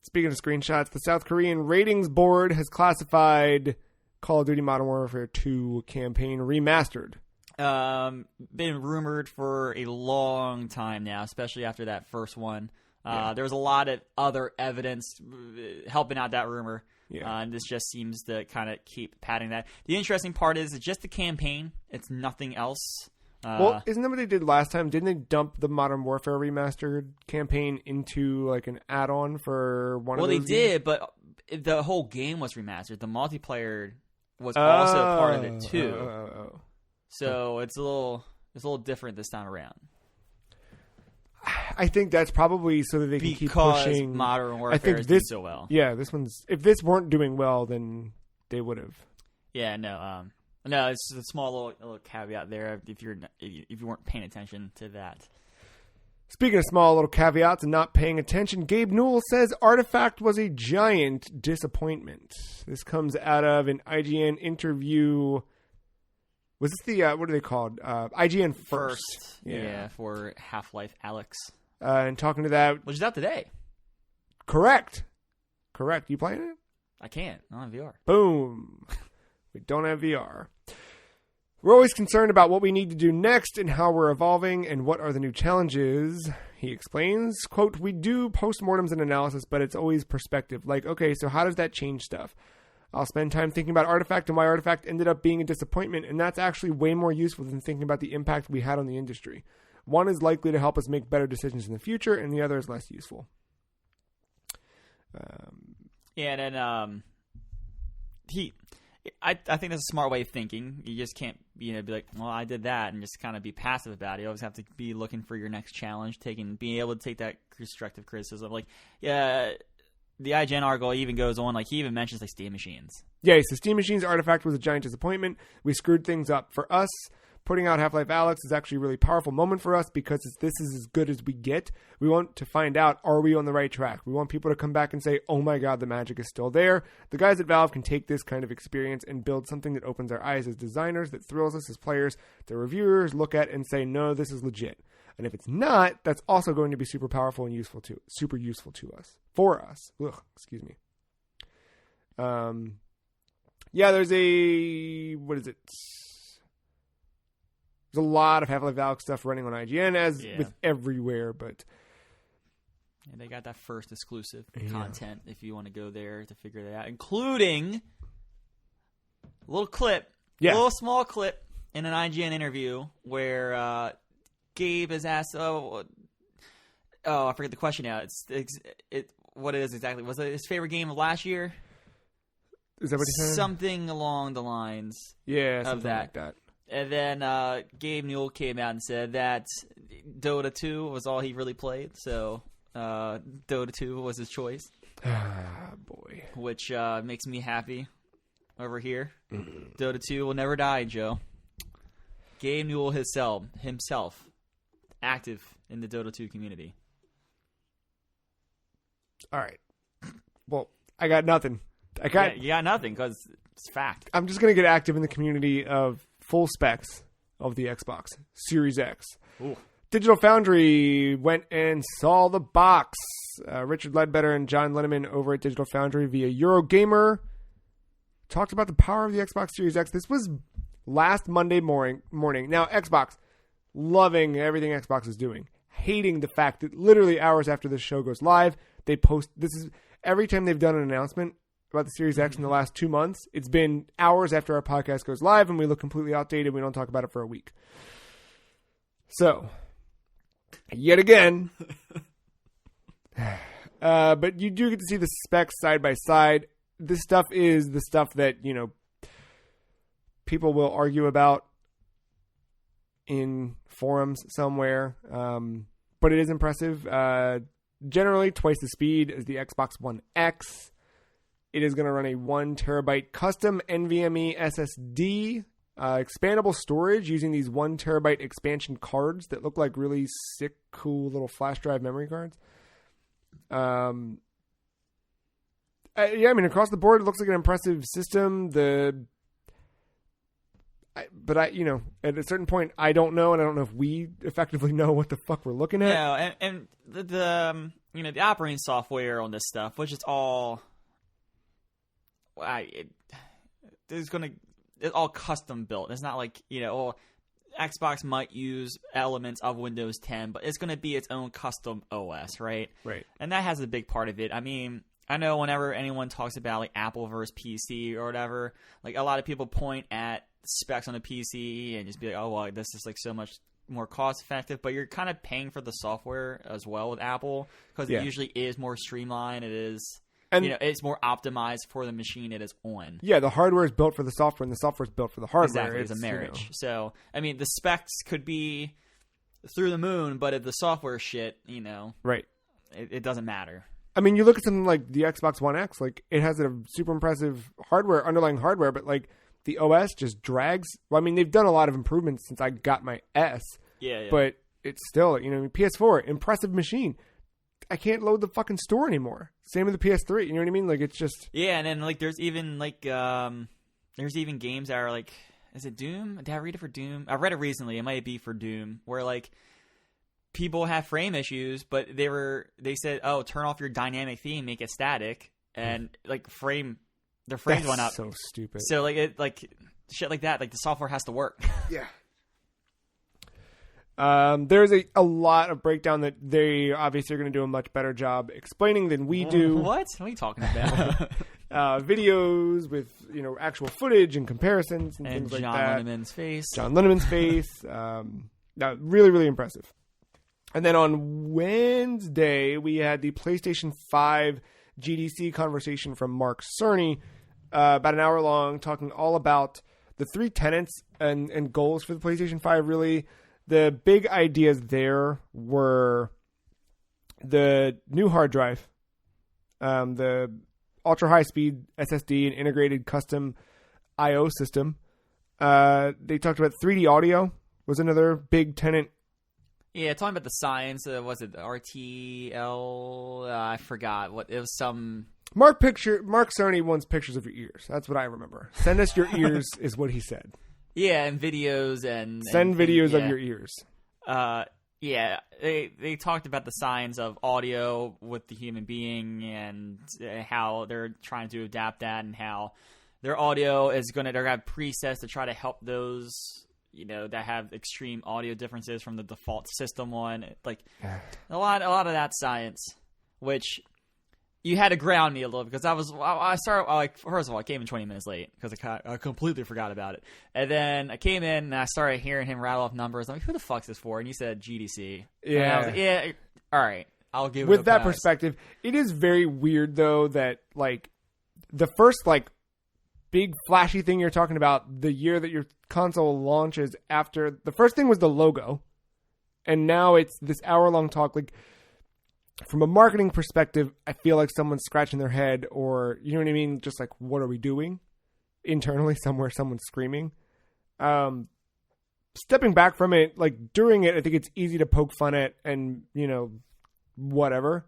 speaking of screenshots, the South Korean ratings board has classified Call of Duty Modern Warfare 2 campaign remastered. Been rumored for a long time now, especially after that first one. There was a lot of other evidence helping out that rumor. Yeah. And this just seems to kind of keep padding that. The interesting part is it's just the campaign. It's nothing else. Well, isn't that what they did last time? Didn't they dump the Modern Warfare remastered campaign into like an add-on for one of those? Well, they did, but the whole game was remastered. The multiplayer was also part of it too. So it's a little different this time around. I think that's probably so that they can keep pushing. Because Modern Warfare is doing so well. Yeah, if this weren't doing well, then they would have. Yeah, no, it's a small little caveat there if you weren't paying attention to that. Speaking of small little caveats and not paying attention, Gabe Newell says Artifact was a giant disappointment. This comes out of an IGN interview. Was this the, what are they called? IGN First. Yeah, for Half-Life Alyx. And talking to that. Which is out today. Correct. You playing it? I can't. I don't have VR. Boom. We don't have VR. We're always concerned about what we need to do next and how we're evolving and what are the new challenges. He explains, quote, we do postmortems and analysis, but it's always perspective. Like, okay, so how does that change stuff? I'll spend time thinking about Artifact and why Artifact ended up being a disappointment, and that's actually way more useful than thinking about the impact we had on the industry. One is likely to help us make better decisions in the future, and the other is less useful. And then I think that's a smart way of thinking. You just can't be like, well, I did that, and just kind of be passive about it. You always have to be looking for your next challenge, being able to take that constructive criticism. Like, yeah. The IGN article even goes on, like, he even mentions, like, Steam Machines. Yeah, so Steam Machines Artifact was a giant disappointment. We screwed things up for us, Putting out Half-Life Alyx is actually a really powerful moment for us because this is as good as we get. We want to find out, are we on the right track? We want people to come back and say, oh my god, the magic is still there. The guys at Valve can take this kind of experience and build something that opens our eyes as designers, that thrills us as players, that reviewers look at and say, no, this is legit. And if it's not, that's also going to be super powerful and useful too. Super useful to us. For us. Ugh, excuse me. Yeah, there's what is it? There's a lot of Half-Life Alyx stuff running on IGN, as with everywhere, but... Yeah, they got that first exclusive content if you want to go there to figure that out, including a little clip, a little small clip in an IGN interview where Gabe is asked, I forget the question now. What it is exactly. Was it his favorite game of last year? Is that what he said? Something along the lines of that. Like that. And then Gabe Newell came out and said that Dota 2 was all he really played, so Dota 2 was his choice. Ah, boy. Which makes me happy over here. Dota 2 will never die, Joe. Gabe Newell himself, active in the Dota 2 community. All right. Well, I got nothing. You got nothing because it's fact. I'm just going to get active in the community of full specs of the Xbox Series X. Ooh. Digital Foundry went and saw the box. Richard Ledbetter and John Linneman over at Digital Foundry via Eurogamer talked about the power of the Xbox Series X. This was last Monday morning. Now, Xbox, loving everything Xbox is doing. Hating the fact that literally hours after this show goes live, they post... Every time they've done an announcement about the Series X in the last 2 months, it's been hours after our podcast goes live and we look completely outdated. We don't talk about it for a week. So, yet again, but you do get to see the specs side by side. This stuff is the stuff that, people will argue about in forums somewhere. But it is impressive. Generally twice the speed as the Xbox One X. It is going to run a 1 terabyte custom NVMe SSD, expandable storage using these 1 terabyte expansion cards that look like really sick, cool little flash drive memory cards. Across the board, it looks like an impressive system. But at a certain point, I don't know, and I don't know if we effectively know what the fuck we're looking at. Yeah, and the operating software on this stuff, which is all... it's all custom built. It's not like, Xbox might use elements of Windows 10, but it's going to be its own custom OS, right? Right. And that has a big part of it. I mean, I know whenever anyone talks about like Apple versus PC or whatever, like a lot of people point at specs on a PC and just be like, oh, well, this is like so much more cost effective, but you're kind of paying for the software as well with Apple because it usually is more streamlined. It is... And it's more optimized for the machine it is on. Yeah, the hardware is built for the software, and the software is built for the hardware. Exactly, it's a marriage. So, I mean, the specs could be through the moon, but if the software is shit, right, it doesn't matter. I mean, you look at something like the Xbox One X, like it has a super impressive underlying hardware, but like the OS just drags. Well, I mean, they've done a lot of improvements since I got my S. Yeah. But it's still, PS4, impressive machine. I can't load the fucking store anymore. Same with the PS3. You know what I mean? Like, it's just... Yeah, and then, like, there's even, like, there's even games that are, like... Is it Doom? Did I read it for Doom? I read it recently. It might be for Doom. Where, like, people have frame issues, but they said, oh, turn off your dynamic theme, make it static. And, like, their frames went up. So stupid. So, like, shit like that. Like, the software has to work. Yeah. There's a lot of breakdown that they obviously are going to do a much better job explaining than we do. What are you talking about? Videos with actual footage and comparisons and things like that. John Linneman's face. Really, really impressive. And then on Wednesday we had the PlayStation 5 GDC conversation from Mark Cerny, about an hour long, talking all about the 3 tenets and goals for the PlayStation 5. Really. The big ideas there were the new hard drive, the ultra high speed SSD and integrated custom I/O system, They talked about 3D audio was another big tenant. Yeah, talking about the science. Was it the RTL? I forgot what it was. Some Mark Cerny wants pictures of your ears. That's what I remember. Send us your ears is what he said. Yeah, and videos and send videos yeah. of your ears. Yeah, they talked about the science of audio with the human being and how they're trying to adapt that, and how their audio is they're gonna have presets to try to help those, you know, that have extreme audio differences from the default system one. Like a lot of that science, which you had to ground me a little, because I started, like, first of all, I came in 20 minutes late because I completely forgot about it. And then I came in and I started hearing him rattle off numbers. I'm like, who the fuck's this for? And he said GDC. Yeah. And I was like, yeah, all right. I'll give it With a that pass. perspective, it is very weird, though, that, like, the first, like, big flashy thing you're talking about, the year that your console launches after, the first thing was the logo. And now it's this hour-long talk, like, from a marketing perspective, I feel like someone's scratching their head, or, you know what I mean? Just like, what are we doing? Internally, somewhere, someone's screaming. Stepping back from it, like, during it, I think it's easy to poke fun at and, you know, whatever,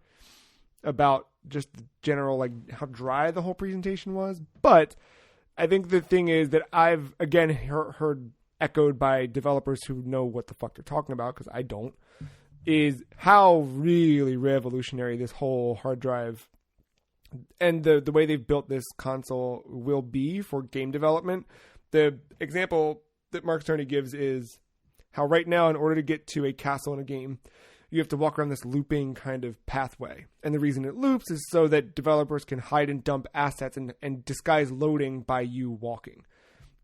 about just the general, like, how dry the whole presentation was. But I think the thing is that I've, again, heard echoed by developers who know what the fuck they're talking about, because I don't, is how really revolutionary this whole hard drive and the way they've built this console will be for game development. The example that Mark Cerny gives is how right now, in order to get to a castle in a game, you have to walk around this looping kind of pathway. And the reason it loops is so that developers can hide and dump assets and disguise loading by you walking.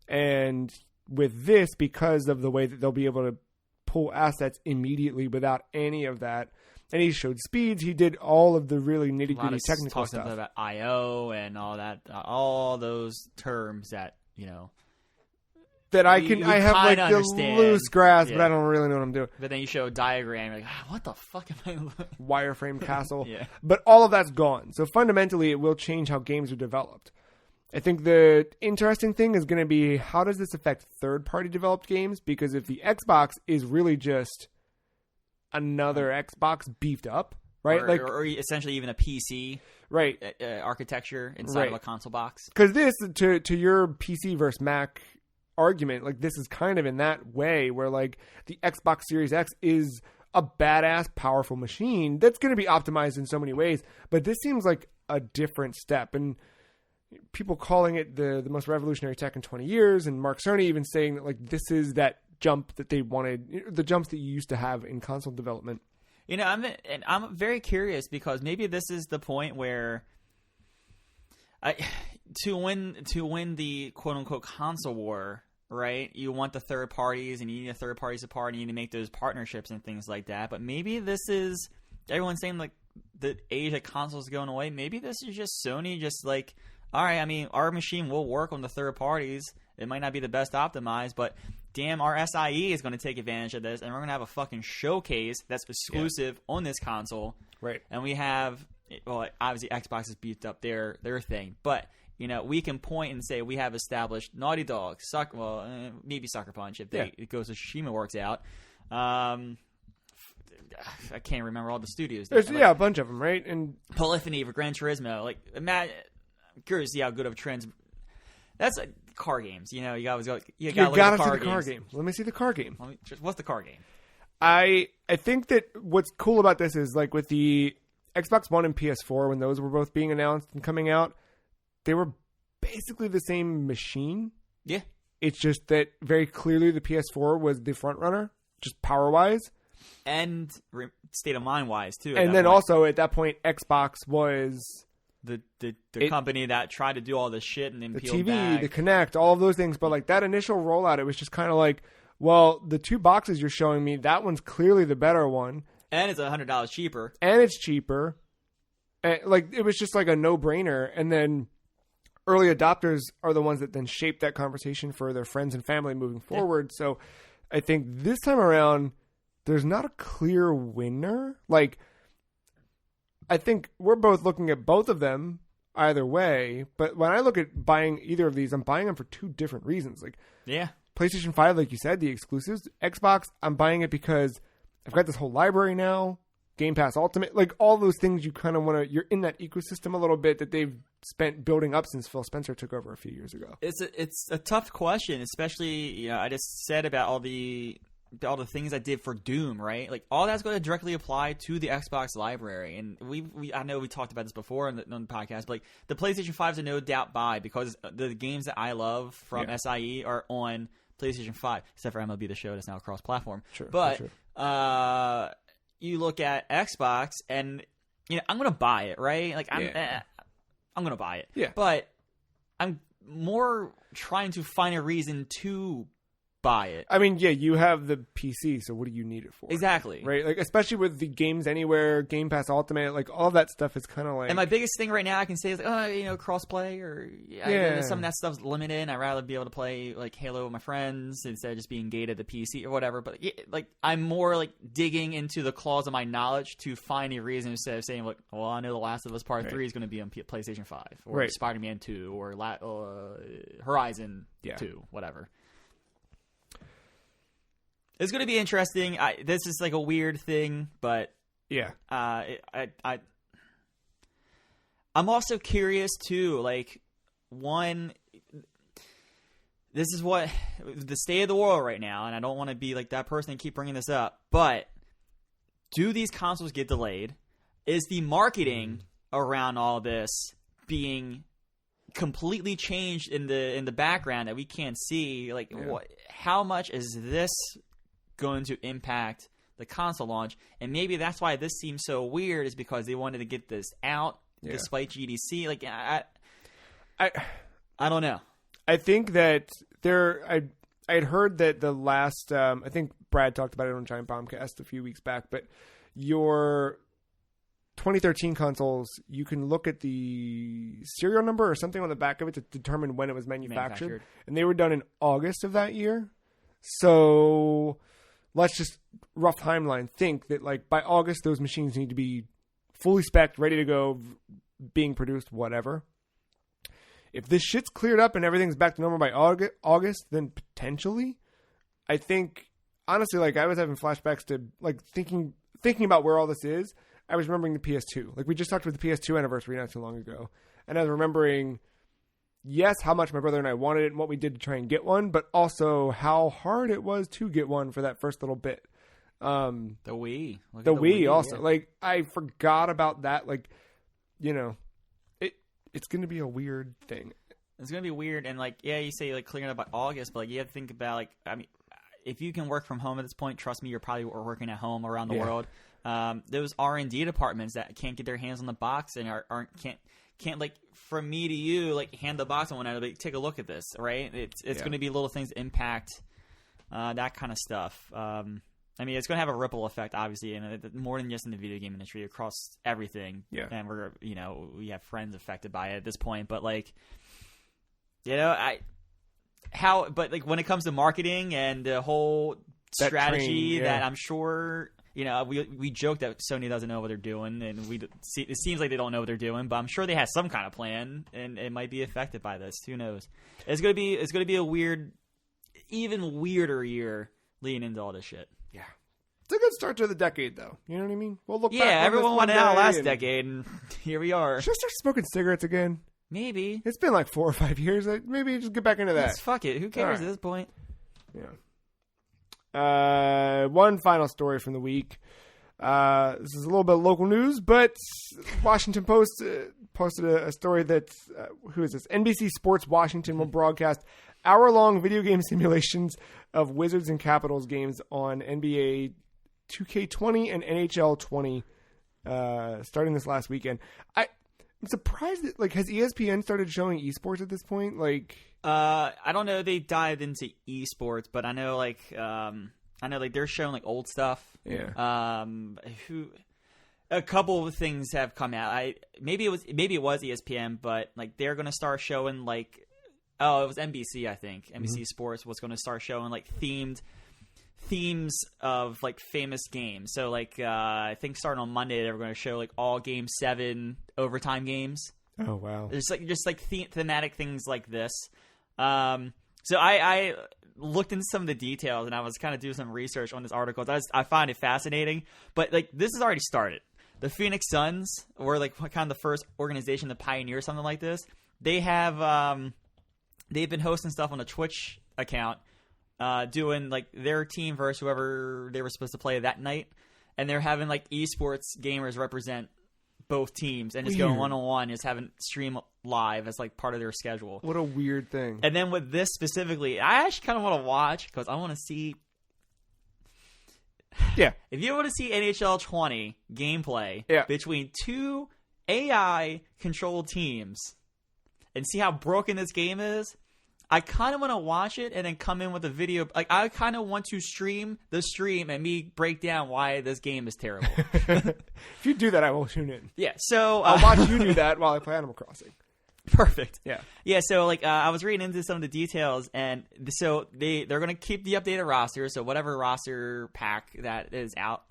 And with this, because of the way that they'll be able to pull assets immediately without any of that. And he showed speeds. He did all of the really nitty-gritty technical stuff. About I/O and all that, all those terms that, you know, that I have like the understand. loose grasp, Yeah. but I don't really know what I'm doing. But then you show a diagram, you're like, what the fuck am I? Wireframe castle. Yeah. But all of that's gone. So fundamentally, it will change how games are developed. I think the interesting thing is going to be, how does this affect third-party developed games? Because if the Xbox is really just another Xbox beefed up, right? Or essentially even a PC, right? Architecture inside of a console box. Because this, to your PC versus Mac argument, like, this is kind of in that way where, like, the Xbox Series X is a badass, powerful machine that's going to be optimized in so many ways. But this seems like a different step, and people calling it the most revolutionary tech in 20 years, and Mark Cerny even saying that, like, this is that jump that they wanted, the jumps that you used to have in console development. You know, I'm very curious, because maybe this is the point where to win the quote unquote console war, right? You want the third parties, and you need a third party support, and you need to make those partnerships and things like that. But maybe this is, everyone's saying, like, the age of consoles going away. Maybe this is just Sony just like, all right, I mean, our machine will work on the third parties. It might not be the best optimized, but damn, our SIE is going to take advantage of this, and we're going to have a fucking showcase that's exclusive on this console. Right. And we have, well, obviously Xbox has beefed up their thing, but, you know, we can point and say we have established Naughty Dog, maybe Sucker Punch if Ghost of Tsushima works out. I can't remember all the studios. There's a bunch of them, right? And Polyphony for Gran Turismo, like, imagine. I'm curious to see how good of a trends. That's like car games, you know. You gotta look at the car game. Let me see the car game. What's the car game? I think that what's cool about this is, like, with the Xbox One and PS4, when those were both being announced and coming out, they were basically the same machine. Yeah. It's just that very clearly the PS4 was the front runner, just power wise and state of mind wise too. And then also at that point, Xbox was the company that tried to do all this shit and then the peeled TV, back. the Kinect, all of those things. But, like, that initial rollout, it was just kind of like, well, the two boxes you're showing me, that one's clearly the better one, and it's $100 cheaper, and it's cheaper. And, like, it was just like a no-brainer. And then early adopters are the ones that then shape that conversation for their friends and family moving forward. Yeah. So I think this time around, there's not a clear winner. Like, I think we're both looking at both of them either way. But when I look at buying either of these, I'm buying them for two different reasons. Like, Yeah. PlayStation 5, like you said, the exclusives. Xbox, I'm buying it because I've got this whole library now. Game Pass Ultimate, like all those things you kind of want to, you're in that ecosystem a little bit that they've spent building up since Phil Spencer took over a few years ago. It's a tough question, especially, I just said about all the things I did for Doom, right? Like all that's going to directly apply to the Xbox library. And I know we talked about this before on the podcast, but like the PlayStation 5 is a no doubt buy because the games that I love from SIE are on PlayStation 5, except for MLB The Show that's now cross-platform. Sure, but sure. You look at Xbox, and I'm gonna buy it, right? Like I'm gonna buy it. Yeah. But I'm more trying to find a reason to buy it. I mean, yeah, you have the PC, so what do you need it for? Exactly. Right? Like, especially with the Games Anywhere, Game Pass Ultimate, like all that stuff is kind of like. And my biggest thing right now I can say is, crossplay or some of that stuff's limited. I'd rather be able to play like Halo with my friends instead of just being gated to PC or whatever. But like, I'm more like digging into the claws of my knowledge to find a reason instead of saying, like, well, I know The Last of Us Part 3 is going to be on PlayStation 5 or Spider-Man 2 or Horizon 2, whatever. It's going to be interesting. This is like a weird thing, but I'm also curious too. Like, one, this is what the state of the world right now, and I don't want to be like that person and keep bringing this up. But do these consoles get delayed? Is the marketing around all this being completely changed in the background that we can't see? Like, how much is this going to impact the console launch? And maybe that's why this seems so weird, is because they wanted to get this out despite GDC. Like, I don't know. I think that I had heard that the last I think Brad talked about it on Giant Bombcast a few weeks back, but your 2013 consoles, you can look at the serial number or something on the back of it to determine when it was manufactured. And they were done in August of that year. So let's just, rough timeline, think that like by August those machines need to be fully spec'd, ready to go, being produced, whatever. If this shit's cleared up and everything's back to normal by August, then potentially, I think, honestly, like I was having flashbacks to like thinking about where all this is. I was remembering the PS2. Like we just talked about the PS2 anniversary not too long ago. And I was remembering, yes, how much my brother and I wanted it and what we did to try and get one, but also how hard it was to get one for that first little bit. The Wii. The Wii also. Yeah. Like, I forgot about that. Like, it's going to be a weird thing. It's going to be weird. And, like, you say, like, clearing up by August, but, like, you have to think about, like, I mean, if you can work from home at this point, trust me, you're probably working at home around the world. Those R&D departments that can't get their hands on the box and can't like, from me to you, like, hand the box on one out, like, take a look at this, right? It's going to be little things that impact that kind of stuff. I mean, it's going to have a ripple effect, obviously, and more than just in the video game industry, across everything. Yeah. And we have friends affected by it at this point, but like, but like when it comes to marketing and the whole strategy that I'm sure, we joke that Sony doesn't know what they're doing, and it seems like they don't know what they're doing, but I'm sure they have some kind of plan, and it might be affected by this. Who knows? It's going to be a weird, even weirder year leading into all this shit. Yeah. It's a good start to the decade, though. You know what I mean? We'll look back. Yeah, everyone went out last decade, and here we are. Should I start smoking cigarettes again? Maybe. It's been like 4 or 5 years. Maybe just get back into that. Yes, fuck it. Who cares at this point? Yeah. One final story from the week. This is a little bit of local news, but Washington Post posted a story that, who is this? NBC Sports Washington will broadcast hour-long video game simulations of Wizards and Capitals games on NBA 2K20 and NHL 20 starting this last weekend. I'm surprised that, like, has ESPN started showing esports at this point? Like, I don't know. They dived into esports, but I know like they're showing like old stuff. Yeah. A couple of things have come out. Maybe it was ESPN, but like they're gonna start showing like, it was NBC, I think. NBC Sports was gonna start showing like themes of like famous games. So like I think starting on Monday they were going to show like all Game 7 overtime games Oh wow! There's just thematic things like this. So I looked into some of the details, and I was kind of doing some research on this article. I find it fascinating, but like this has already started. The Phoenix Suns were like kind of the first organization to pioneer something like this. They have they've been hosting stuff on a Twitch account, doing like their team versus whoever they were supposed to play that night, and they're having like esports gamers represent both teams and just going one-on-one, just having stream live as like part of their schedule. What a weird thing. And then with this specifically, I actually kind of want to watch because I want to see. Yeah. If you want to see NHL 20 gameplay between two AI controlled teams and see how broken this game is, I kind of want to watch it and then come in with a video. Like, I kind of want to stream the stream and me break down why this game is terrible. If you do that, I will tune in. Yeah, so I'll watch you do that while I play Animal Crossing. Perfect. Yeah. So like I was reading into some of the details, and so they're going to keep the updated roster. So whatever roster pack that is out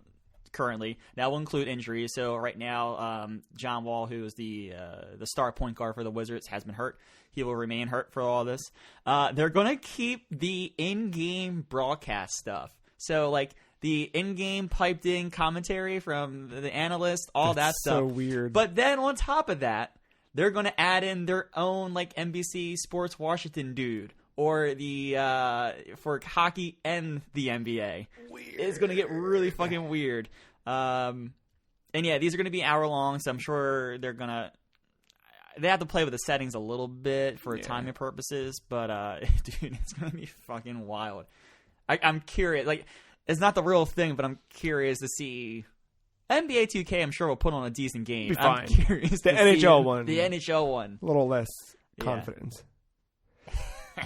currently, that will include injuries. So right now, John Wall, who is the star point guard for the Wizards, has been hurt. He will remain hurt for all this. They're going to keep the in-game broadcast stuff. So like the in-game piped-in commentary from the analyst, all that stuff. So weird. But then on top of that, they're going to add in their own like NBC Sports Washington dude, or the for hockey and the NBA. Weird. It's going to get really fucking weird. And yeah, these are going to be hour long, so I'm sure they have to play with the settings a little bit for timing purposes. But dude, it's going to be fucking wild. I'm curious. Like, it's not the real thing, but I'm curious to see. NBA 2K, I'm sure, will put on a decent game. Be fine. I'm curious. The NHL one. The NHL one. A little less confidence.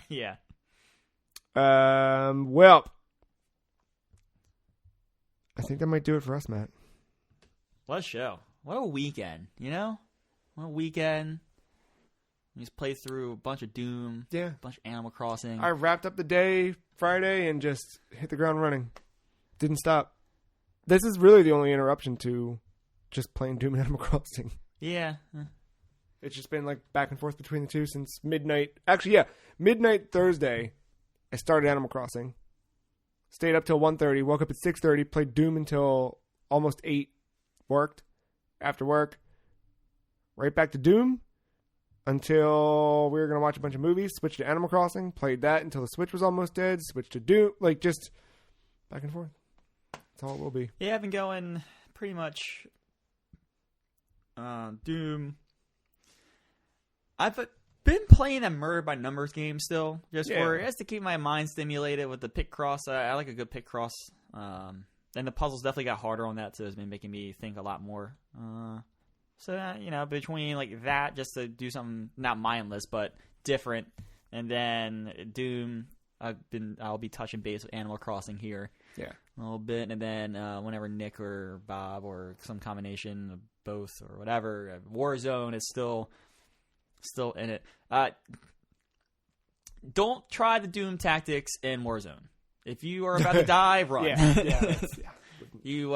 Yeah. Well, I think that might do it for us, Matt. What a show. What a weekend, you know? What a weekend. We just played through a bunch of Doom. Yeah. A bunch of Animal Crossing. I wrapped up the day Friday and just hit the ground running. Didn't stop. This is really the only interruption to just playing Doom and Animal Crossing. Yeah. It's just been like back and forth between the two since midnight. Actually, yeah. Midnight Thursday, I started Animal Crossing. Stayed up till 1:30. Woke up at 6:30. Played Doom until almost 8. Worked. After work, right back to Doom until we were going to watch a bunch of movies. Switched to Animal Crossing. Played that until the Switch was almost dead. Switched to Doom. Like, just back and forth. That's all it will be. Yeah, I've been going pretty much Doom. I've been playing a Murder by Numbers game still, just to keep my mind stimulated with the pick cross. I like a good pick cross. And the puzzles definitely got harder on that, so it's been making me think a lot more. So, between like that, just to do something not mindless, but different, and then Doom, I'll be touching base with Animal Crossing here. Yeah. A little bit, and then whenever Nick or Bob or some combination of both or whatever, Warzone is still in it. Don't try the Doom tactics in Warzone. If you are about to die, run. You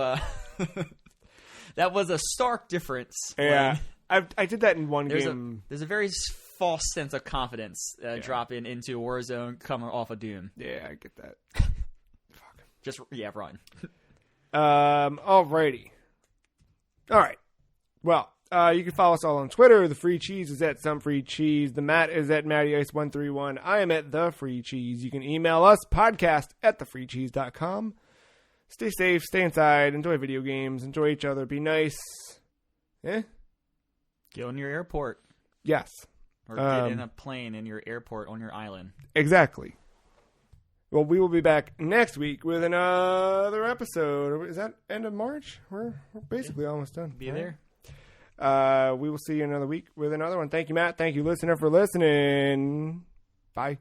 that was a stark difference. Yeah, I did that in one game. There's a very false sense of confidence dropping into Warzone coming off of Doom. Yeah, I get that. Just run. Alrighty. All right. Well, you can follow us all on Twitter. The Free Cheese is at Some Free Cheese. The Matt is at MattyIce131. I am at The Free Cheese. You can email us, podcast@thefreecheese.com. Stay safe, stay inside, enjoy video games, enjoy each other, be nice. Get on your airport. Yes. Or get in a plane in your airport on your island. Exactly. Well, we will be back next week with another episode. Is that end of March? We're basically almost done. Be there. We will see you another week with another one. Thank you, Matt. Thank you, listener, for listening. Bye.